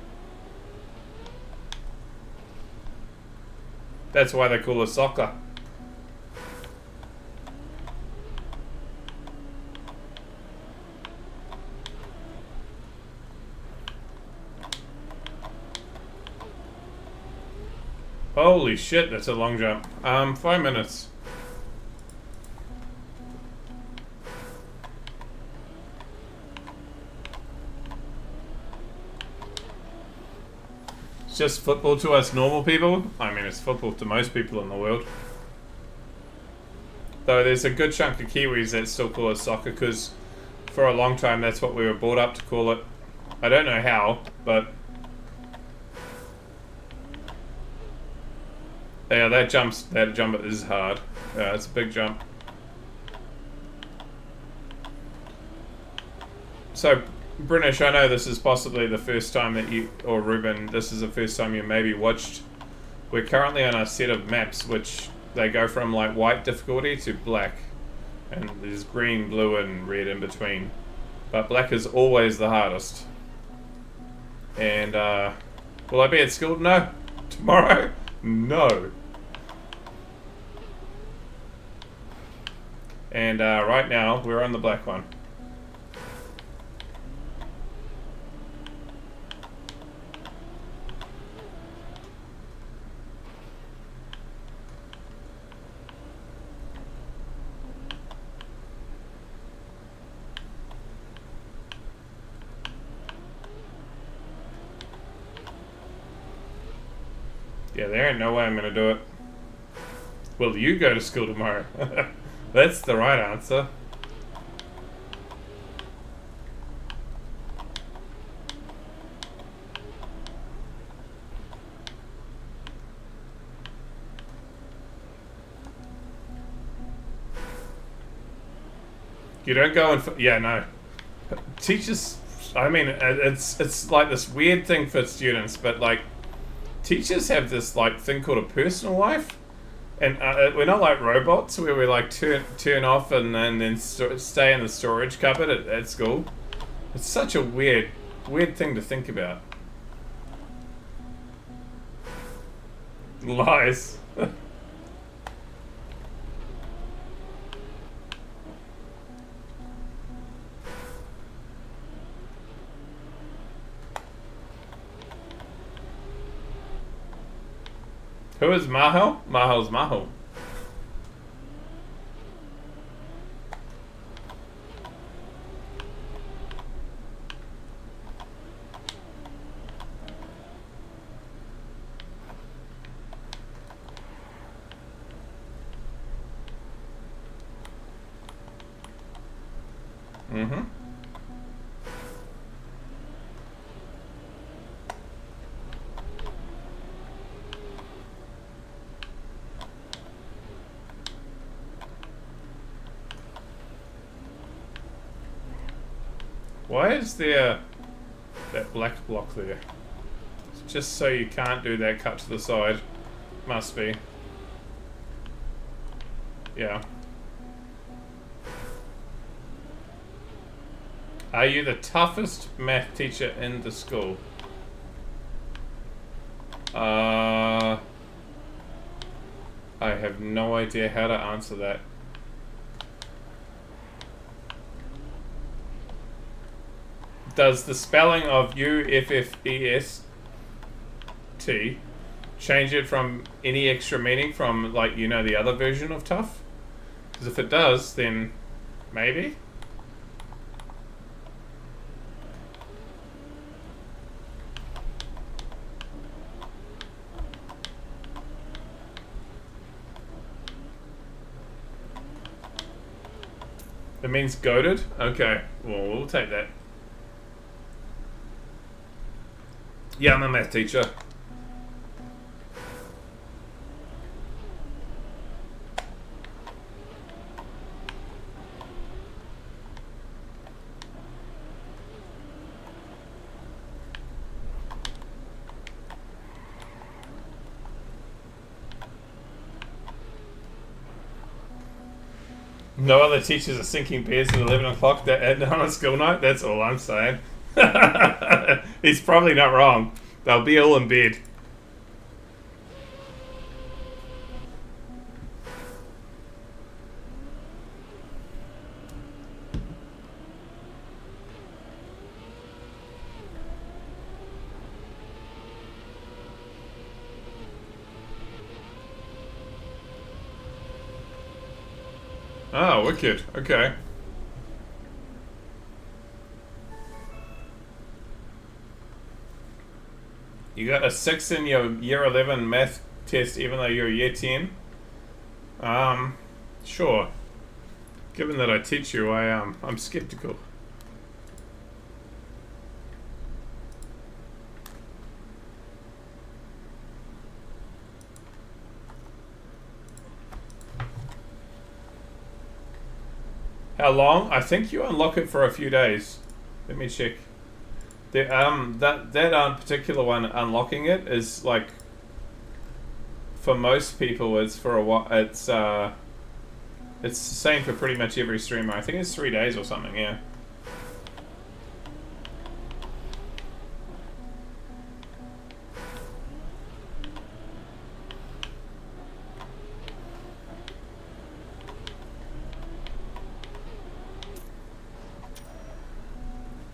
That's why they call it soccer. Holy shit, that's a long jump. 5 minutes. It's just football to us normal people. I mean, it's football to most people in the world. Though there's a good chunk of Kiwis that still call it soccer, because for a long time that's what we were brought up to call it. I don't know how, but... Yeah, that jump is hard. Yeah, it's a big jump. So, British, I know this is possibly the first time that you, or Ruben, this is the first time you maybe watched. We're currently on a set of maps which they go from like white difficulty to black. And there's green, blue, and red in between. But black is always the hardest. And, will I be at school? No. Tomorrow? No. And right now, we're on the black one. Yeah, there ain't no way I'm gonna do it. Will you go to school tomorrow? That's the right answer. You don't go and... Yeah, no. Teachers... I mean, it's like this weird thing for students, but like... Teachers have this like thing called a personal life. And we're not like robots where we like turn off and then stay in the storage cupboard at school. It's such a weird thing to think about. Lies. Who is Maho? Maho's Maho. Mm-hmm. Why is there that black block there? It's just so you can't do that cut to the side. Must be. Yeah. Are you the toughest math teacher in the school? I have no idea how to answer that. Does the spelling of UFFEST change it from any extra meaning from, like, you know, the other version of tough? Because if it does, then maybe. It means goated? Okay, well, we'll take that. Yeah, I'm a math teacher. No other teachers are sinking beers at 11 o'clock on a school night? That's all I'm saying. He's probably not wrong. They'll be all in bed. Oh, wicked. Okay. You got a 6 in your year 11 math test even though you're year 10? Sure. Given that I teach you, I'm skeptical. How long? I think you unlock it for a few days. Let me check. That particular one, unlocking it is like, for most people it's for a while. It's the same for pretty much every streamer. I think it's 3 days or something. Yeah.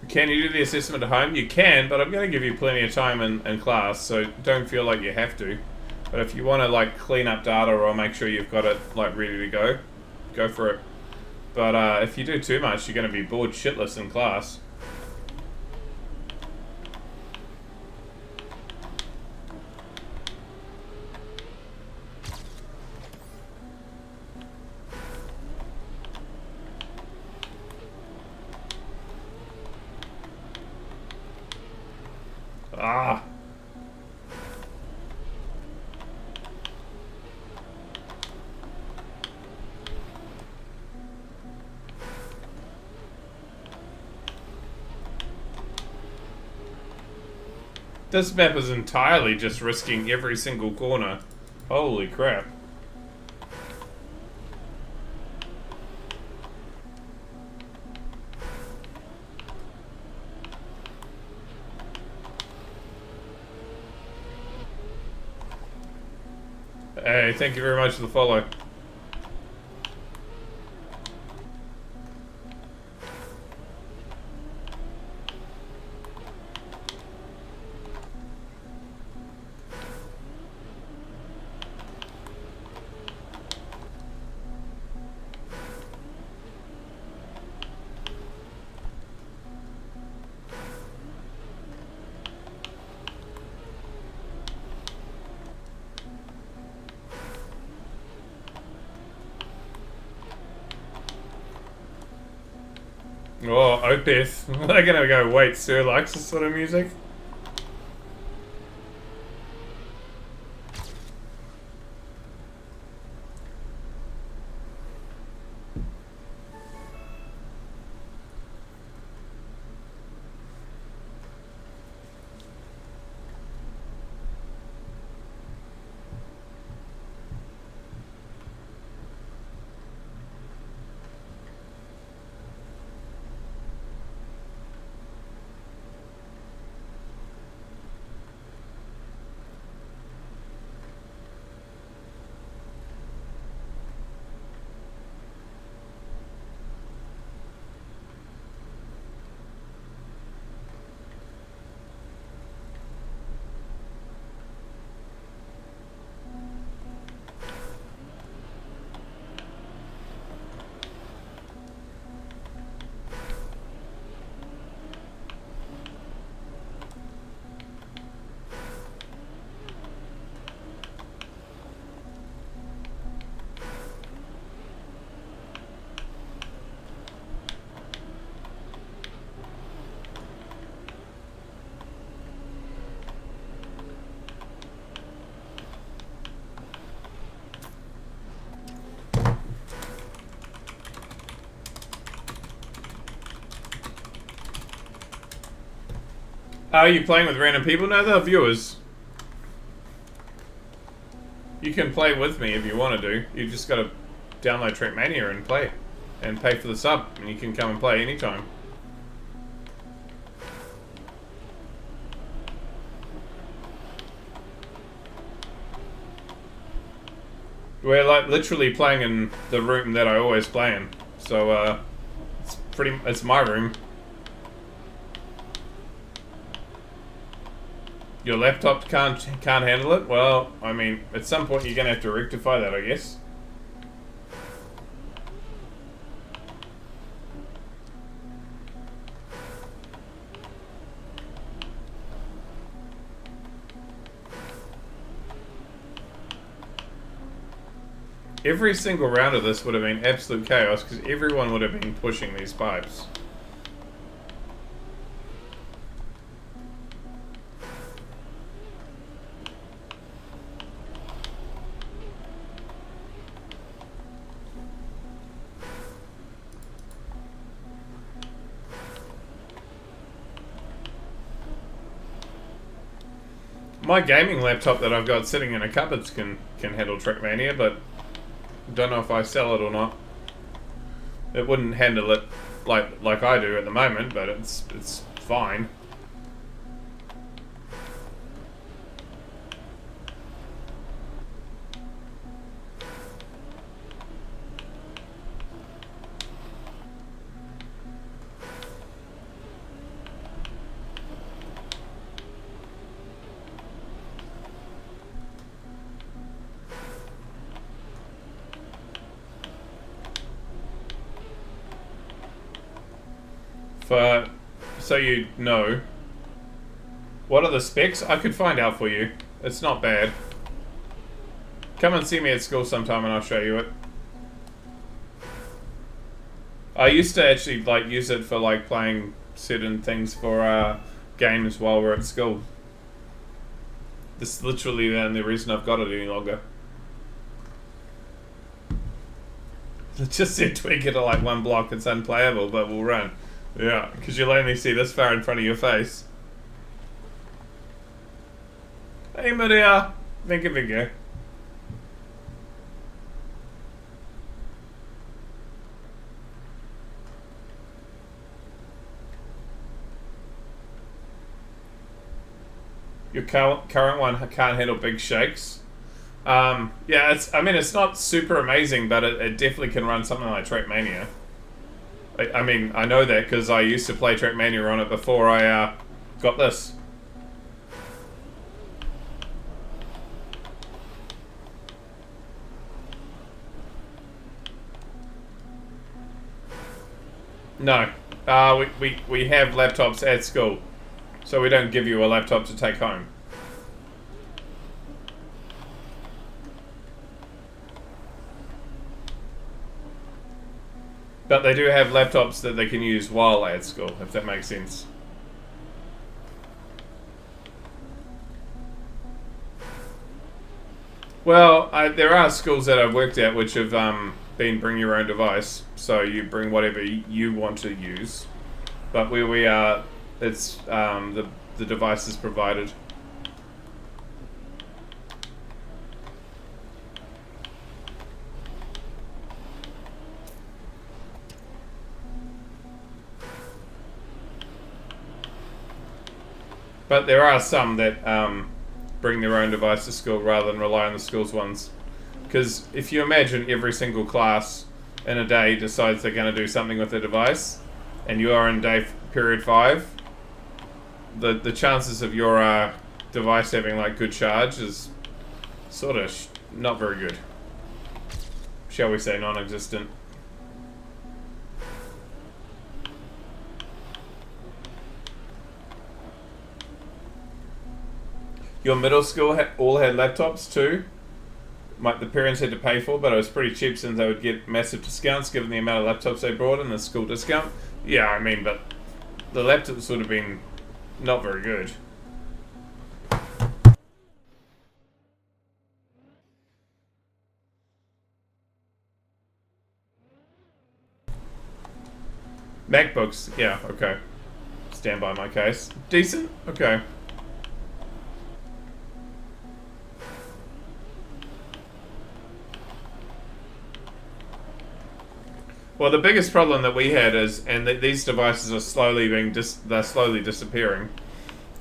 Can you do the assessment at home? You can, but I'm going to give you plenty of time in class, so don't feel like you have to. But if you want to, like, clean up data or make sure you've got it, like, ready to go, go for it. But if you do too much, you're going to be bored shitless in class. Ah. This map is entirely just risking every single corner. Holy crap. Hey, thank you very much for the follow. Oh, Opeth. They're gonna go, wait, Sir likes this sort of music? Are you playing with random people? No, they're viewers. You can play with me if you want to do. You just gotta download Trackmania and play. And pay for the sub. And you can come and play anytime. We're like literally playing in the room that I always play in. So, it's my room. Your laptop can't handle it? Well, I mean, at some point you're gonna have to rectify that, I guess. Every single round of this would have been absolute chaos because everyone would have been pushing these pipes. My gaming laptop that I've got sitting in a cupboard can handle Trackmania, but don't know if I sell it or not. It wouldn't handle it like I do at the moment, but it's fine. So you know, what are the specs? I could find out for you. It's not bad. Come and see me at school sometime and I'll show you it. I used to actually like use it for like playing certain things for games while we're at school. This is literally the only reason I've got it any longer. It just said tweak it to like one block, it's unplayable, but we'll run. Yeah, because you'll only see this far in front of your face. Hey Maria! Vinke. Your current one can't handle big shakes. Yeah, it's not super amazing, but it definitely can run something like Trackmania. I mean, I know that because I used to play Trackmania on it before I got this. No, we have laptops at school, so we don't give you a laptop to take home. But they do have laptops that they can use while at school, if that makes sense. Well, there are schools that I've worked at which have been bring your own device, so you bring whatever you want to use. But where we are, it's the device is provided. But there are some that bring their own device to school rather than rely on the school's ones. Because if you imagine every single class in a day decides they're going to do something with their device, and you are in period 5, the chances of your device having like good charge is sort of not very good. Shall we say non-existent. Your middle school all had laptops too? The parents had to pay for, but it was pretty cheap since they would get massive discounts given the amount of laptops they brought and the school discount. Yeah, I mean, but the laptops would have been not very good. MacBooks, yeah, okay. Stand by my case. Decent? Okay. Well, the biggest problem that we had is, and these devices are slowly they're slowly disappearing,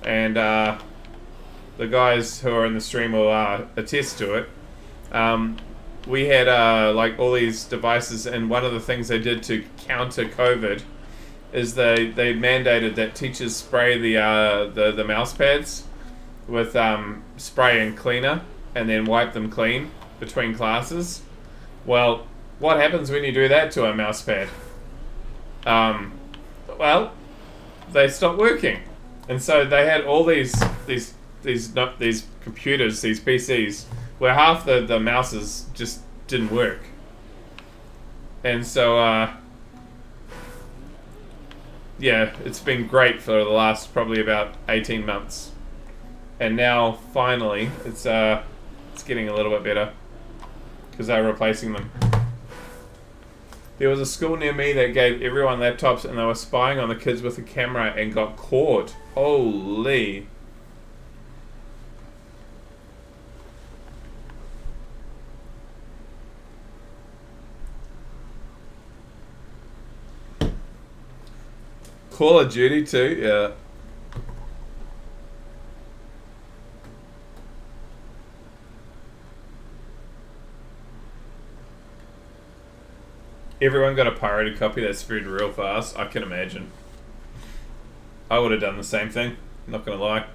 and the guys who are in the stream will attest to it. We had like all these devices, and one of the things they did to counter COVID is they mandated that teachers spray the mouse pads with spray and cleaner, and then wipe them clean between classes. Well, what happens when you do that to a mouse pad? Well, they stop working, and so they had all these computers, these PCs, where half the mouses just didn't work, and so yeah, it's been great for the last probably about 18 months, and now finally it's getting a little bit better because they're replacing them. There was a school near me that gave everyone laptops and they were spying on the kids with a camera and got caught. Holy. Call of Duty too, yeah. Everyone got a pirated copy that spread real fast. I can imagine. I would have done the same thing. Not gonna lie.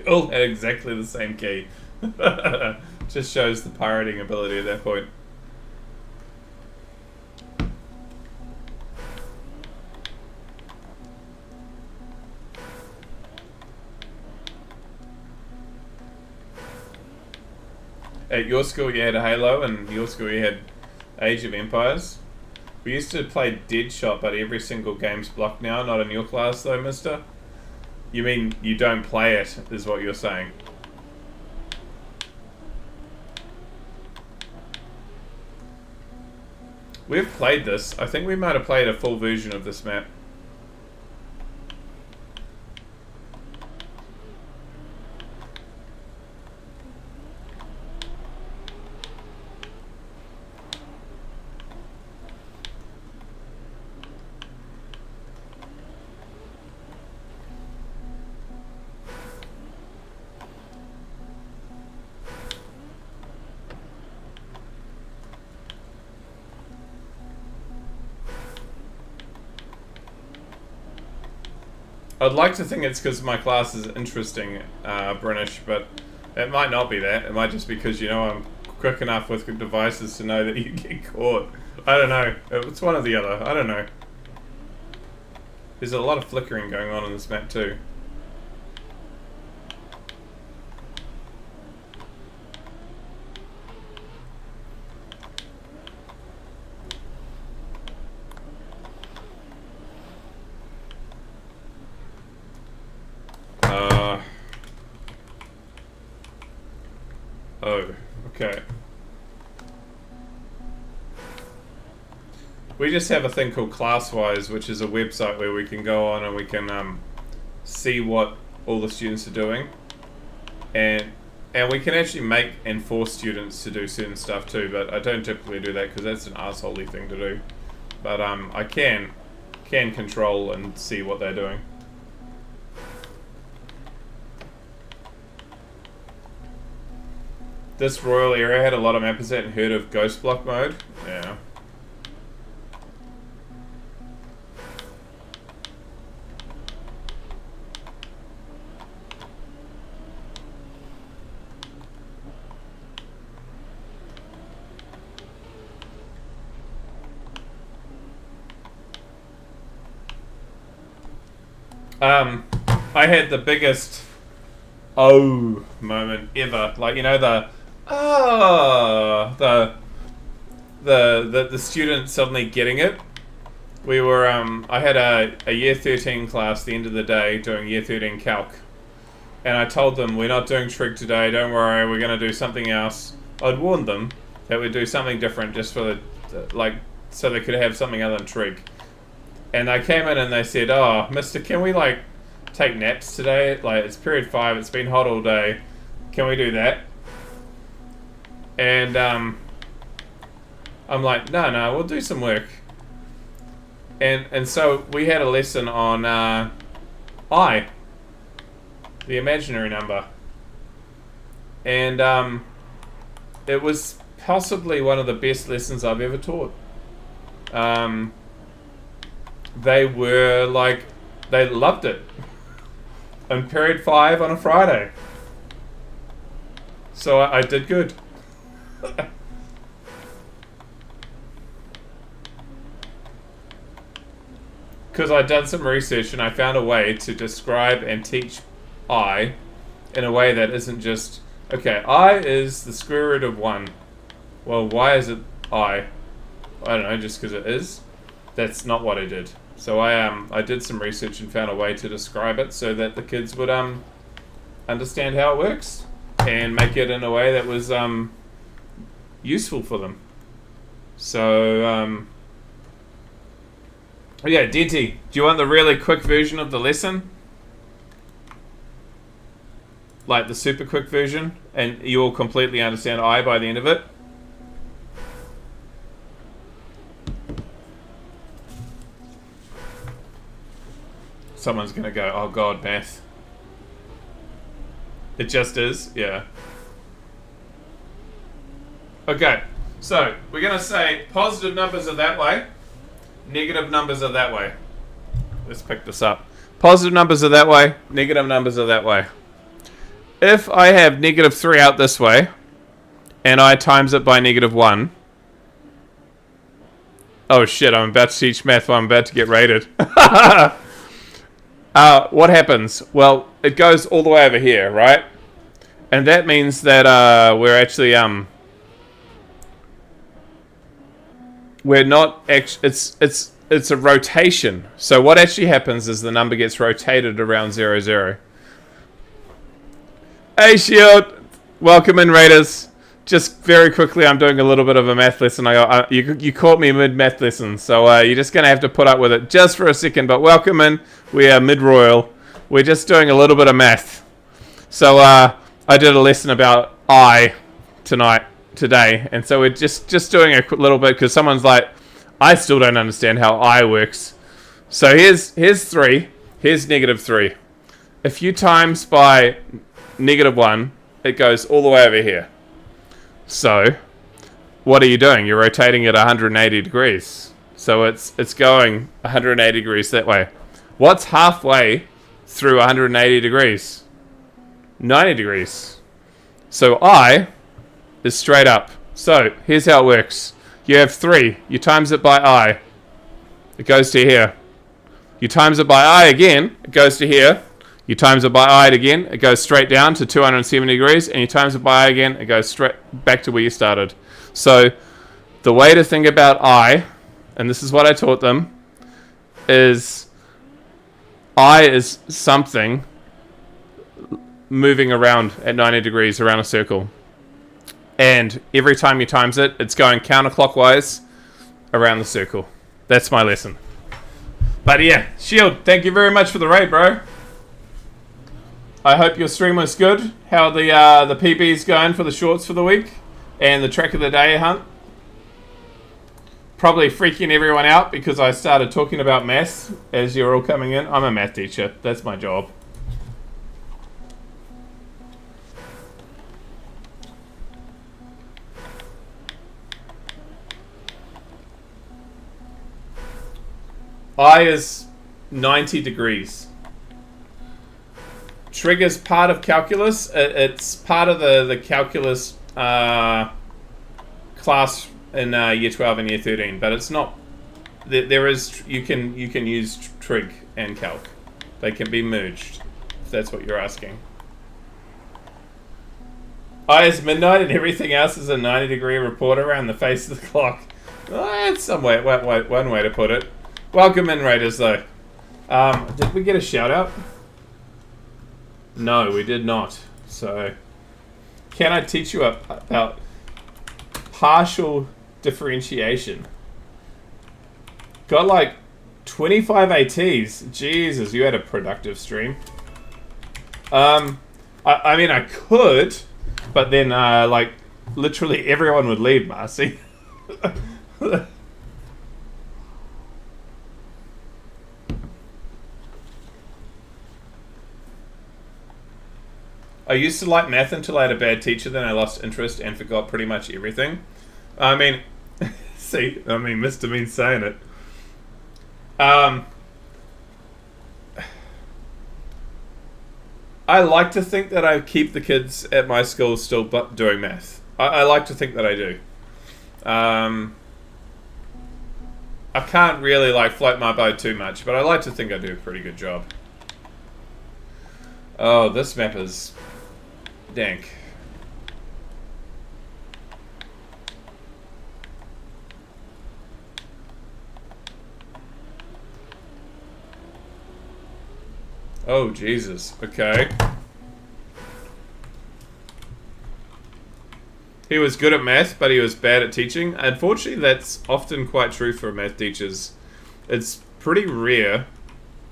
All had exactly the same key. Just shows the pirating ability at that point. At your school you had a Halo, and your school you had Age of Empires. We used to play Deadshot, but every single game's blocked now. Not in your class though, mister. You mean you don't play it, is what you're saying. We've played this. I think we might have played a full version of this map. I'd like to think it's because my class is interesting, British, but it might not be that. It might just be because, you know, I'm quick enough with devices to know that you get caught. I don't know. It's one or the other. I don't know. There's a lot of flickering going on in this map too. we just have a thing called ClassWise, which is a website where we can go on and we can see what all the students are doing, and we can actually make and force students to do certain stuff too. But I don't typically do that because that's an assholey thing to do. But I can control and see what they're doing. This Royal area had a lot of mappers that hadn't heard of Ghost Block mode. Yeah. I had the biggest oh moment ever. Like, you know, the student suddenly getting it. We were I had a year 13 class the end of the day doing year 13 calc, and I told them we're not doing trig today, don't worry, we're going to do something else. I'd warned them that we'd do something different just for the so they could have something other than trig. And they came in and they said, oh, mister, can we like take naps today? Like, it's period 5, it's been hot all day, can we do that? And I'm like, no, we'll do some work. And so we had a lesson on I, the imaginary number. And it was possibly one of the best lessons I've ever taught. They were like, they loved it. In period 5 on a Friday. So I did good. Because I'd done some research and I found a way to describe and teach I in a way that isn't just, okay, I is the square root of 1. Well, why is it I? I don't know, just because it is. That's not what I did. So I did some research and found a way to describe it so that the kids would understand how it works and make it in a way that was useful for them. So yeah, DT, do you want the really quick version of the lesson? Like the super quick version, and you'll completely understand I by the end of it? Someone's gonna go, oh god, math. It just is, yeah. Okay, so we're gonna say positive numbers are that way, negative numbers are that way. Let's pick this up. Positive numbers are that way, negative numbers are that way. If I have negative 3 out this way, and I times it by negative 1. Oh shit, I'm about to teach math, I'm about to get rated. What happens? Well, it goes all the way over here, right? And that means that we're actually we're not it's a rotation. So what actually happens is the number gets rotated around 0, 0. Hey Shield, welcome in, Raiders. Just very quickly, I'm doing a little bit of a math lesson. You caught me mid math lesson, so you're just gonna have to put up with it just for a second. But welcome in. We are mid royal. We're just doing a little bit of math. So I did a lesson about I today, and so we're just doing a little bit because someone's like, I still don't understand how I works. So here's 3. Here's negative 3. If you times by negative 1, it goes all the way over here. So, what are you doing? You're rotating it 180 degrees. So it's going 180 degrees that way. What's halfway through 180 degrees? 90 degrees. So I is straight up. So, here's how it works. You have 3. You times it by I. It goes to here. You times it by I again. It goes to here. You times it by I again, it goes straight down to 270 degrees, and you times it by I again, it goes straight back to where you started. So the way to think about I, and this is what I taught them, is I is something moving around at 90 degrees around a circle. And every time you times it, it's going counterclockwise around the circle. That's my lesson. But yeah, Shield, thank you very much for the raid, bro. I hope your stream was good. How the PB's going for the shorts for the week and the track of the day hunt. Probably freaking everyone out because I started talking about maths as you're all coming in. I'm a math teacher. That's my job. I is 90 degrees. Trigger's part of calculus. It's part of the calculus class in year 12 and year 13, but it's not. There is you can use trig and calc. They can be merged, if that's what you're asking. I is midnight and everything else is a 90-degree report around the face of the clock. It's some way, one way to put it. Welcome in, Raiders, though. Did we get a shout-out? No, we did not. So, can I teach you about partial differentiation? Got like 25 ATs. Jesus, you had a productive stream. I mean, I could, but then, like, literally everyone would leave, Marcy. I used to like math until I had a bad teacher, then I lost interest and forgot pretty much everything. I mean, see, I mean, Mr. Mean's saying it. I like to think that I keep the kids at my school still doing math. I like to think that I do. I can't really like float my boat too much, but I like to think I do a pretty good job. Oh, this map is dank. Oh, Jesus. Okay. He was good at math, but he was bad at teaching. Unfortunately, that's often quite true for math teachers. It's pretty rare.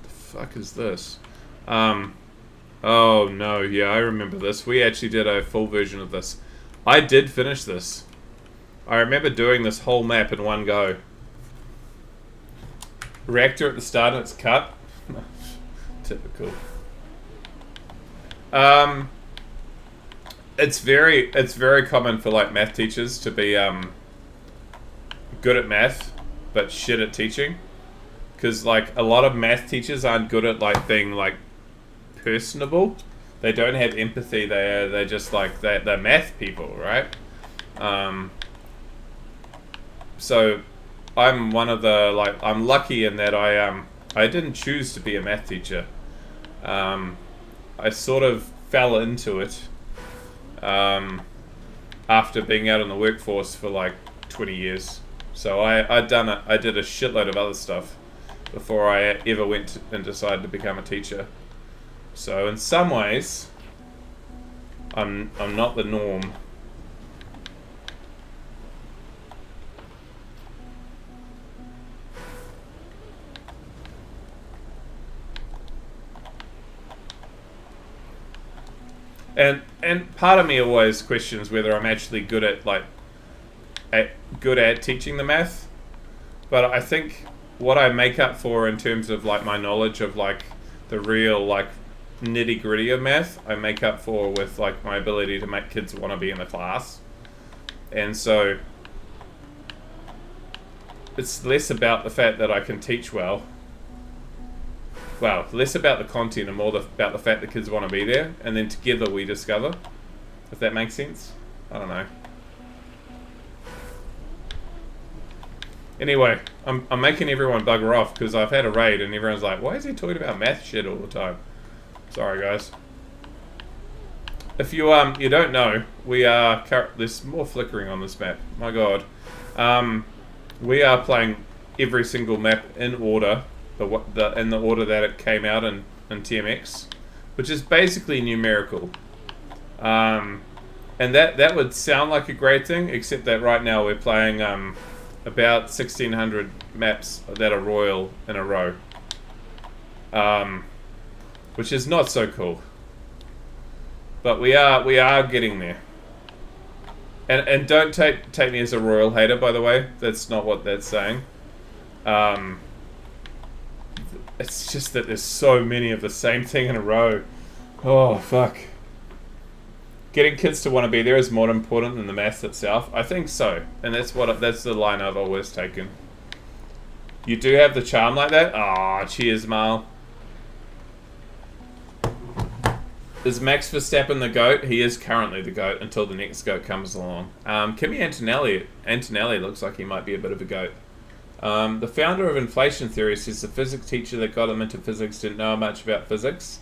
The fuck is this? Oh, no. Yeah, I remember this. We actually did a full version of this. I did finish this. I remember doing this whole map in one go. Reactor at the start and it's cut. Typical. It's very common for like math teachers to be good at math but shit at teaching, because like a lot of math teachers aren't good at like being like personable. They don't have empathy. They're just like they're math people, right? So I'm one of the like I'm lucky in that I didn't choose to be a math teacher. I sort of fell into it after being out in the workforce for like 20 years. So I did a shitload of other stuff before I ever went and decided to become a teacher. So in some ways, I'm not the norm. And part of me always questions whether I'm actually good at teaching the math. But I think what I make up for in terms of like my knowledge of like the real like nitty gritty of math, I make up for with like my ability to make kids want to be in the class. And so it's less about the fact that I can teach well. Well, less about the content and more about the fact that kids want to be there, and then together we discover. If that makes sense? I don't know. Anyway, I'm making everyone bugger off because I've had a raid and everyone's like, why is he talking about math shit all the time? Sorry, guys. If you you don't know, we are... There's more flickering on this map. My god. We are playing every single map in order. In the order that it came out in TMX, which is basically numerical, and that would sound like a great thing, except that right now we're playing about 1,600 maps that are royal in a row. Which is not so cool. But we are getting there. And don't take me as a royal hater, by the way. That's not what that's saying. It's just that there's so many of the same thing in a row. Oh, fuck. Getting kids to want to be there is more important than the maths itself. I think so. And that's the line I've always taken. You do have the charm like that? Ah, cheers, Mal. Is Max Verstappen the GOAT? He is currently the GOAT until the next GOAT comes along. Kimi Antonelli looks like he might be a bit of a GOAT. The founder of inflation theory says the physics teacher that got him into physics didn't know much about physics.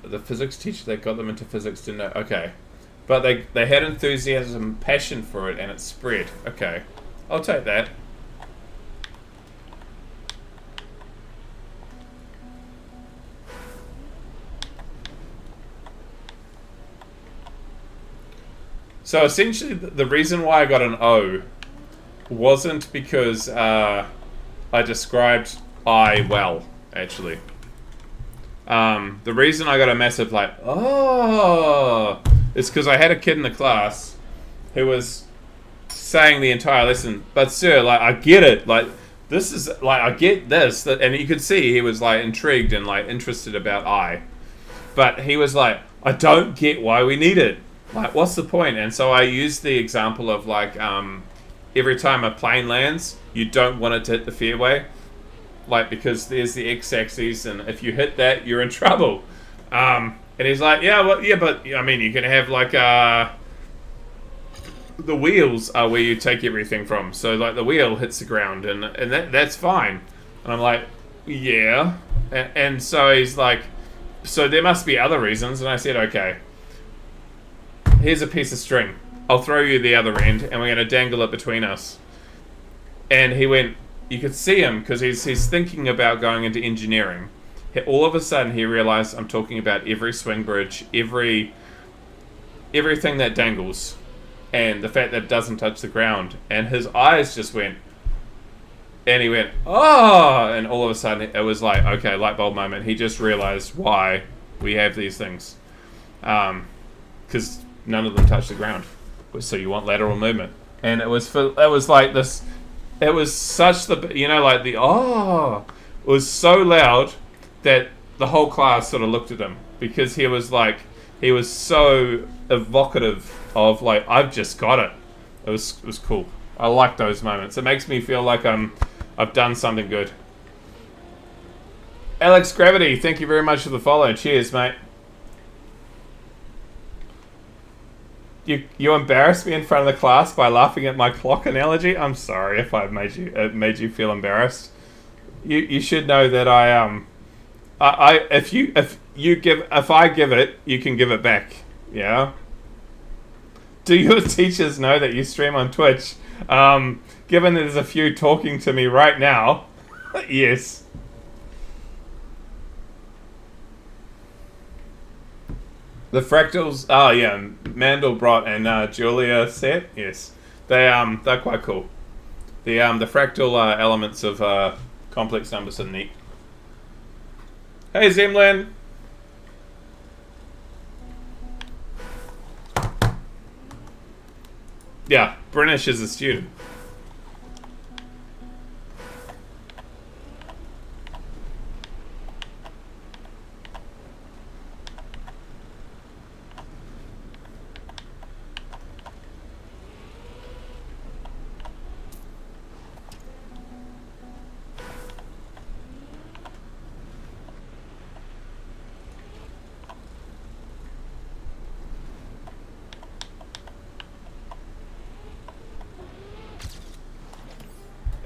The physics teacher that got them into physics didn't know. Okay. But they had enthusiasm, passion for it, and it spread. Okay. I'll take that. So essentially, the reason why I got an O wasn't because I described I well, actually. The reason I got a massive is because I had a kid in the class who was saying the entire lesson, but sir, I get it, this is, I get this, and you could see he was, intrigued and, interested about I. But he was like, I don't get why we need it. What's the point? And so I used the example of, every time a plane lands, you don't want it to hit the fairway. Because there's the x-axis, and if you hit that, you're in trouble. And he's like, but, I mean, you can have, the wheels are where you take everything from. So, the wheel hits the ground, and that's fine. And I'm like, yeah. And so he's like, so there must be other reasons. And I said, okay. Here's a piece of string. I'll throw you the other end, and we're going to dangle it between us. And he went, you could see him, because he's thinking about going into engineering. All of a sudden, he realized I'm talking about every swing bridge, everything that dangles, and the fact that it doesn't touch the ground. And his eyes just went, and he went, oh! And all of a sudden, it was like, okay, light bulb moment. He just realized why we have these things. Because none of them touch the ground. So you want lateral movement. And it was like this, it was such the, it was so loud that the whole class sort of looked at him, because he was so evocative of I've just got it. It was cool. I like those moments. It makes me feel like I've done something good. Alex Gravity, thank you very much for the follow. Cheers, mate. You embarrassed me in front of the class by laughing at my clock analogy. I'm sorry if I made you feel embarrassed. You should know that if I give it, you can give it back. Yeah. Do your teachers know that you stream on Twitch? Given there's a few talking to me right now, yes. The fractals, Mandelbrot and Julia said, yes, they're quite cool. The fractal elements of complex numbers are neat. Hey Zemlin. Yeah, British is a student.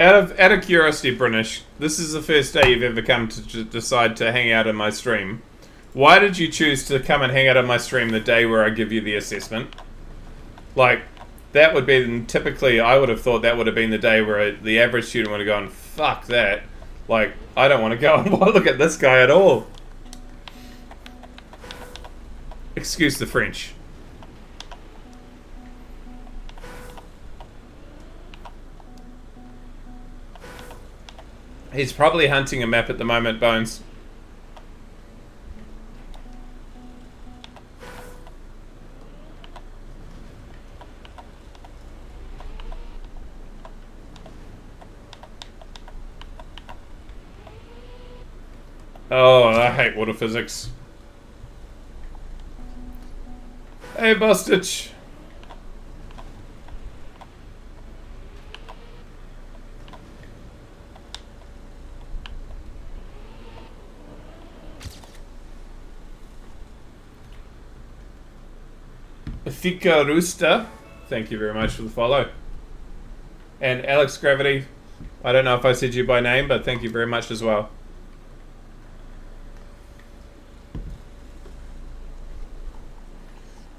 Out of curiosity, British, this is the first day you've ever come to decide to hang out on my stream. Why did you choose to come and hang out on my stream the day where I give you the assessment? That would be typically, I would have thought that would have been the day where the average student would have gone, fuck that. I don't want to go and look at this guy at all. Excuse the French. He's probably hunting a map at the moment, Bones. Oh, I hate water physics. Hey, Bostich. Fika Rooster, thank you very much for the follow. And Alex Gravity, I don't know if I said you by name, but thank you very much as well.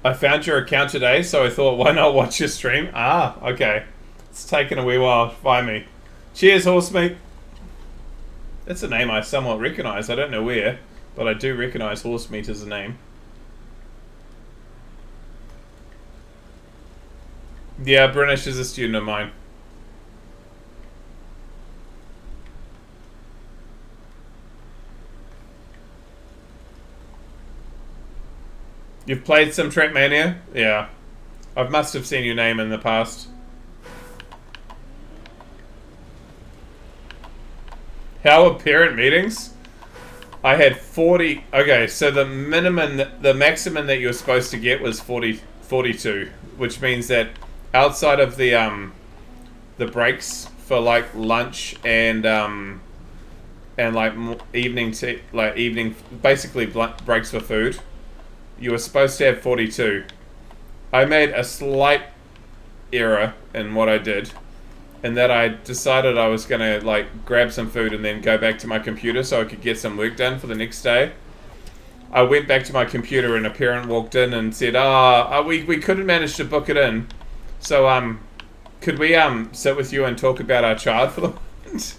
I found your account today, so I thought, why not watch your stream? Ah, okay. It's taken a wee while to find me. Cheers, Horsemeat. That's a name I somewhat recognise. I don't know where, but I do recognise Horsemeat as a name. Yeah, Brinish is a student of mine. You've played some Trackmania? Yeah. I must have seen your name in the past. How are parent meetings? I had 40... Okay, so the maximum that you were supposed to get was 42, which means that outside of the breaks for like lunch and like evening basically breaks for food, you were supposed to have 42. I made a slight error in what I did, in that I decided I was going to like grab some food and then go back to my computer so I could get some work done for the next day. I went back to my computer and a parent walked in and said, we couldn't manage to book it in. So could we sit with you and talk about our child for the moment?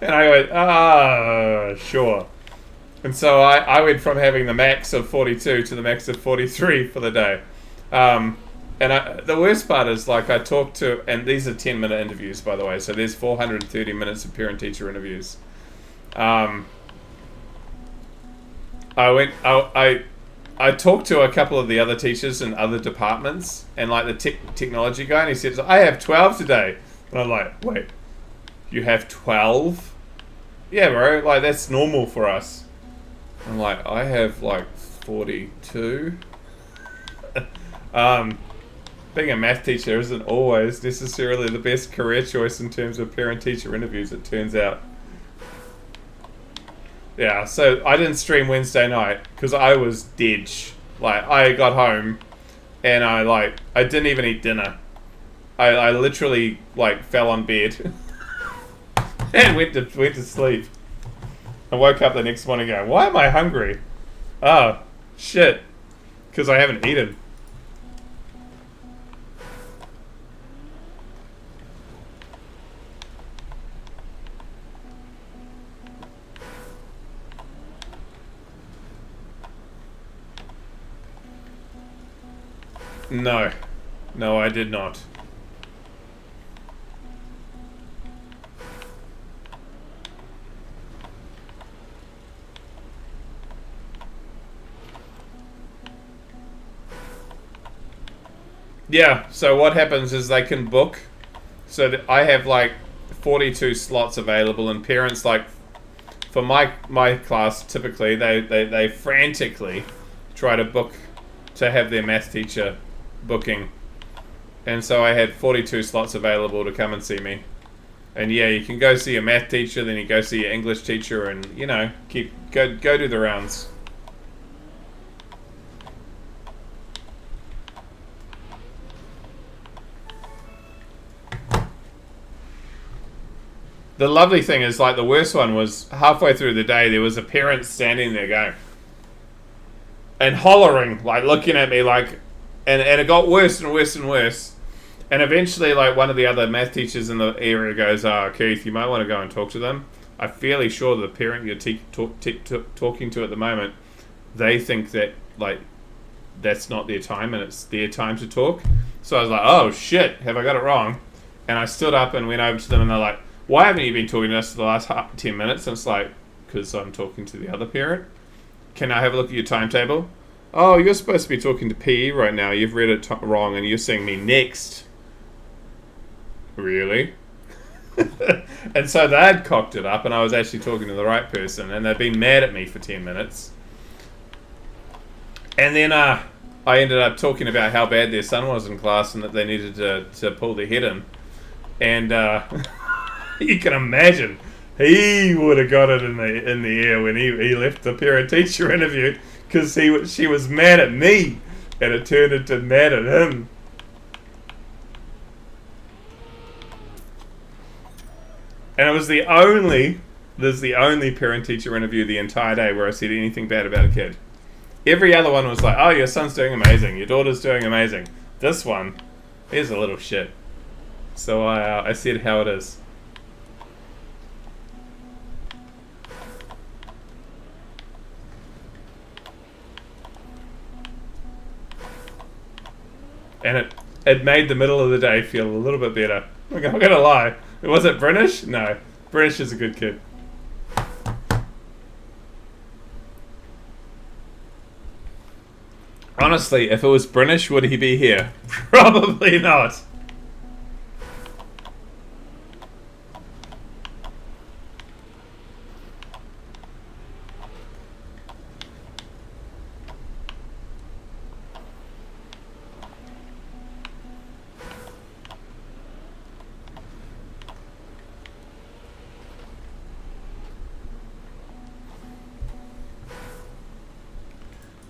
And I went, sure. And so I went from having the max of 42 to the max of 43 for the day. And the worst part is, like, I talked to, and these are 10-minute interviews, by the way, so there's 430 minutes of parent-teacher interviews. I talked to a couple of the other teachers in other departments, and like the technology guy, and he said, I have 12 today. And I'm like, wait, you have 12? Yeah, bro, like, that's normal for us. I'm like, I have like 42. Being a math teacher isn't always necessarily the best career choice in terms of parent-teacher interviews, it turns out. Yeah, so I didn't stream Wednesday night because I was dead. Like, I got home and I didn't even eat dinner. I literally like fell on bed and went to sleep. I woke up the next morning going, why am I hungry? Oh, shit. Because I haven't eaten. No. No, I did not. Yeah, so what happens is they can book. So that I have like 42 slots available, and parents, like, for my class, typically, they frantically try to book to have their math teacher booking. And so I had 42 slots available to come and see me. And yeah, you can go see your math teacher, then you go see your English teacher, and, you know, go do the rounds. The lovely thing is, like, the worst one was halfway through the day, there was a parent standing there going and hollering, like, looking at me, like, and it got worse and worse and worse. And eventually, like, one of the other math teachers in the area goes, Keith, you might want to go and talk to them. I'm fairly sure the parent you're talking to at the moment, they think that, like, that's not their time and it's their time to talk. So I was like, oh shit, have I got it wrong? And I stood up and went over to them and they're like, why haven't you been talking to us for the last 10 minutes? And it's like, because I'm talking to the other parent. Can I have a look at your timetable? Oh, you're supposed to be talking to PE right now. You've read it wrong and you're saying me next. Really? And so they'd cocked it up and I was actually talking to the right person and they'd been mad at me for 10 minutes. And then I ended up talking about how bad their son was in class and that they needed to pull their head in. And you can imagine he would have got it in the air when he left the parent-teacher interview because she was mad at me and it turned into mad at him. And it was the only parent-teacher interview the entire day where I said anything bad about a kid. Every other one was like, oh, your son's doing amazing, your daughter's doing amazing. This one, here's a little shit. So I said how it is. And it made the middle of the day feel a little bit better. I'm not gonna lie. Was it British? No. British is a good kid. Honestly, if it was British, would he be here? Probably not.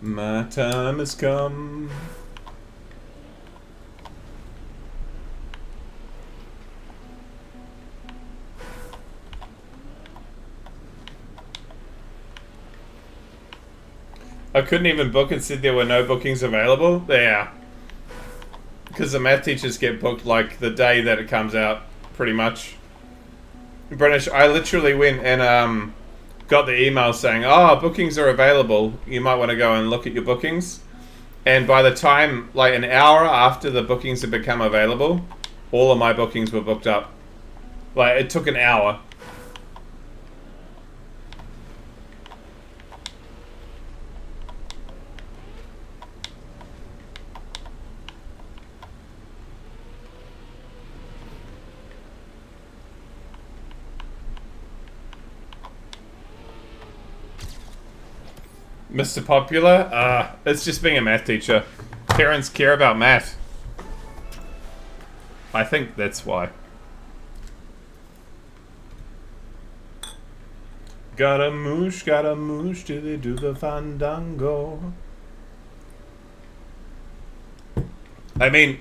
My time has come. I couldn't even book and said there were no bookings available. Yeah. Because the math teachers get booked like the day that it comes out, pretty much. British, I literally went and got the email saying, oh, bookings are available. You might want to go and look at your bookings. And by the time, like an hour after the bookings had become available, all of my bookings were booked up. Like, it took an hour. Mr. Popular? It's just being a math teacher. Parents care about math. I think that's why. Scaramouche, do they do the fandango? I mean,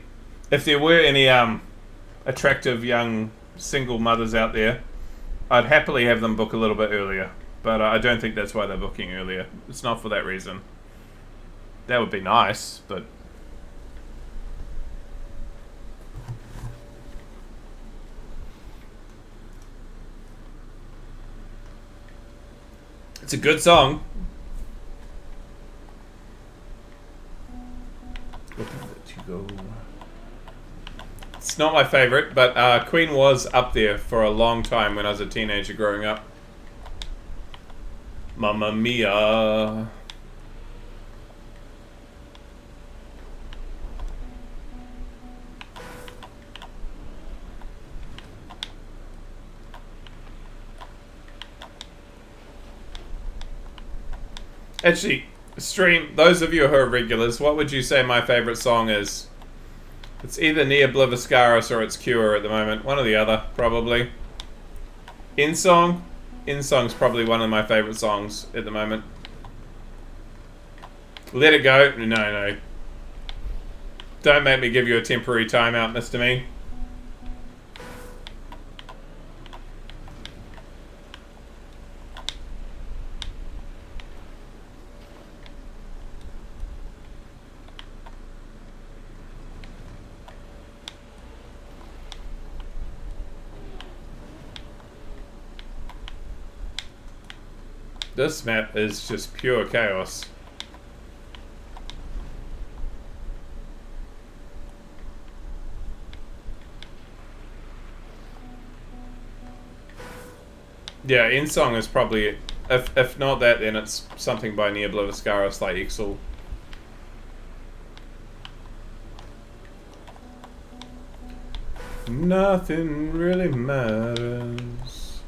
if there were any attractive young single mothers out there, I'd happily have them book a little bit earlier. But I don't think that's why they're booking earlier. It's not for that reason. That would be nice, but... It's a good song. It's not my favorite, but Queen was up there for a long time when I was a teenager growing up. Mamma Mia. Actually, stream, those of you who are regulars, what would you say my favourite song is? It's either Nia Bliviscaris or it's Cure at the moment. One or the other, probably. In Song? In Song's probably one of my favourite songs at the moment. Let It Go? No. Don't make me give you a temporary timeout, Mr. Me. This map is just pure chaos. Yeah, End Song is probably, if not that, then it's something by Nia Blivascaris like Exel. Nothing really matters.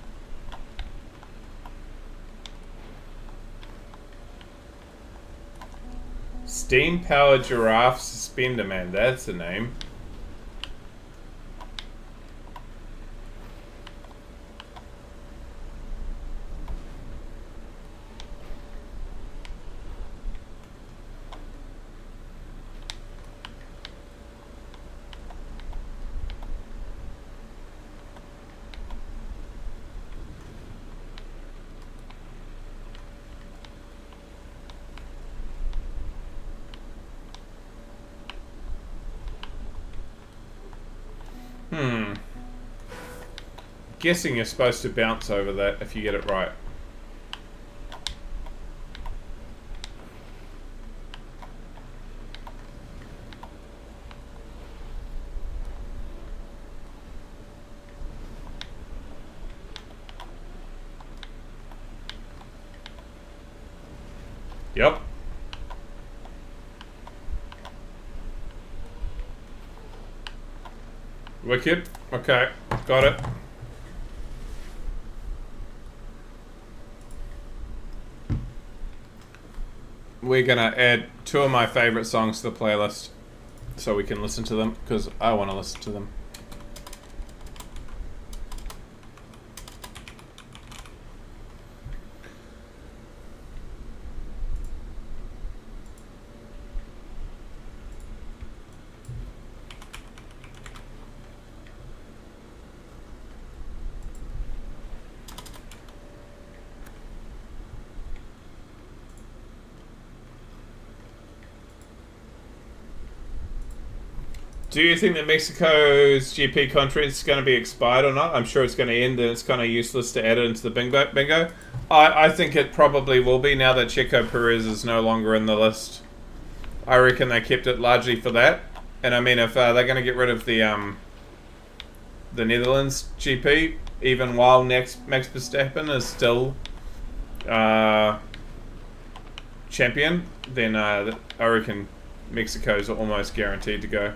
Steam powered giraffe suspender man, that's the name. Guessing you're supposed to bounce over that if you get it right. Yep. Wicked. Okay, got it. We're gonna add 2 of my favorite songs to the playlist so we can listen to them, because I want to listen to them. Do you think that Mexico's GP contract is going to be expired or not? I'm sure it's going to end and it's kind of useless to add it into the bingo. I think it probably will be now that Checo Perez is no longer in the list. I reckon they kept it largely for that. And I mean, if they're going to get rid of the Netherlands GP, even while Max Verstappen is still champion, then I reckon Mexico's almost guaranteed to go.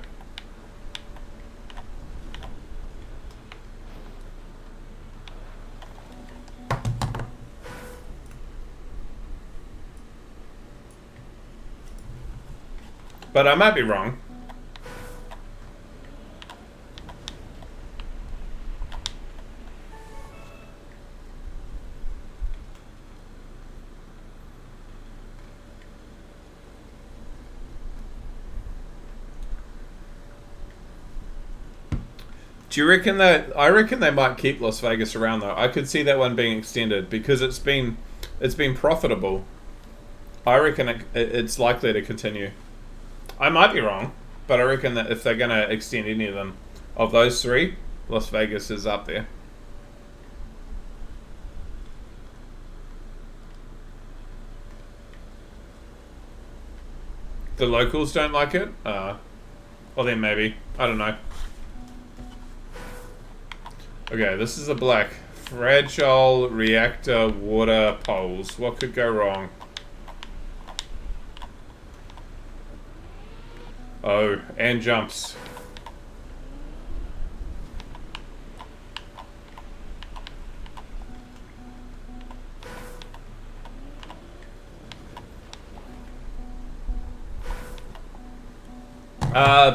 But I might be wrong. Do you reckon that? I reckon they might keep Las Vegas around though. I could see that one being extended because it's been profitable. I reckon it's likely to continue. I might be wrong, but I reckon that if they're going to extend any of them, of those 3, Las Vegas is up there. The locals don't like it? Well then maybe. I don't know. Okay, this is a black. Fragile reactor water poles. What could go wrong? Oh, and jumps.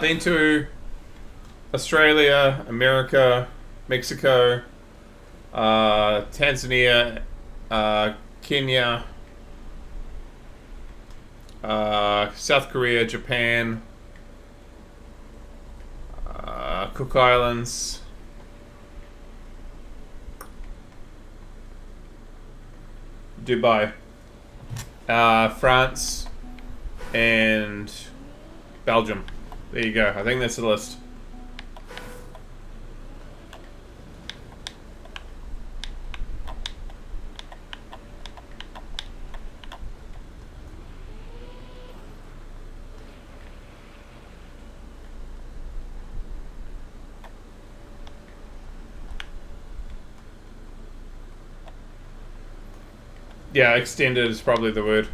Been to Australia, America, Mexico, Tanzania, Kenya, South Korea, Japan, Cook Islands, Dubai, France, and Belgium. There you go. I think that's the list. Yeah, extended is probably the word.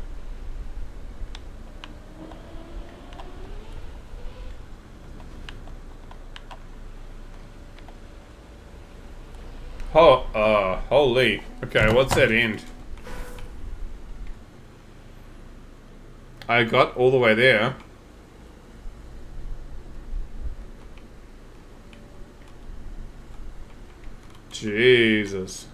Oh, holy. Okay, what's that end? I got all the way there. Jesus.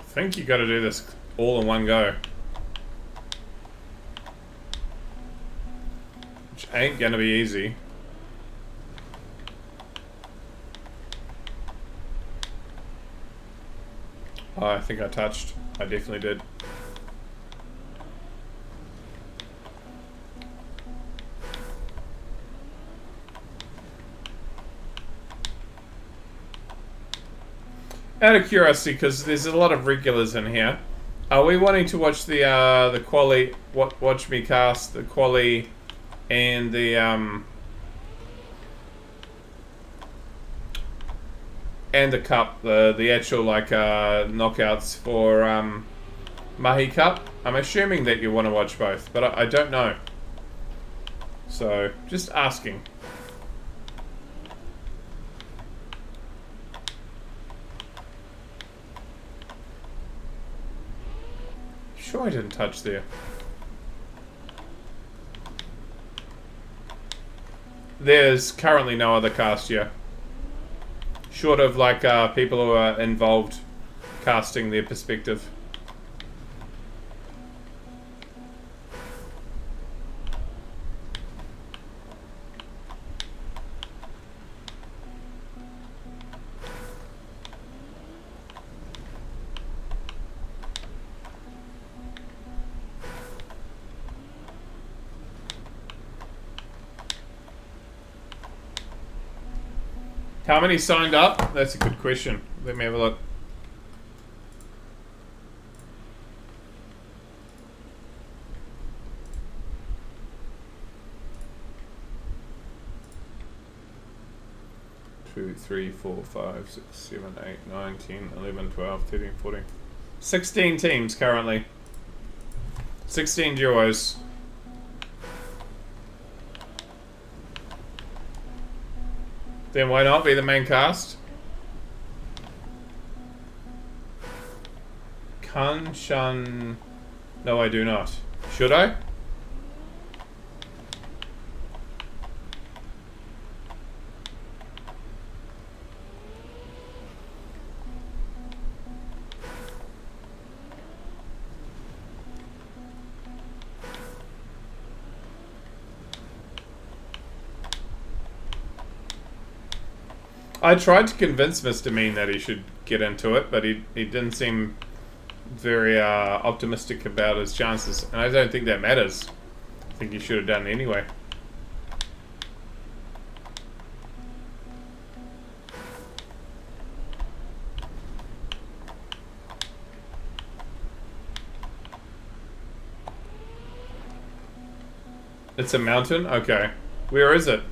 I think you gotta do this all in one go. Which ain't gonna be easy. Oh, I think I touched. I definitely did. Out of curiosity, because there's a lot of regulars in here, are we wanting to watch the quali? Watch me cast the quali, and the cup, the actual like knockouts for Mahi Cup? I'm assuming that you want to watch both, but I don't know. So just asking. Sure, I didn't touch there. There's currently no other cast here. Short of like people who are involved casting their perspective. How many signed up? That's a good question. Let me have a look. Two, 3, 4, 5, 6, 7, 8, 9, 10, 11, 12, 13, 14. 16 teams currently. 16 duos. Then why not be the main cast? Kanshan... No, I do not. Should I? I tried to convince Mr. Mean that he should get into it, but he didn't seem very optimistic about his chances, and I don't think that matters. I think he should have done it anyway. It's a mountain? Okay. Where is it?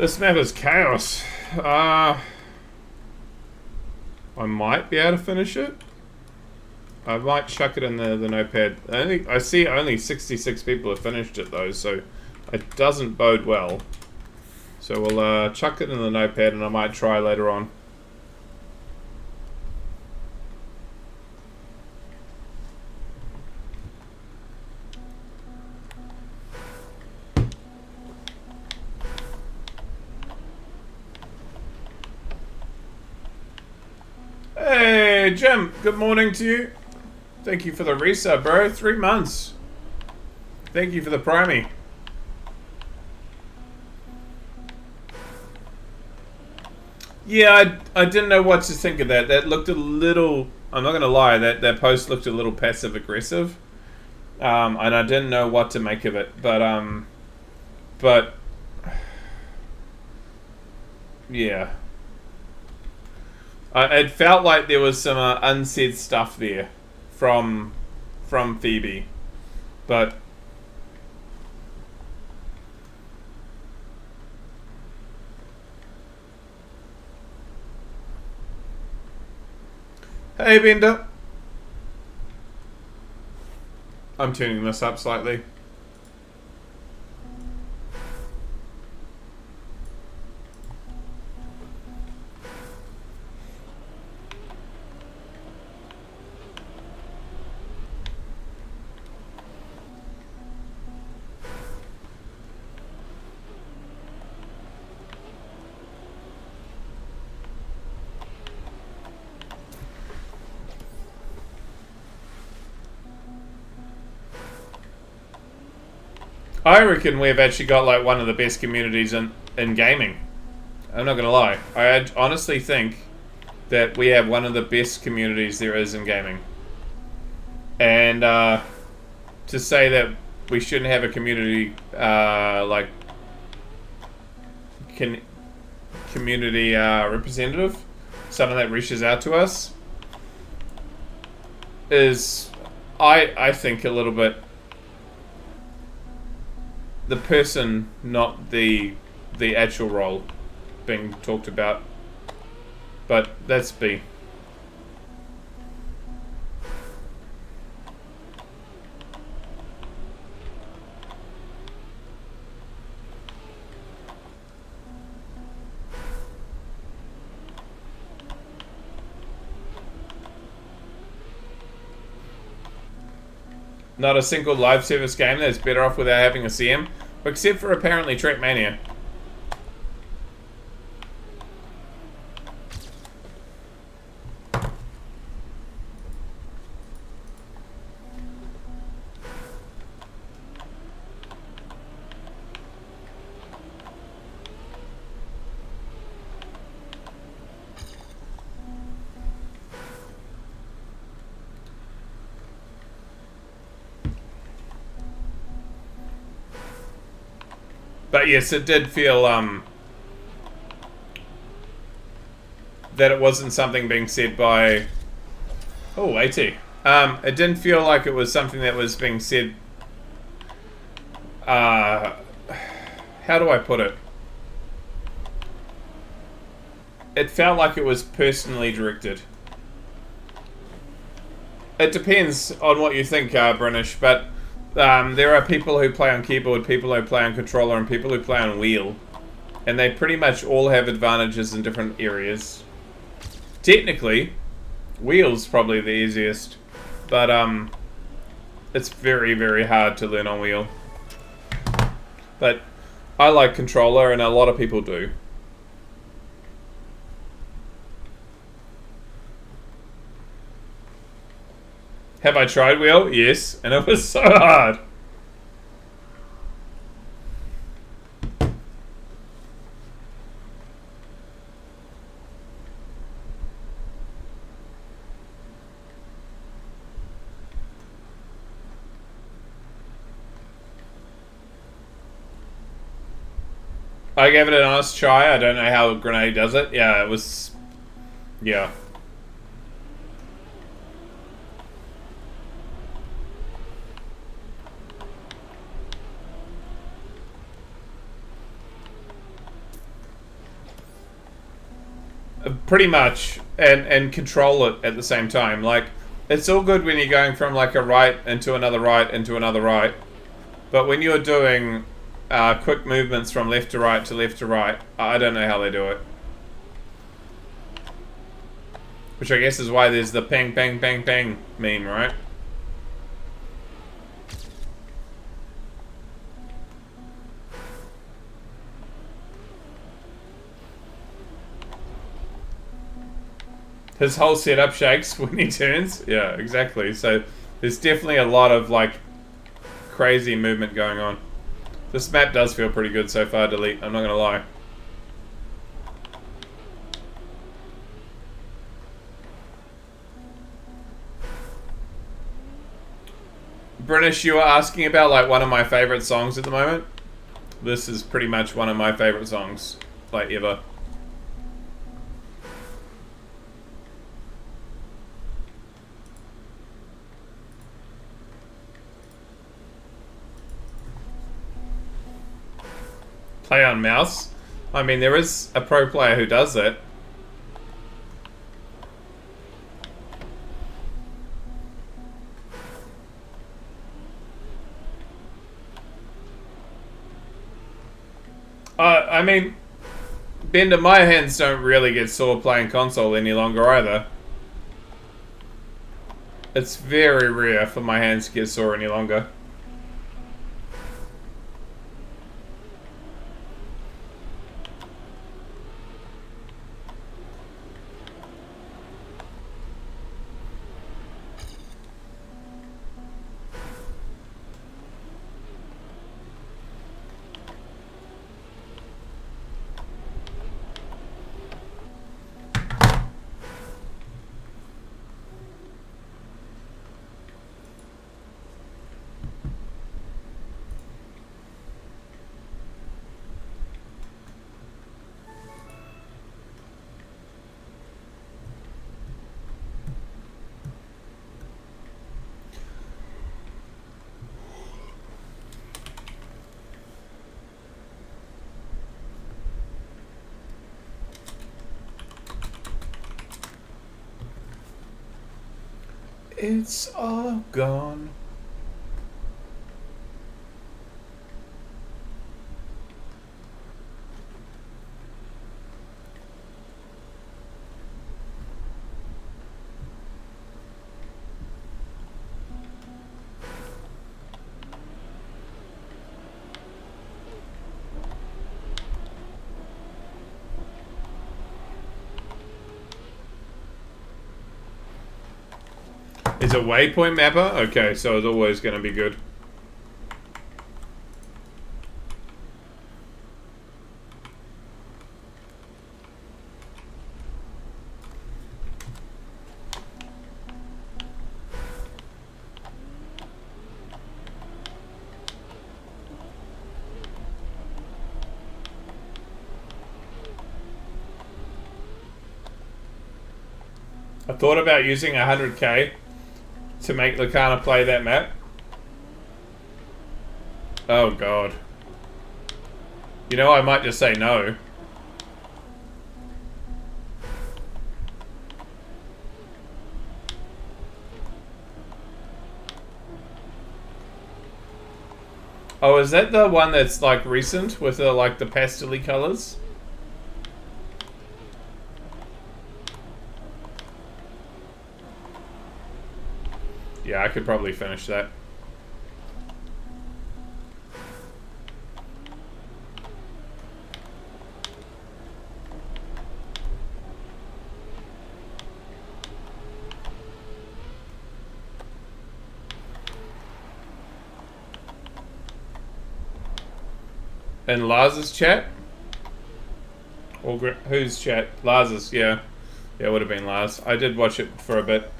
This map is chaos. I might be able to finish it. I might chuck it in the notepad. I see only 66 people have finished it though, so it doesn't bode well. So we'll chuck it in the notepad and I might try later on. Hey Jim, good morning to you. Thank you for the resub, bro. 3 months. Thank you for the primey. Yeah, I didn't know what to think of that. That looked a little... I'm not going to lie, that post looked a little passive-aggressive. And I didn't know what to make of it. But... yeah. It felt like there was some unsaid stuff there from Phoebe. But... hey, Bender. I'm tuning this up slightly. I reckon we've actually got like one of the best communities in gaming. I'm not gonna lie. I honestly think that we have one of the best communities there is in gaming. And to say that we shouldn't have a community like community representative, someone that reaches out to us, is I think a little bit the person, not the actual role being talked about. But that's B. Not a single live service game that's better off without having a CM, except for apparently Trackmania. But yes, it did feel that it wasn't something being said by... oh, AT. It didn't feel like it was something that was being said... how do I put it? It felt like it was personally directed. It depends on what you think, Brinish, but... there are people who play on keyboard, people who play on controller, and people who play on wheel. And they pretty much all have advantages in different areas. Technically, wheel's probably the easiest. But, it's very, very hard to learn on wheel. But, I like controller, and a lot of people do. Have I tried wheel? Yes, and it was so hard. I gave it an honest try. I don't know how Grenade does it. Yeah, it was... yeah. Pretty much, and control it at the same time. Like, it's all good when you're going from like a right into another right into another right, but when you're doing quick movements from left to right to left to right, I don't know how they do it. Which I guess is why there's the ping, ping, ping, ping meme, right? His whole setup shakes when he turns. Yeah, exactly. So there's definitely a lot of like crazy movement going on. This map does feel pretty good so far, Delete. I'm not gonna lie. British, you were asking about like one of my favorite songs at the moment. This is pretty much one of my favorite songs, like ever. Play on mouse. I mean, there is a pro player who does it. I mean, Bender, my hands don't really get sore playing console any longer either. It's very rare for my hands to get sore any longer. It's all gone. Is it waypoint mapper? Okay, so it's always going to be good. I thought about using 100k to make Lakana play that map. Oh god. You know, I might just say no. Oh, is that the one that's like recent with the like the pastel-y colors? Yeah, I could probably finish that. In Lars's chat? Or whose chat? Lars's, yeah. Yeah, it would have been Lars. I did watch it for a bit.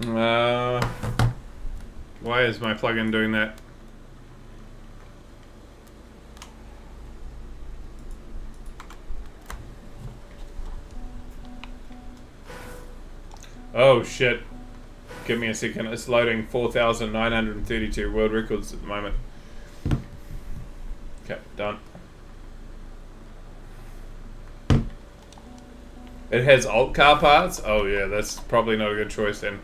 Uh, why is my plugin doing that? Oh shit. Give me a second. It's loading 4,932 world records at the moment. Okay, done. It has alt car parts? Oh yeah, that's probably not a good choice then.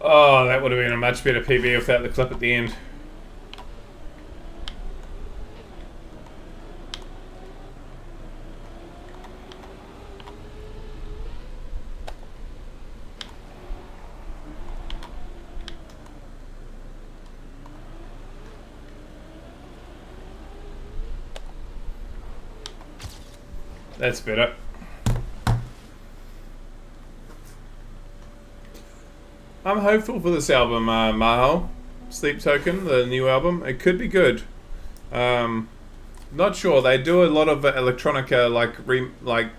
Oh, that would have been a much better PB without the clip at the end. That's better. I'm hopeful for this album, Mahal. Sleep Token, the new album. It could be good. Not sure. They do a lot of electronica, like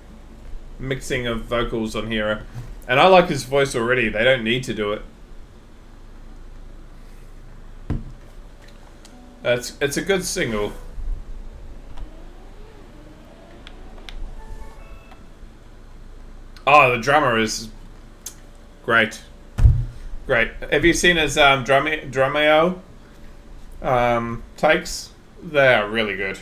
mixing of vocals on here, and I like his voice already. They don't need to do it. It's a good single. Oh, the drummer is great. Great. Have you seen his Drumeo takes? They are really good.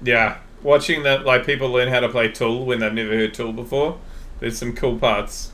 Yeah. Watching that, like, people learn how to play Tool when they've never heard Tool before. There's some cool parts.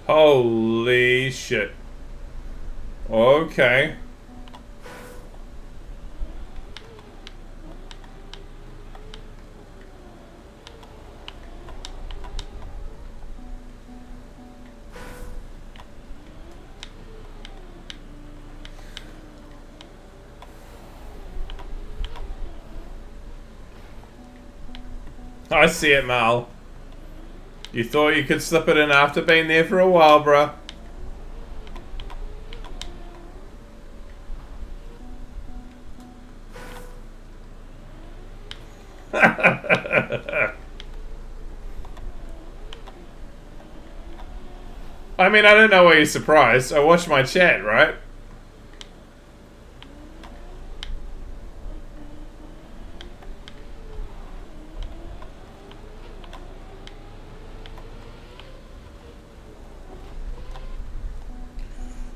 Holy shit. Okay. I see it, Mal. You thought you could slip it in after being there for a while, bruh. I mean, I don't know why you're surprised. I watched my chat, right?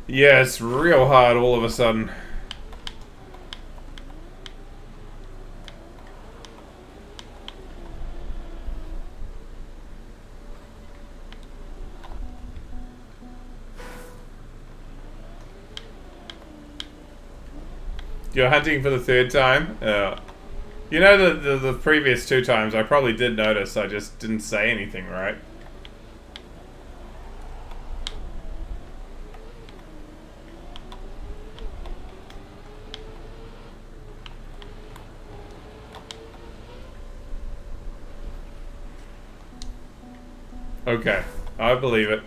Yeah, it's real hard all of a sudden. You're hunting for the third time? You know, the previous two times I probably did notice, I just didn't say anything, right? Okay, I believe it.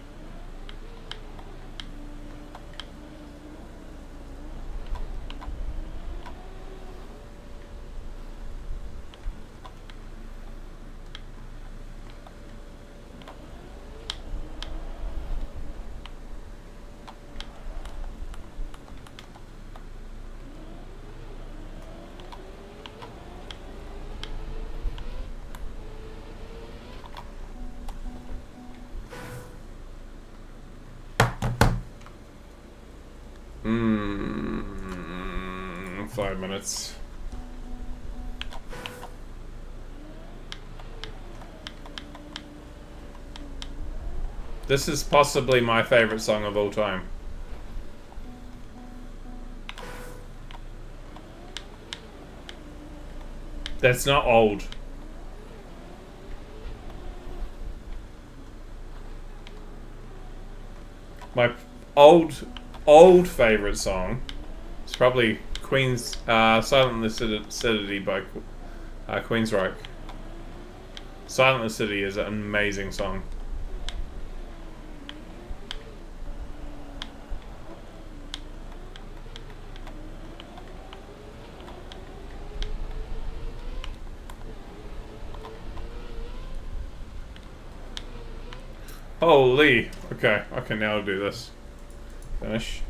Hmm, 5 minutes. This is possibly my favorite song of all time. That's not old. My old favorite song is probably Queen's Silent Lucidity by Queensryche. Silent Lucidity is an amazing song. Holy. Okay, I can now do this. Finish.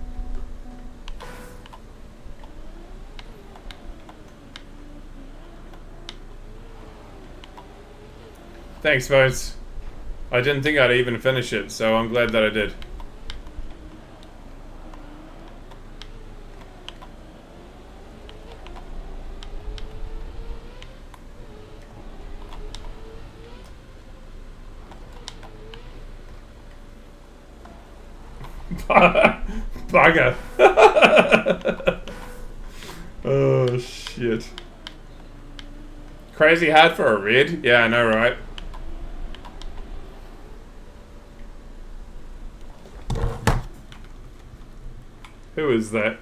Thanks, Bones. I didn't think I'd even finish it, so I'm glad that I did. Bugger. Oh, shit. Crazy hard for a red? Yeah, I know, right? Who is that?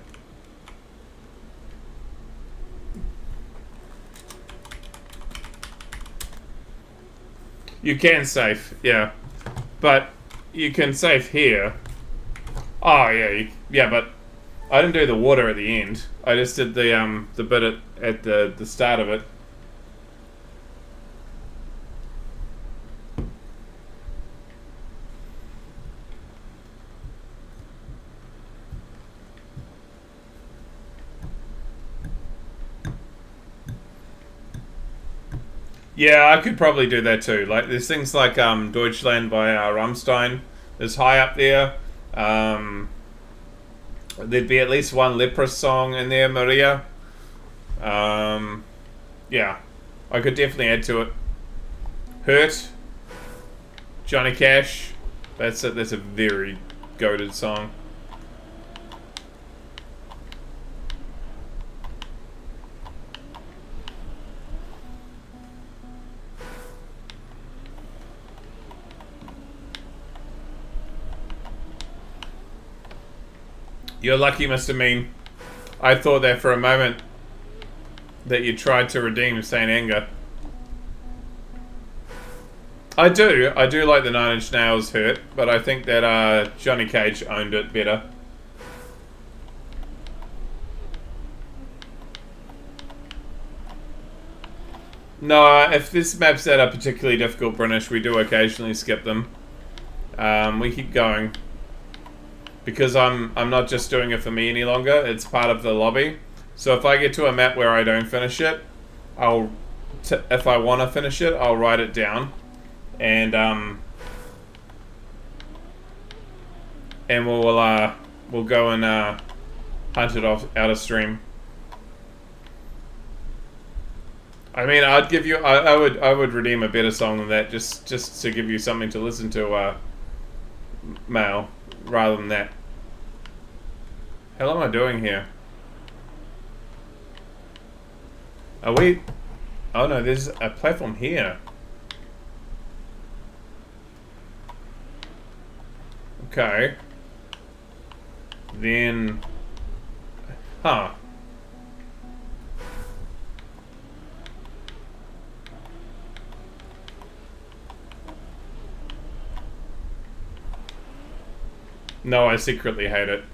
You can save, yeah. But you can save here. Oh, yeah, yeah, but I didn't do the water at the end. I just did the bit at the start of it. Yeah, I could probably do that too. Like, there's things like Deutschland by Rammstein is high up there. There'd be at least one Leprous song in there, Maria. Yeah, I could definitely add to it. Hurt, Johnny Cash. That's it. That's a very goated song. You're lucky, Mr. Mean. I thought that for a moment that you tried to redeem Saint Anger. I do like the Nine Inch Nails Hurt, but I think that Johnny Cage owned it better. No, if this map's that are particularly difficult British, we do occasionally skip them. We keep going. Because I'm not just doing it for me any longer, it's part of the lobby. So if I get to a map where I don't finish it, if I want to finish it, I'll write it down. And we'll go and hunt it off out of stream. I mean, I'd give you. I would redeem a better song than that, just to give you something to listen to, Mal, rather than that. Hell am I doing here? Are we? Oh no, there's a platform here. Okay. Then, huh? No, I secretly hate it.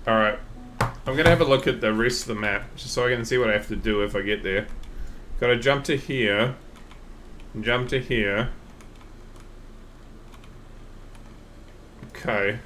Alright. I'm gonna have a look at the rest of the map, just so I can see what I have to do if I get there. Gotta jump to here. Jump to here. Okay.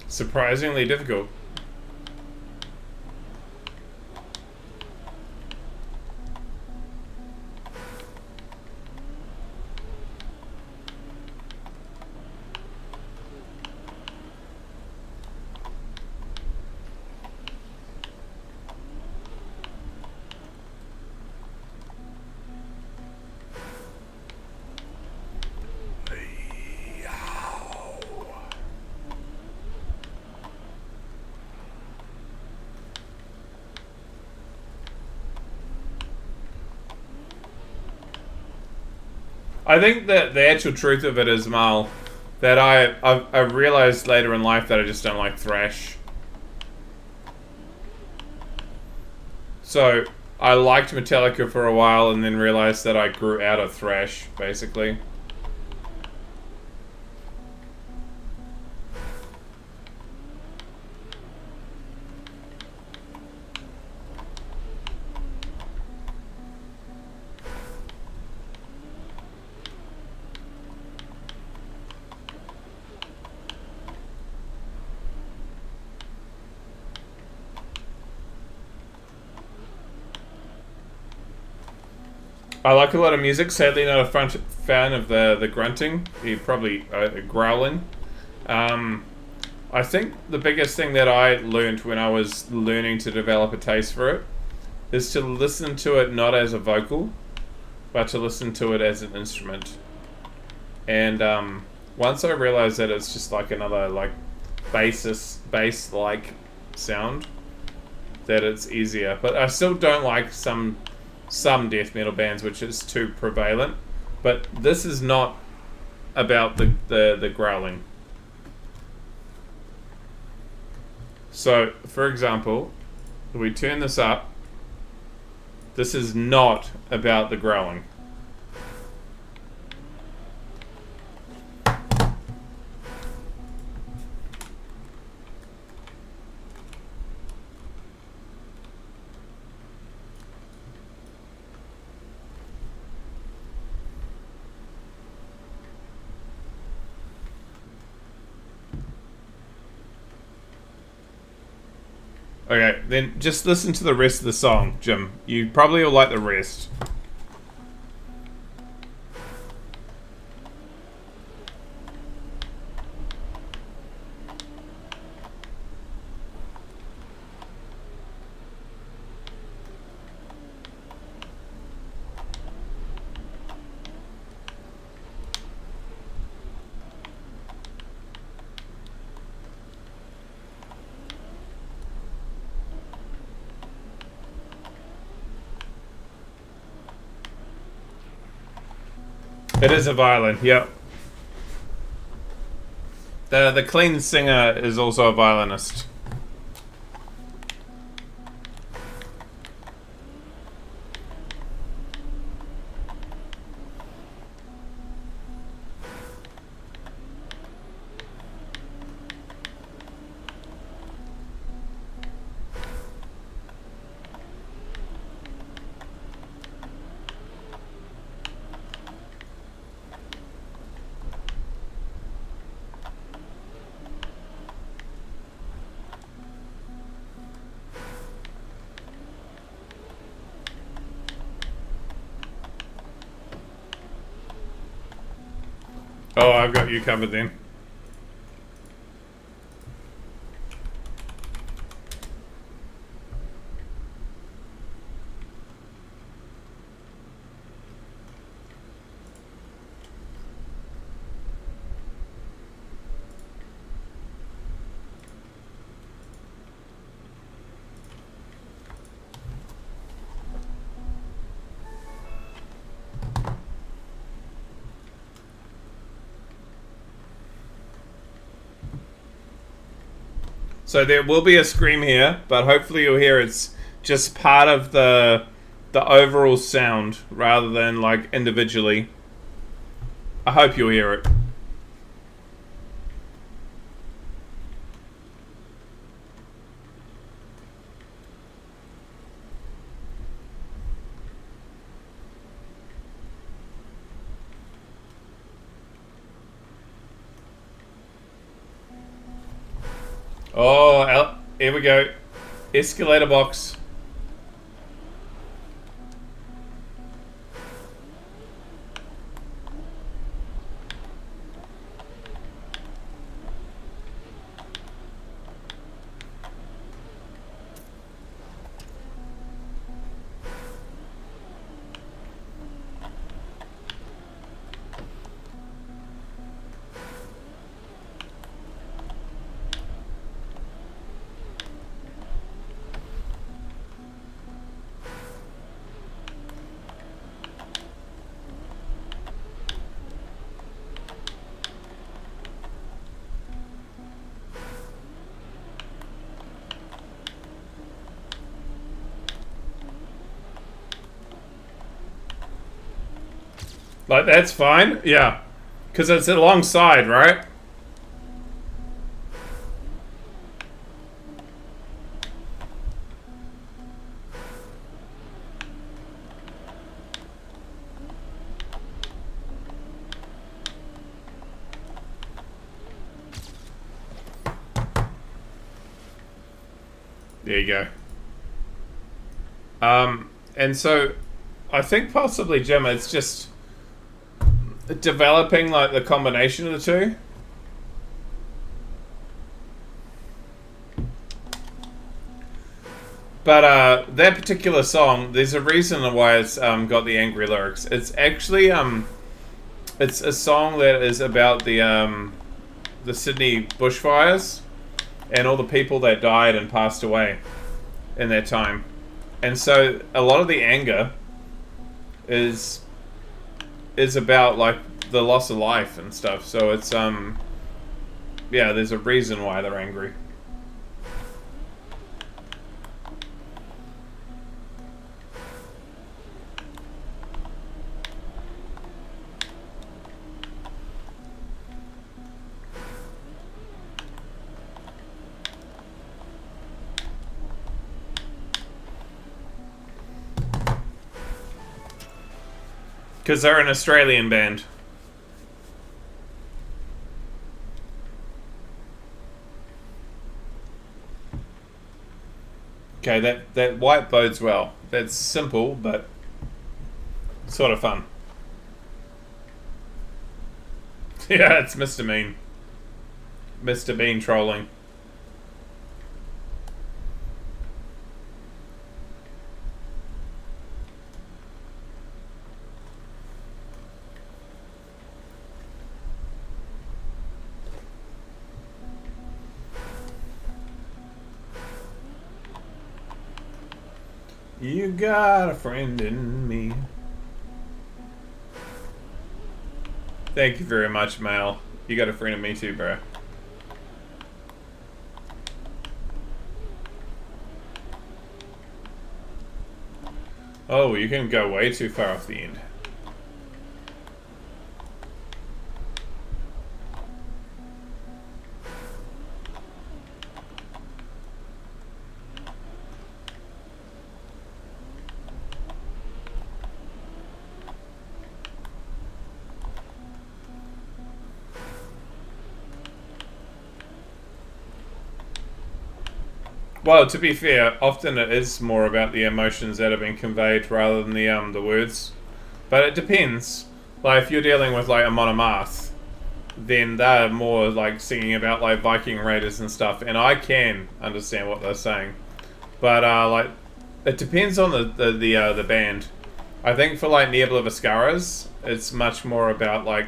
Surprisingly difficult. I think that the actual truth of it is, Mal, that I realized later in life that I just don't like thrash. So I liked Metallica for a while and then realized that I grew out of thrash, basically. I like a lot of music. Sadly, not a fan of the grunting. You probably growling. I think the biggest thing that I learned when I was learning to develop a taste for it is to listen to it not as a vocal, but to listen to it as an instrument. And once I realized that it's just like another like bass-like sound, that it's easier. But I still don't like some death metal bands, which is too prevalent. But this is not about the growling. So, for example, if we turn this up, this is not about the growling. Okay, then just listen to the rest of the song, Jim. You probably will like the rest. It is a violin, yep. The clean singer is also a violinist. Oh, I've got you covered then. So there will be a scream here, but hopefully you'll hear it's just part of the overall sound rather than like individually. I hope you'll hear it. Oh, here we go. Escalator box. Like, that's fine? Yeah. Because it's alongside, right? There you go. And so I think possibly, Jim, it's just developing like the combination of the two. But that particular song, there's a reason why it's got the angry lyrics. It's actually it's a song that is about the Sydney bushfires and all the people that died and passed away in that time. And so a lot of the anger is about like the loss of life and stuff. So it's yeah, there's a reason why they're angry. Because they're an Australian band. Okay, that white bodes well. That's simple, but sort of fun. Yeah, it's Mr. Mean. Mr. Bean trolling. You got a friend in me. Thank you very much, Mal. You got a friend in me too, bro. Oh, you can go way too far off the end. Well, to be fair, often it is more about the emotions that have been conveyed rather than the words. But it depends. Like if you're dealing with like a monomath, then they're more like singing about like Viking raiders and stuff, and I can understand what they're saying. But like, it depends on the band. I think for like Niebla Viscaras, it's much more about like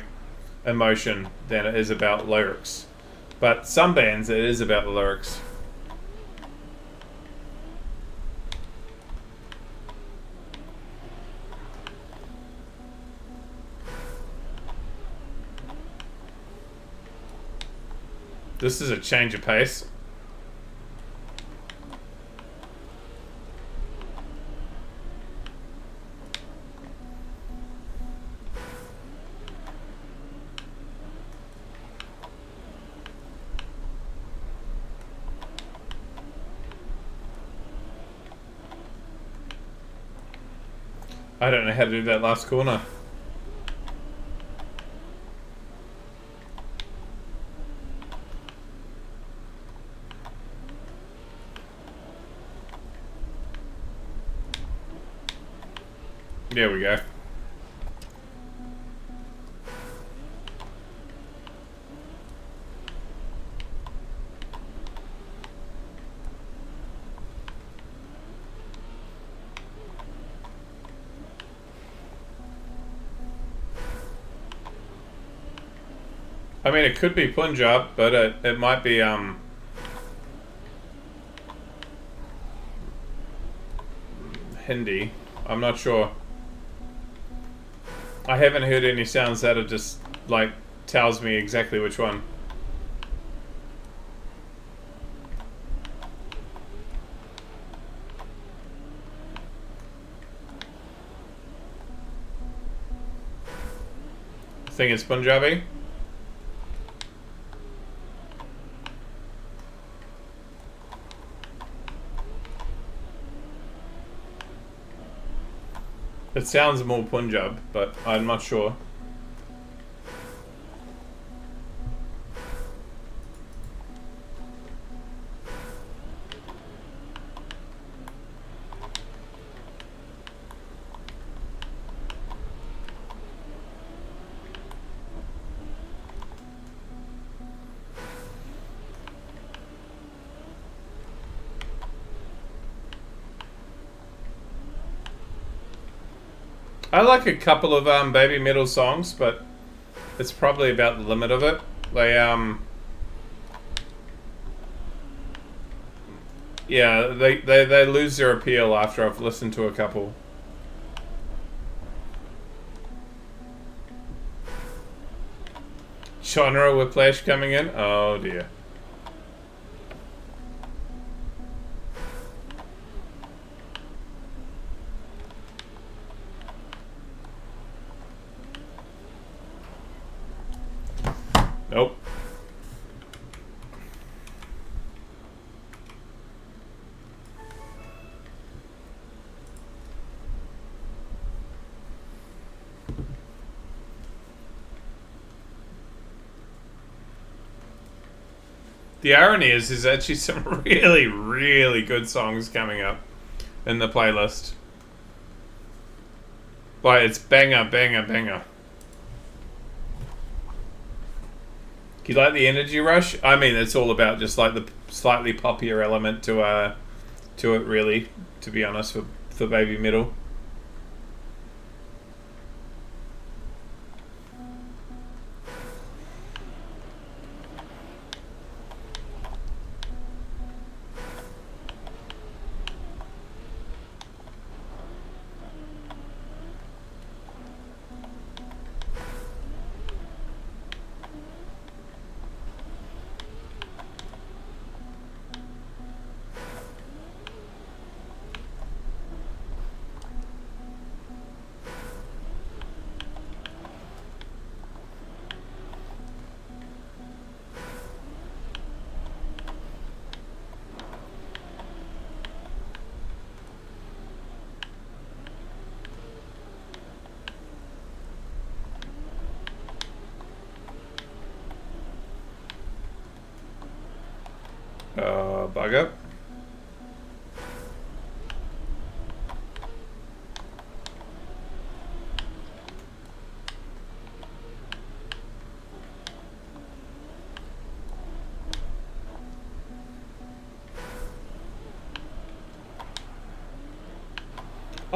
emotion than it is about lyrics. But some bands, it is about the lyrics. This is a change of pace. I don't know how to do that last corner. There we go. I mean, it could be Punjab, but it might be Hindi. I'm not sure. I haven't heard any sounds that are just like tells me exactly which one. I think it's Punjabi. It sounds more Punjab, but I'm not sure. I like a couple of baby metal songs, but it's probably about the limit of it. They yeah, they lose their appeal after I've listened to a couple. Genre Whiplash coming in? Oh dear. Nope. The irony is there's actually some really, really good songs coming up in the playlist. Like, it's banger, banger, banger. Do you like the energy rush? I mean, it's all about just like the slightly poppier element to it, really. To be honest, for baby metal. Bug up.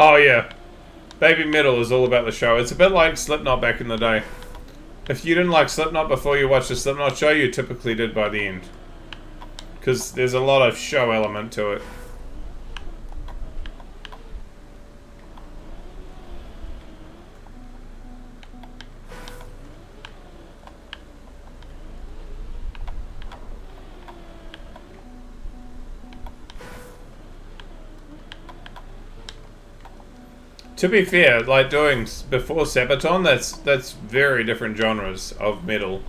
Oh yeah, Baby Metal is all about the show. It's a bit like Slipknot back in the day. If you didn't like Slipknot before you watched the Slipknot show, you typically did by the end. Because there's a lot of show element to it. To be fair, like doing before Sabaton, that's very different genres of metal.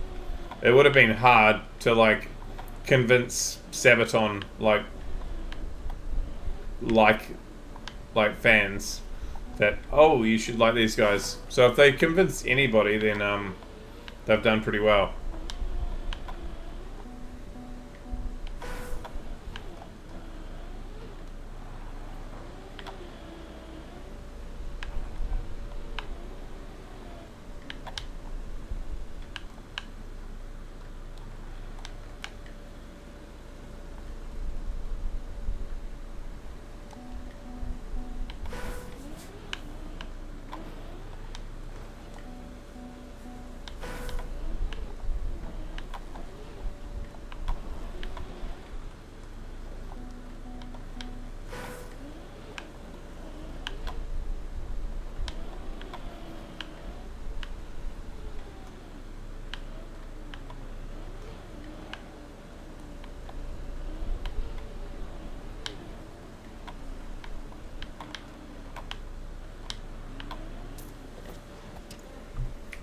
It would have been hard to like convince Sabaton like like fans that, oh, you should like these guys. So if they convince anybody, then they've done pretty well.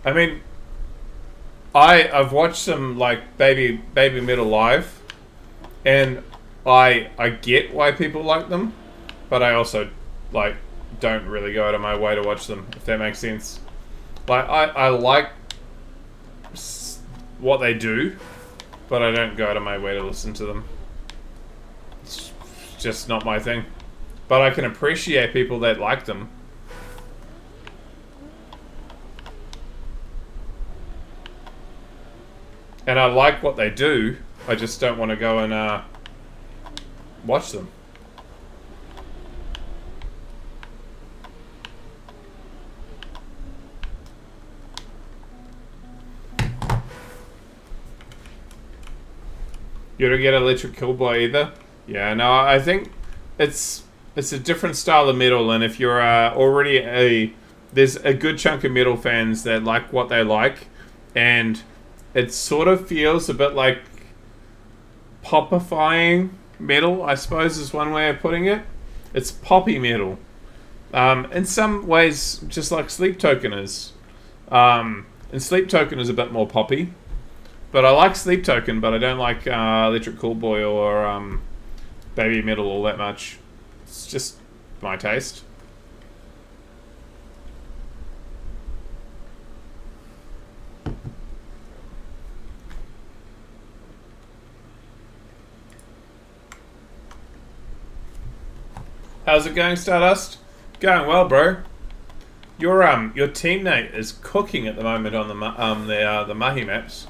I mean, I've watched some like Baby Metal live, and I get why people like them, but I also like don't really go out of my way to watch them, if that makes sense. Like I like what they do, but I don't go out of my way to listen to them. It's just not my thing. But I can appreciate people that like them. And I like what they do. I just don't want to go and watch them. You don't get Electric Callboy either? Yeah, no, I think it's a different style of metal, and if you're already there's a good chunk of metal fans that like what they like, and it sort of feels a bit like popifying metal, I suppose is one way of putting it. It's poppy metal. In some ways, just like Sleep Token is. And Sleep Token is a bit more poppy. But I like Sleep Token, but I don't like Electric Callboy or Baby Metal all that much. It's just my taste. How's it going, Stardust? Going well, bro. Your teammate is cooking at the moment on the Mahi maps.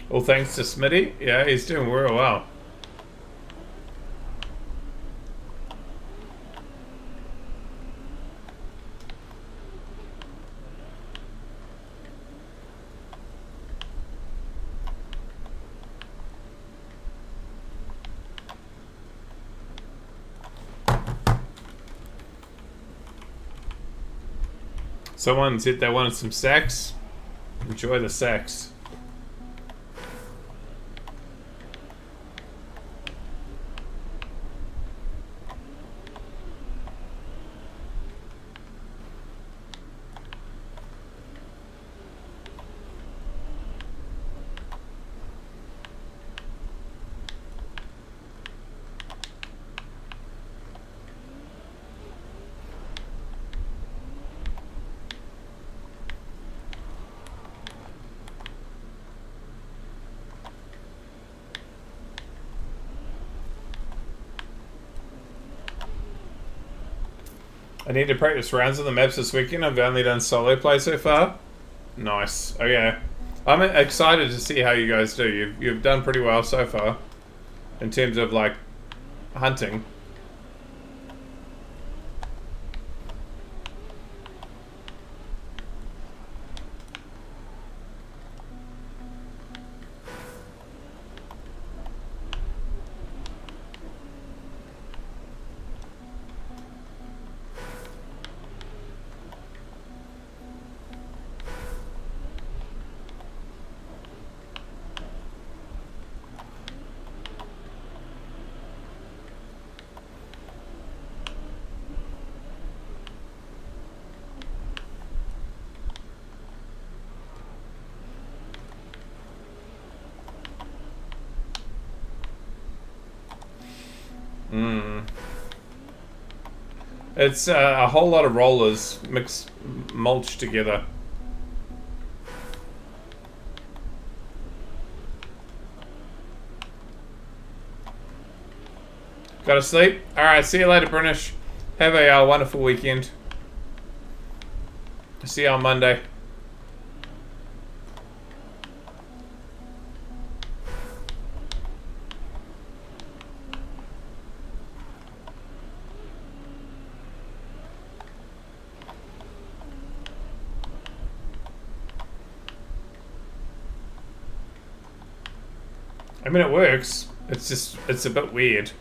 All thanks to Smitty. Yeah, he's doing real well. Someone said they wanted some sex. Enjoy the sex. I need to practice rounds on the maps this weekend. I've only done solo play so far. Nice. Okay. I'm excited to see how you guys do. You've done pretty well so far in terms of like hunting. It's a whole lot of rollers mixed, mulched together. Gotta sleep? Alright, see you later, British. Have a wonderful weekend. See you on Monday. I mean, it works. It's just, it's a bit weird.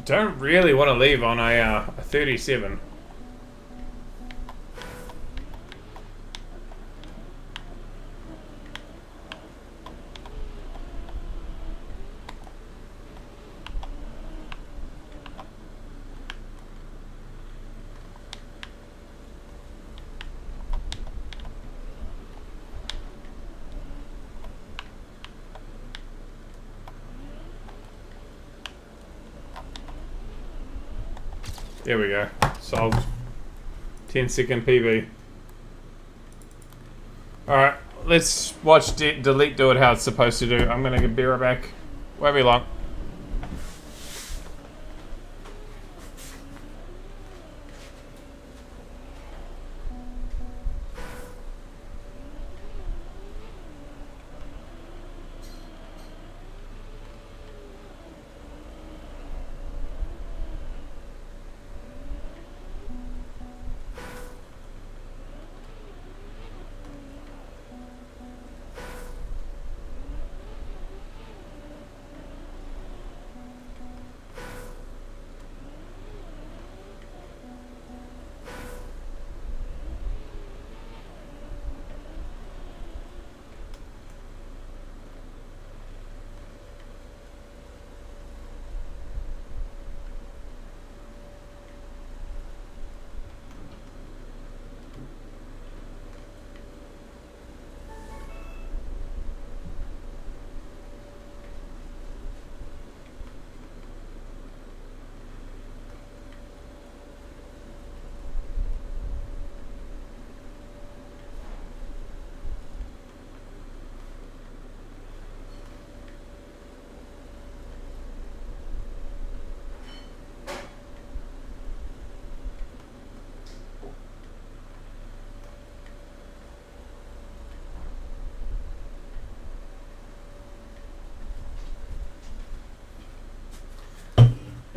Don't really want to leave on a 37. There we go. Solved. 10-second PB. Alright, let's watch Delete do it how it's supposed to do. I'm gonna be right back. Won't be long.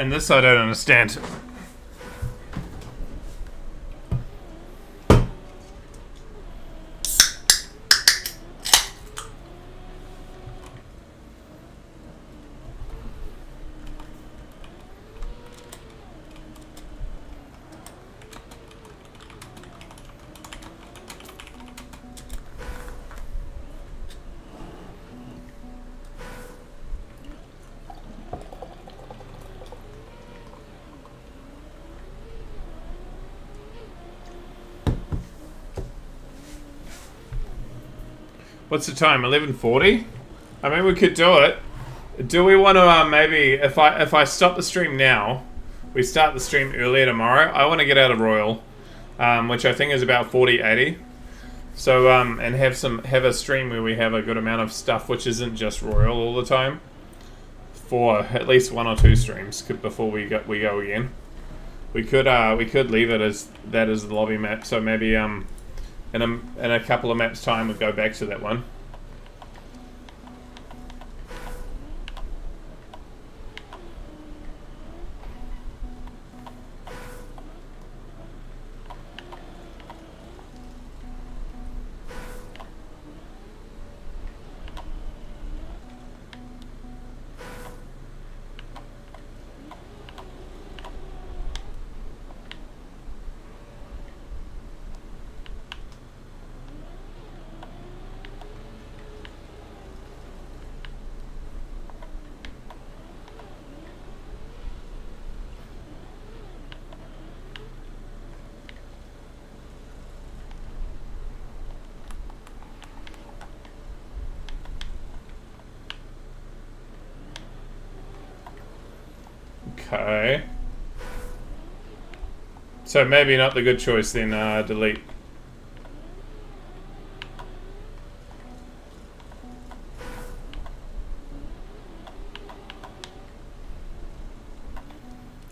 And this I don't understand. What's the time? 11:40. I mean, we could do it. Do we want to maybe if I stop the stream now, we start the stream earlier tomorrow. I want to get out of Royal, which I think is about 40-80. So and have a stream where we have a good amount of stuff, which isn't just Royal all the time. For at least 1 or 2 streams before we go again. We could leave it as that as the lobby map. So maybe in a couple of maps time we'll go back to that one. Okay. So maybe not the good choice then, delete.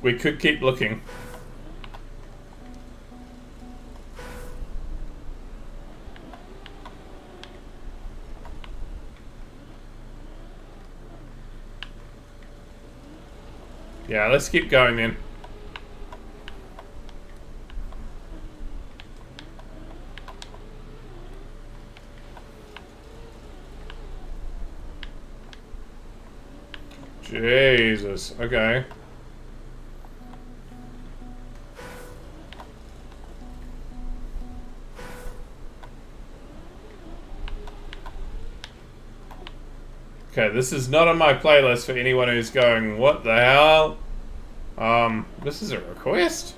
We could keep looking. Yeah, let's keep going then. Jesus, okay. Okay, this is not on my playlist for anyone who's going, what the hell? This is a request?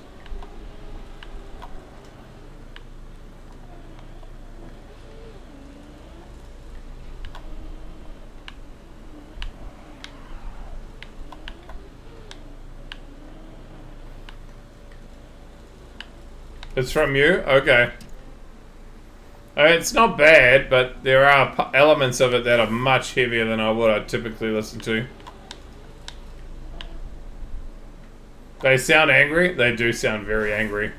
It's from you? Okay. It's not bad, but there are elements of it that are much heavier than I'd typically listen to. They sound angry? They do sound very angry.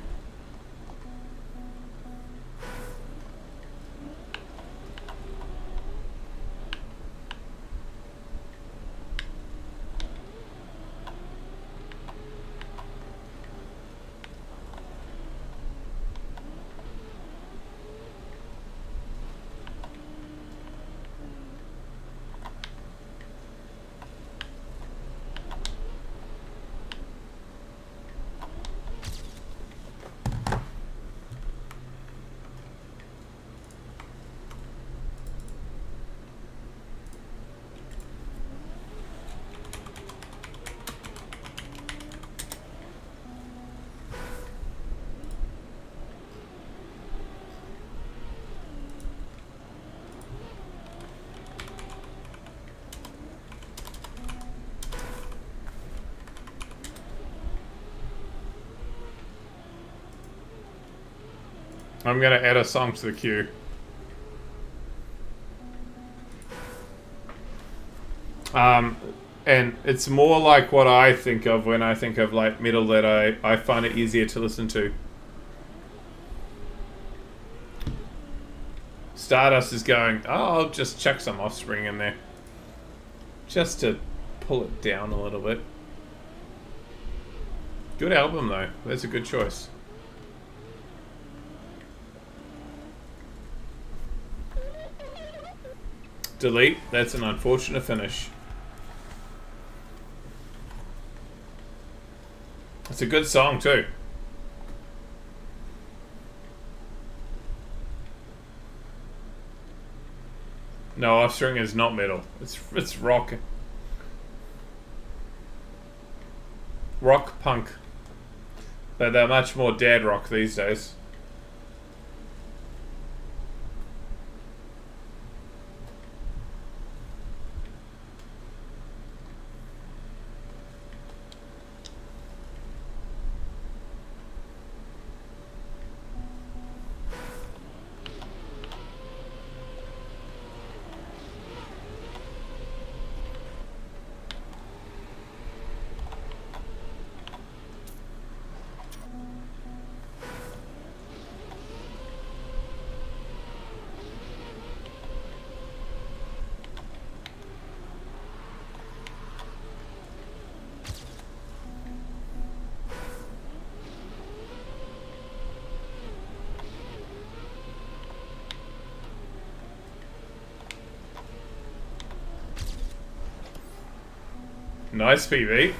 I'm gonna add a song to the queue. And it's more like what I think of when I think of like metal that I find it easier to listen to. Stardust is going, oh, I'll just chuck some Offspring in there. Just to pull it down a little bit. Good album though, that's a good choice. Delete, that's an unfortunate finish. It's a good song too. No, Offspring is not metal. It's rock. Rock punk. But they're much more dad rock these days. Nice PB.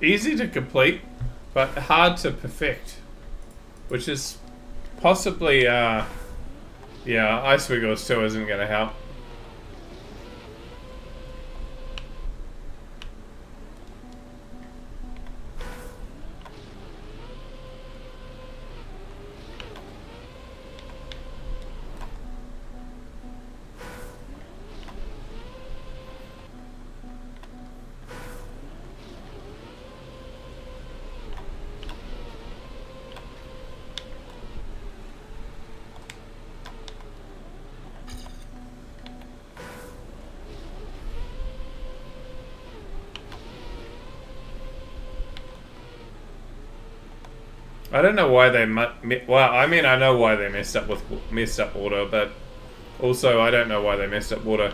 Easy to complete, but hard to perfect. Which is possibly, yeah, Ice Wiggles 2 isn't going to help. I don't know why they well, I mean, I know why they messed up water, but also I don't know why they messed up water.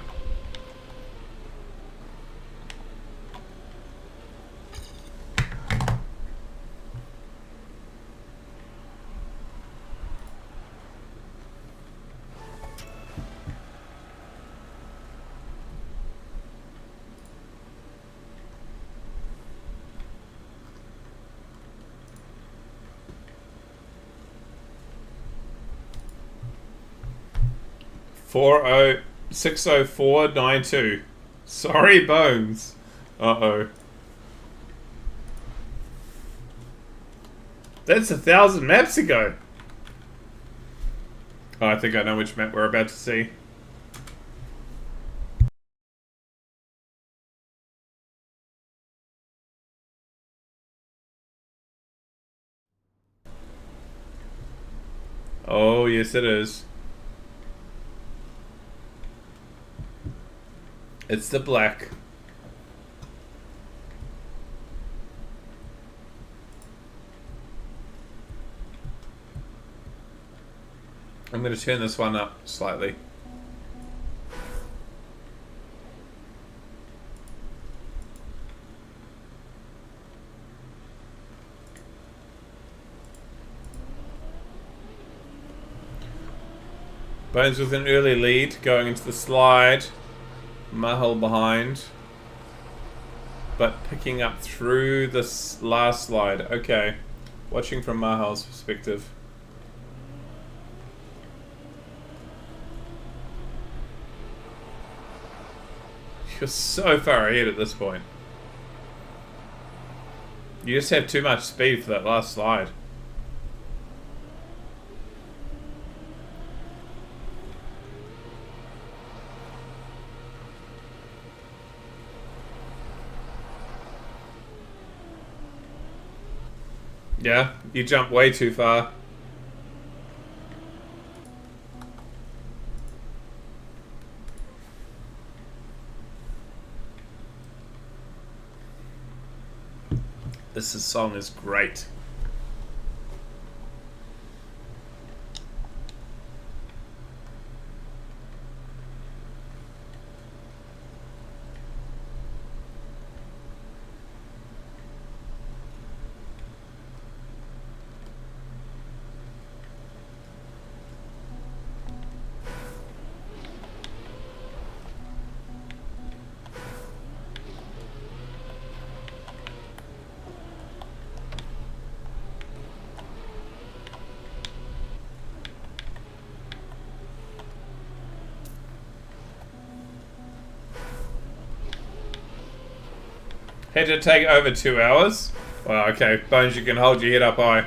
Four 60492. Sorry, Bones. Uh-oh. That's 1,000 maps ago. Oh, I think I know which map we're about to see. Oh, yes it is. It's the black. I'm going to turn this one up slightly. Bones with an early lead going into the slide. Mahal behind. But picking up through this last slide. Okay. Watching from Mahal's perspective. You're so far ahead at this point. You just have too much speed for that last slide. Yeah, you jump way too far. This song is great. Had to take over 2 hours. Well, okay, Bones, you can hold your head up high.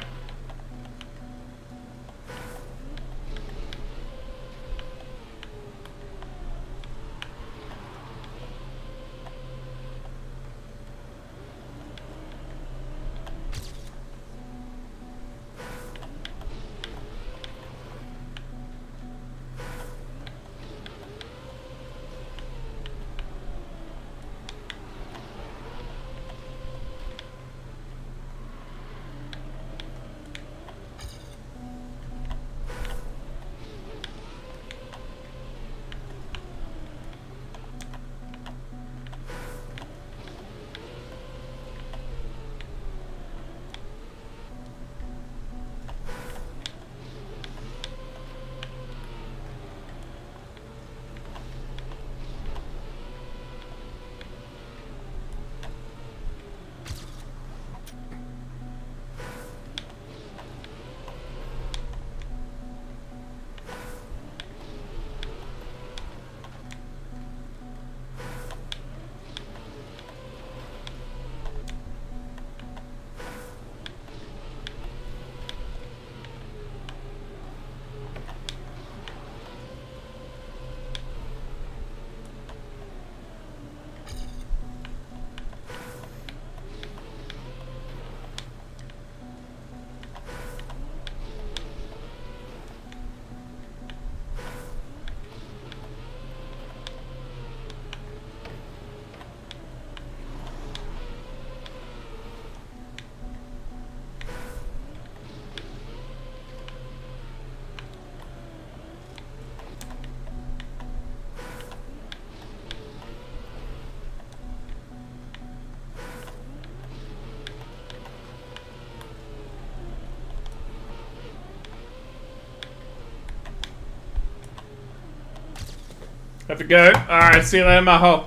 Have to go. Alright, see you later, Maho.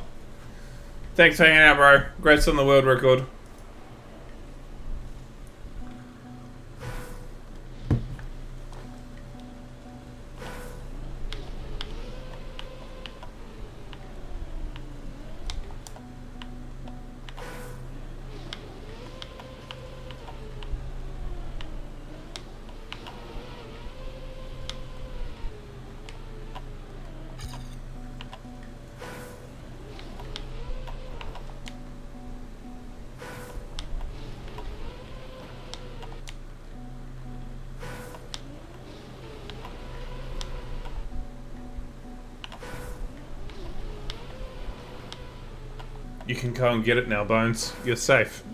Thanks for hanging out, bro. Congrats on the world record. You can go and get it now, Bones. You're safe.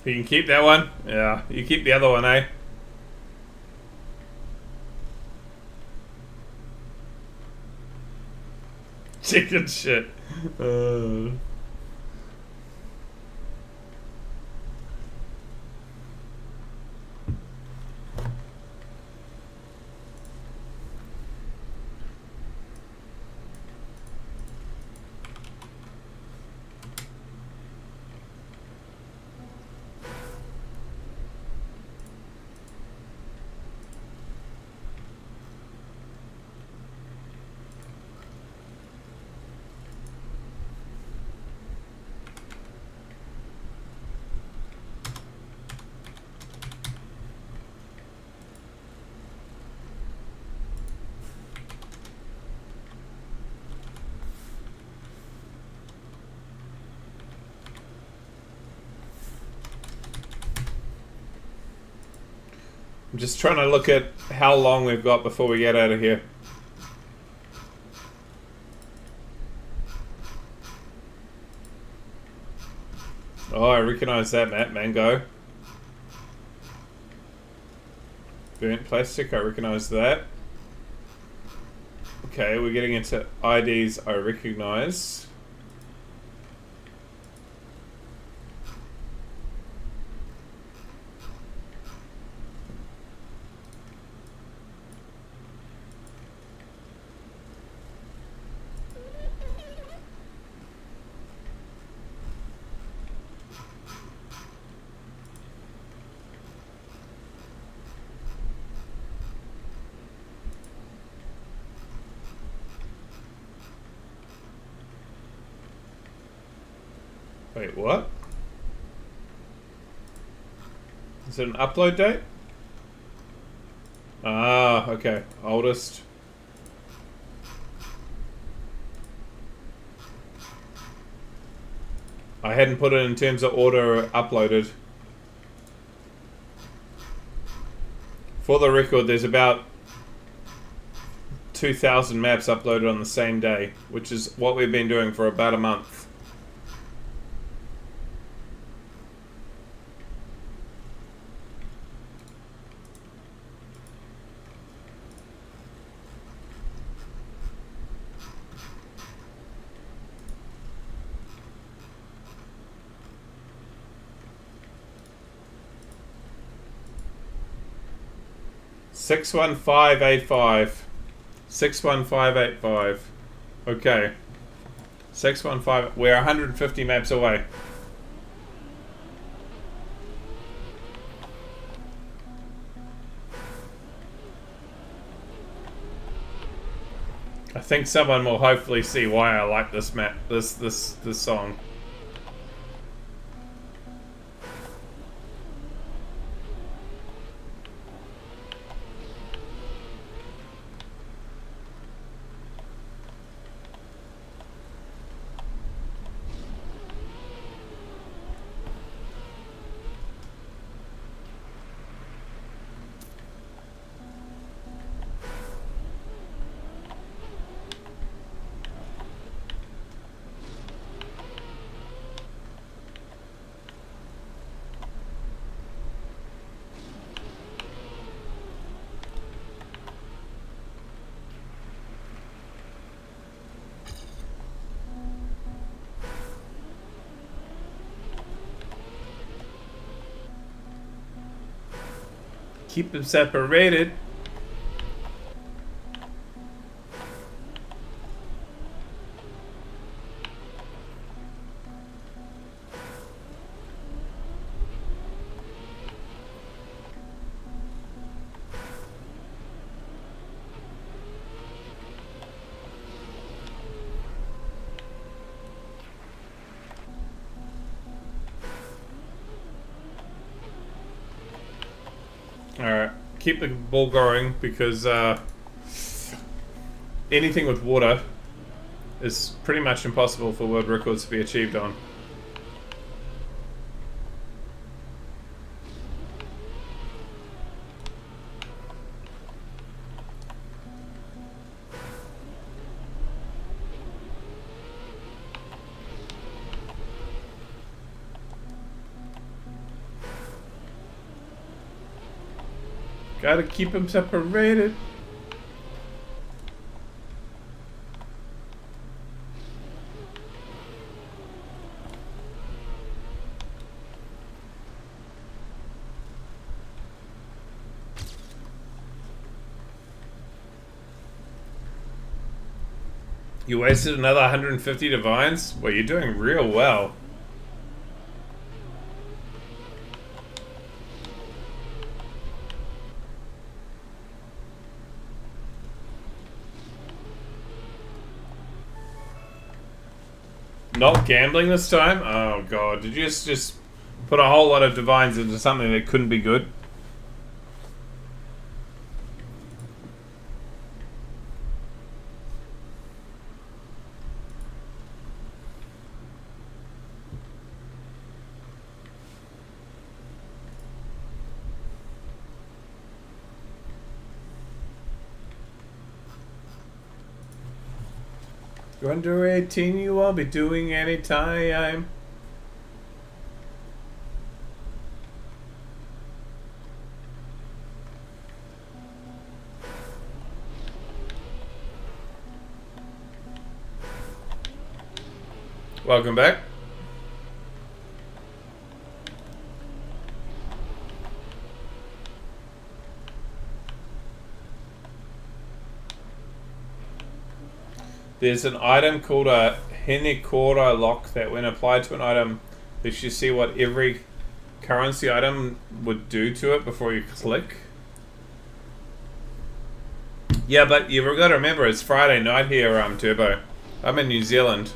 You can keep that one? Yeah, you keep the other one, eh? Chicken shit. I'm just trying to look at how long we've got before we get out of here. Oh, I recognize that, Matt. Mango. Burnt plastic, I recognize that. Okay, we're getting into IDs I recognize. Wait, what? Is it an upload date? Ah, okay. Oldest. I hadn't put it in terms of order uploaded. For the record, there's about 2,000 maps uploaded on the same day, which is what we've been doing for about a month. Six 61585. 61585. Okay. 615. We're 150 maps away. I think someone will hopefully see why I like this map, this song. Keep them separated. Alright. Keep the ball going because anything with water is pretty much impossible for world records to be achieved on. Gotta keep them separated. You wasted another 150 divines? Well, you're doing real well. Not gambling this time? Oh god, did you just put a whole lot of divines into something that couldn't be good? You're under 18, you won't be doing any time. Welcome back. There's an item called a Hinekora lock that when applied to an item, lets you see what every currency item would do to it before you click. Yeah, but you've got to remember it's Friday night here, Turbo. I'm in New Zealand.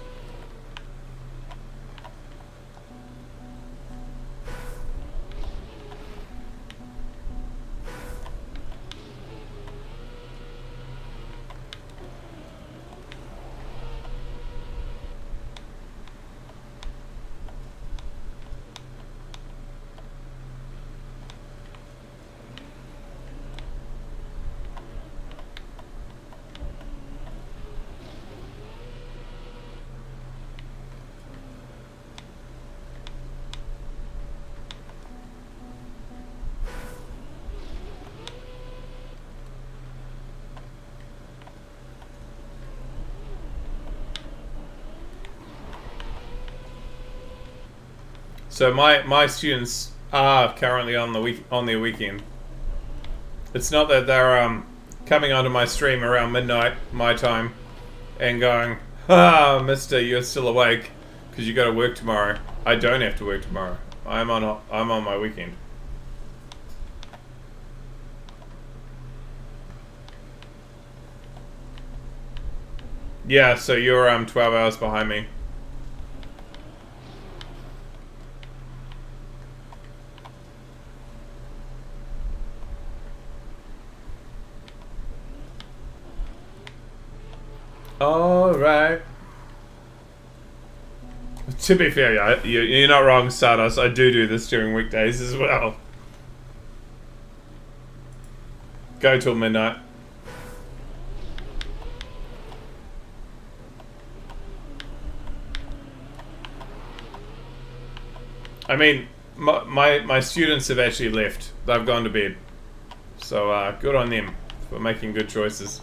So my students are currently on their weekend. It's not that they're coming onto my stream around midnight my time and going, "Ah, Mister, you're still awake because you got to work tomorrow." I don't have to work tomorrow. I'm on my weekend. Yeah, so you're 12 hours behind me. Alright. To be fair, yeah, you're not wrong, Stardust. I do this during weekdays as well. Go till midnight. I mean, my students have actually left. They've gone to bed. So, good on them for making good choices.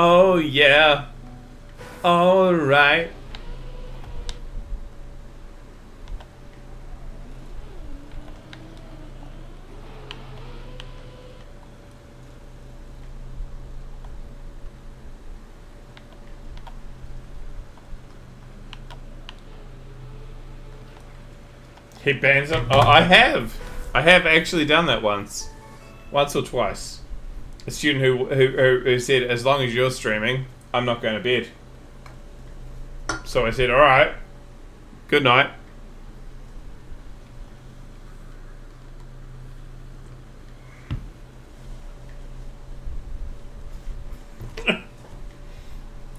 Oh yeah. All right. He bans them. Oh, I have. I have actually done that once or twice. A student who said, as long as you're streaming, I'm not going to bed. So I said, all right, good night.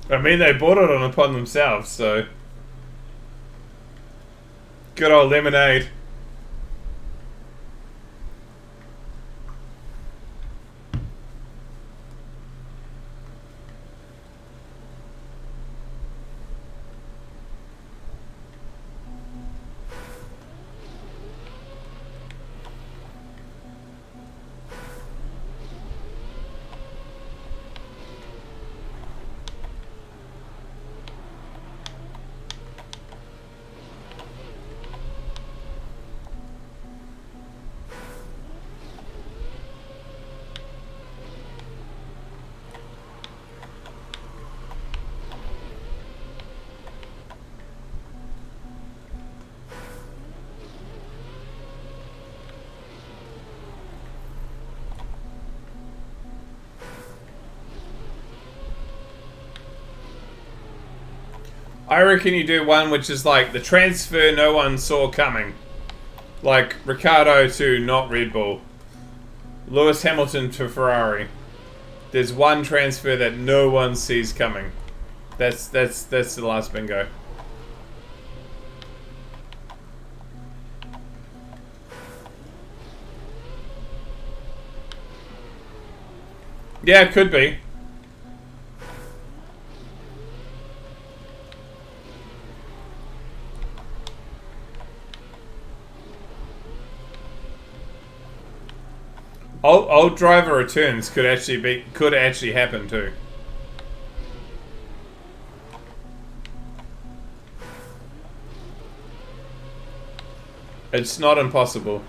I mean, they brought it on upon themselves, so good old lemonade. I reckon you do one which is like the transfer no one saw coming. Like Ricciardo to not Red Bull. Lewis Hamilton to Ferrari. There's one transfer that no one sees coming. That's the last bingo. Yeah, it could be. Old driver returns could actually happen too. It's not impossible.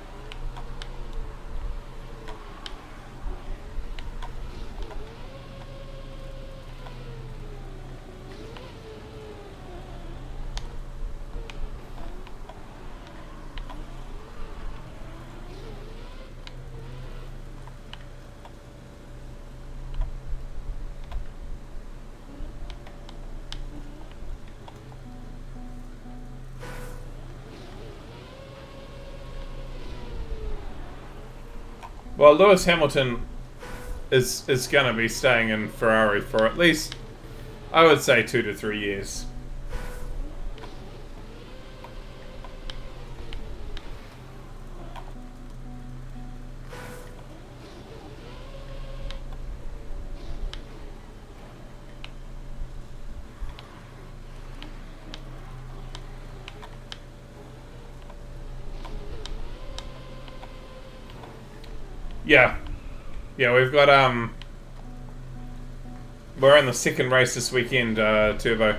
Well, Lewis Hamilton is going to be staying in Ferrari for at least, I would say, 2 to 3 years. Yeah. Yeah, we've got, we're in the second race this weekend, Turbo.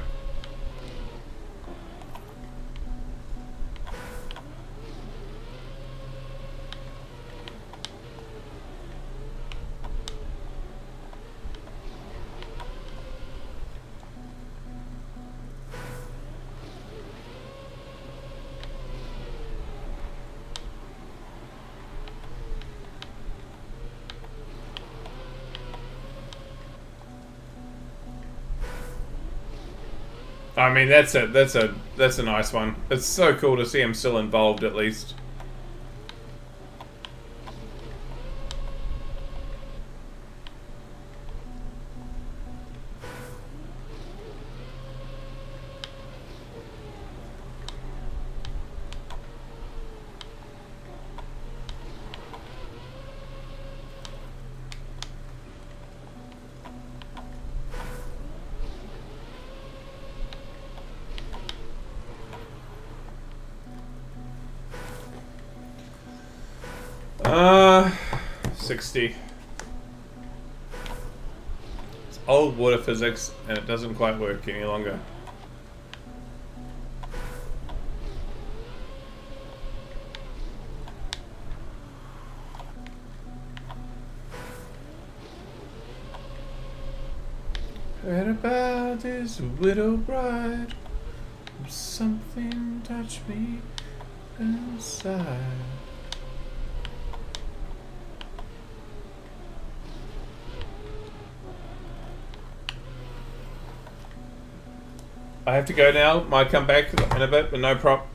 I mean, that's a nice one. It's so cool to see him still involved, at least. Uh, 60. old water physics and it doesn't quite work any longer. Heard about this widow bride. Something touched me inside. I have to go now. Might come back in a bit, but no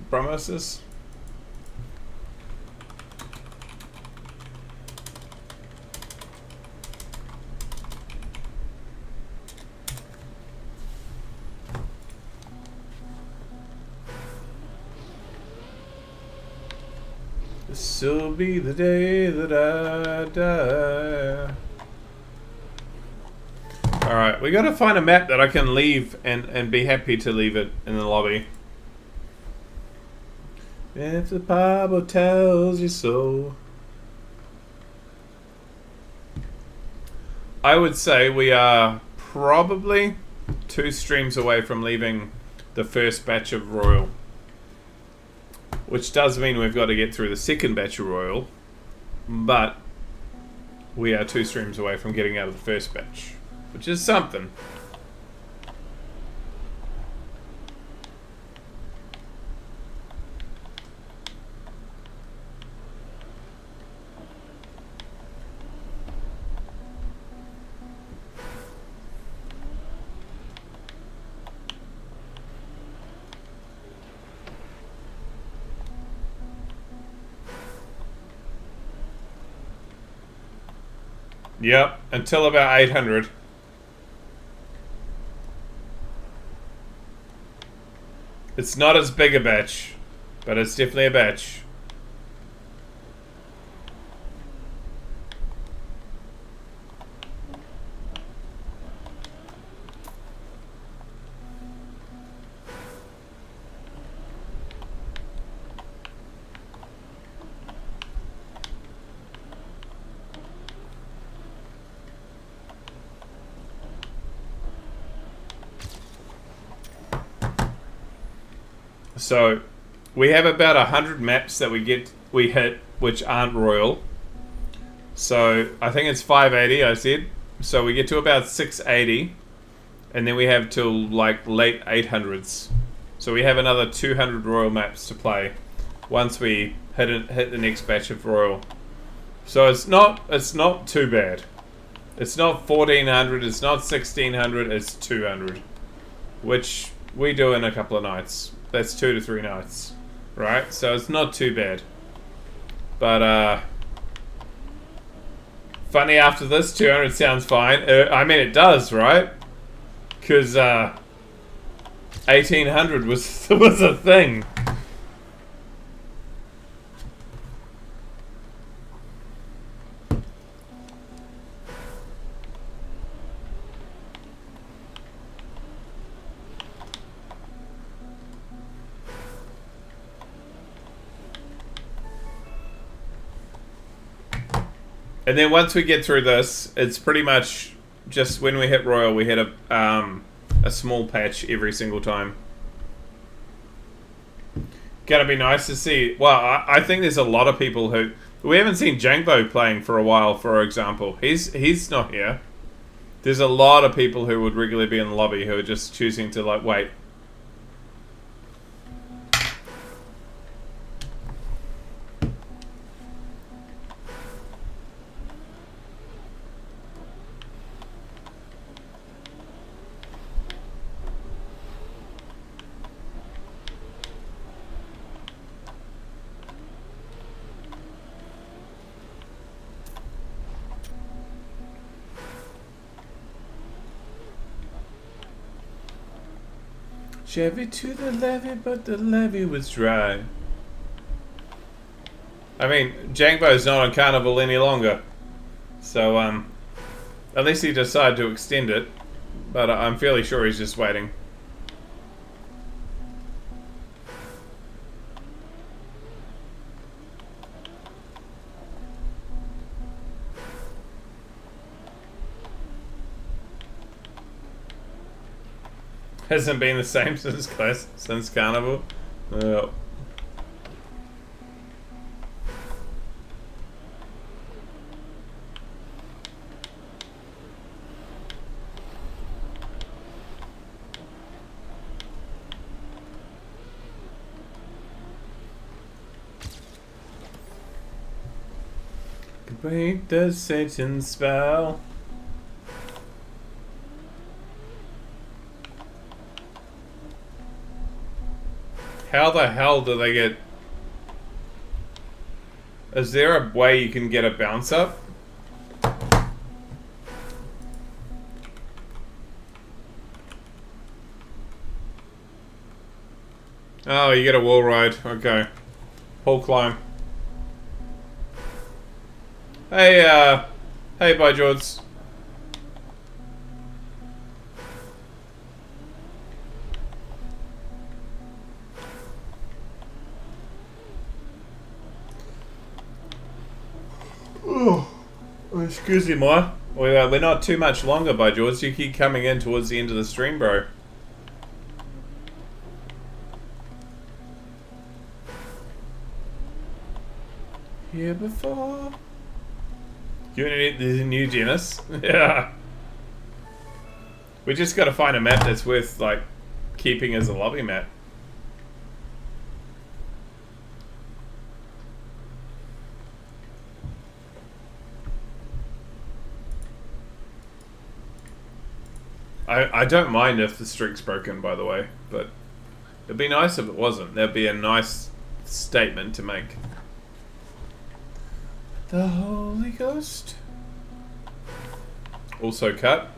promises. This'll be the day that I die. Alright, we gotta find a map that I can leave and be happy to leave it in the lobby. If the Bible tells you so. I would say we are probably 2 streams away from leaving the first batch of Royal. Which does mean we've got to get through the second batch of Royal. But we are 2 streams away from getting out of the first batch. Which is something. Yep, until about 800. It's not as big a batch, but it's definitely a batch. So, we have about 100 maps that we hit, which aren't Royal. So, I think it's 580, I said. So, we get to about 680. And then we have till, like, late 800s. So, we have another 200 Royal maps to play once we hit the next batch of Royal. So, it's not too bad. It's not 1400, it's not 1600, it's 200. Which we do in a couple of nights. That's 2 to 3 nights, right? So it's not too bad. But, funny after this, 200 sounds fine. I mean, it does, right? Because, 1800 was a thing. And then once we get through this, it's pretty much just when we hit Royal, we hit a small patch every single time. Gonna be nice to see. Well, I think there's a lot of people who... We haven't seen Jangbo playing for a while, for example. He's not here. There's a lot of people who would regularly be in the lobby who are just choosing to, like, wait. Chevy to the levee, but the levee was dry. I mean, Jangbo's not on Carnival any longer. So, unless he decided to extend it. But I'm fairly sure he's just waiting. Hasn't been the same since Carnival. Uh, break the Satan spell. How the hell do they get... Is there a way you can get a bounce up? Oh, you get a wall ride. Okay. Wall climb. Hey, hey, bye, George. Oh, excuse me, moi. We're not too much longer, by George. You keep coming in towards the end of the stream, bro. Here before. You need the new genus? Yeah. We just gotta find a map that's worth, like, keeping as a lobby map. I don't mind if the streak's broken, by the way, but it'd be nice if it wasn't. That'd be a nice statement to make. The Holy Ghost. Also cut.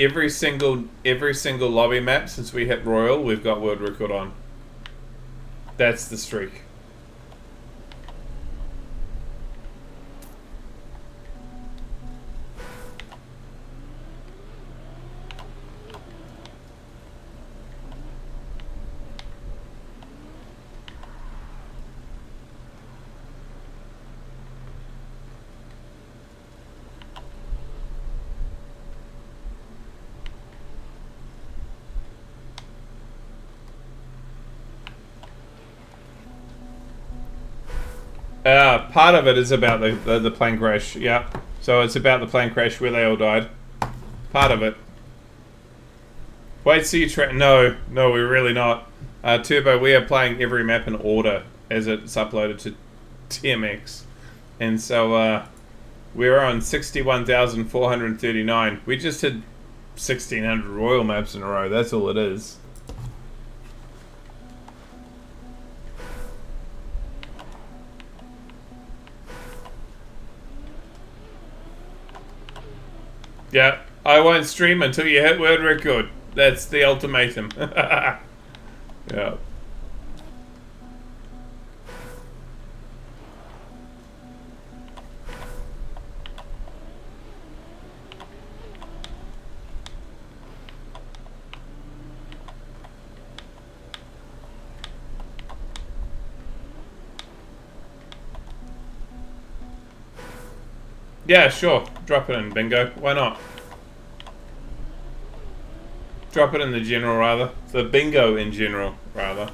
Every single lobby map since we hit Royal, we've got world record on. That's the streak. Part of it is about the plane crash, yeah. So it's about the plane crash where they all died. Part of it. Wait, see you no, we're really not. Turbo, we are playing every map in order as it's uploaded to TMX. And so, we're on 61,439. We just hit 1,600 Royal maps in a row, that's all it is. Yeah, I won't stream until you hit world record. That's the ultimatum. Yeah. Yeah, sure. Drop it in, bingo. Why not? Drop it in the general, rather. The bingo in general, rather.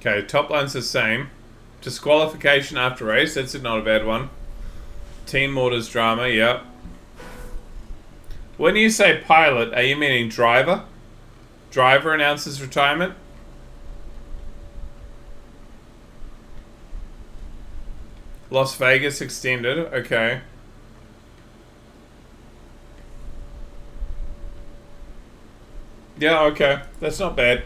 Okay, top line's the same. Disqualification after race, that's not a bad one. Team orders drama, yep. When you say pilot, are you meaning driver? Driver announces retirement? Las Vegas extended, okay. Yeah, okay. That's not bad.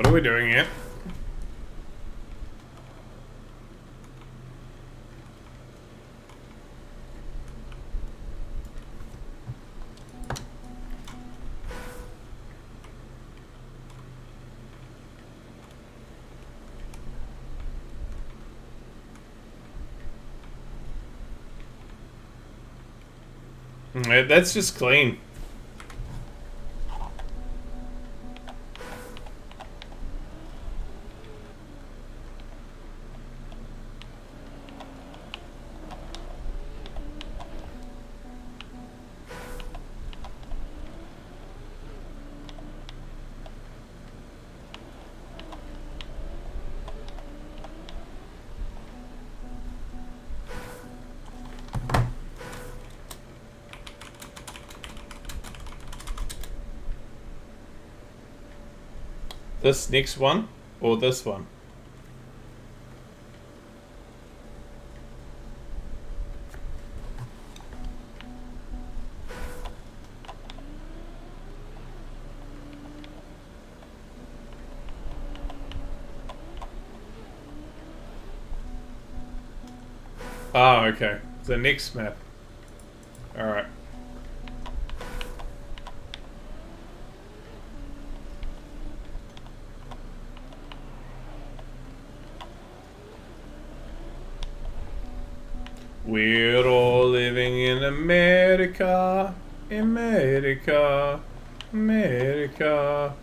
What are we doing here? That's just clean. This next one or this one? Oh, okay. The next map. Alright. We're all living in America, America, America.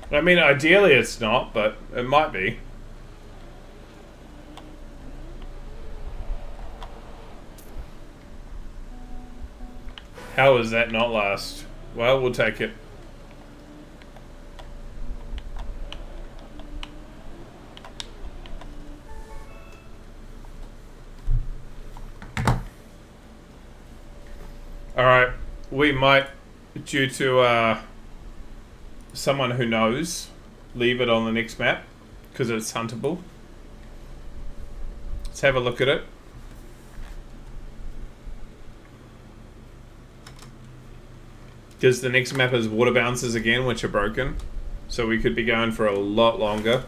I mean, ideally it's not, but it might be. How is that not last? Well, we'll take it. Alright, we might, due to someone who knows, leave it on the next map because it's huntable. Let's have a look at it. Because the next map is water bounces again, which are broken, so we could be going for a lot longer.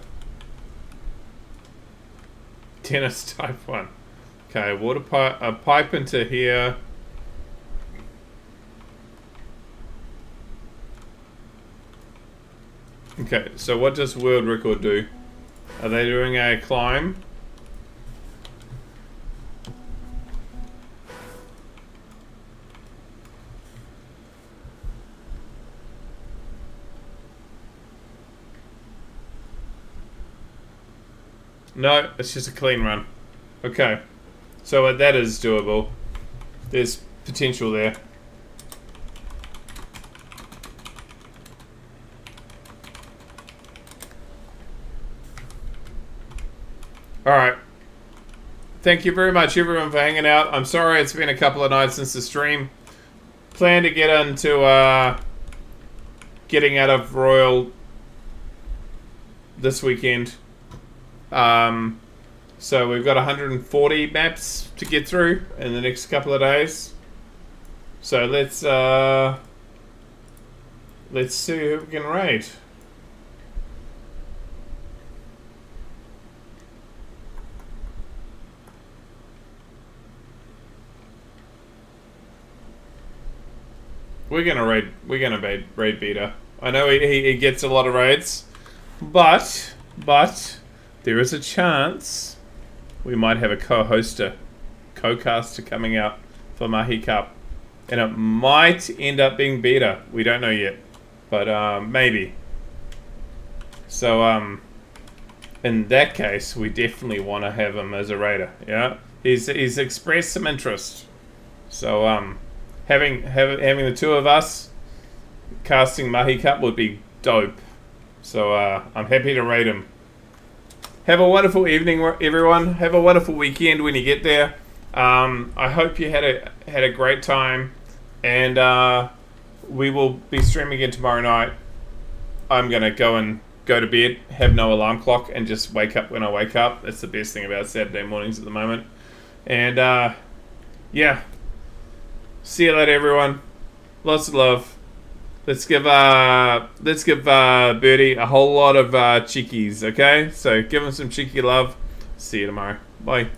Tennis type 1. Okay, water pipe, a pipe into here. Okay, so what does world record do? Are they doing a climb? No, it's just a clean run. Okay, so that is doable. There's potential there. Alright. Thank you very much, everyone, for hanging out. I'm sorry it's been a couple of nights since the stream. Plan to get into getting out of Royal this weekend. So we've got 140 maps to get through in the next couple of days. So let's see who we can raid. We're gonna raid Beta. I know he gets a lot of raids, but there is a chance we might have a co-caster coming out for Mahi Cup, and it might end up being Beta. We don't know yet, but maybe. So in that case, we definitely want to have him as a raider. Yeah, he's expressed some interest. So having the two of us casting Mahi Cup would be dope. So I'm happy to raid him. Have a wonderful evening, everyone. Have a wonderful weekend when you get there. I hope you had a great time, and we will be streaming again tomorrow night. I'm gonna go to bed, have no alarm clock, and just wake up when I wake up. That's the best thing about Saturday mornings at the moment. And yeah, see you later, everyone. Lots of love. Let's give Birdie a whole lot of cheekies, okay? So give him some cheeky love. See you tomorrow. Bye.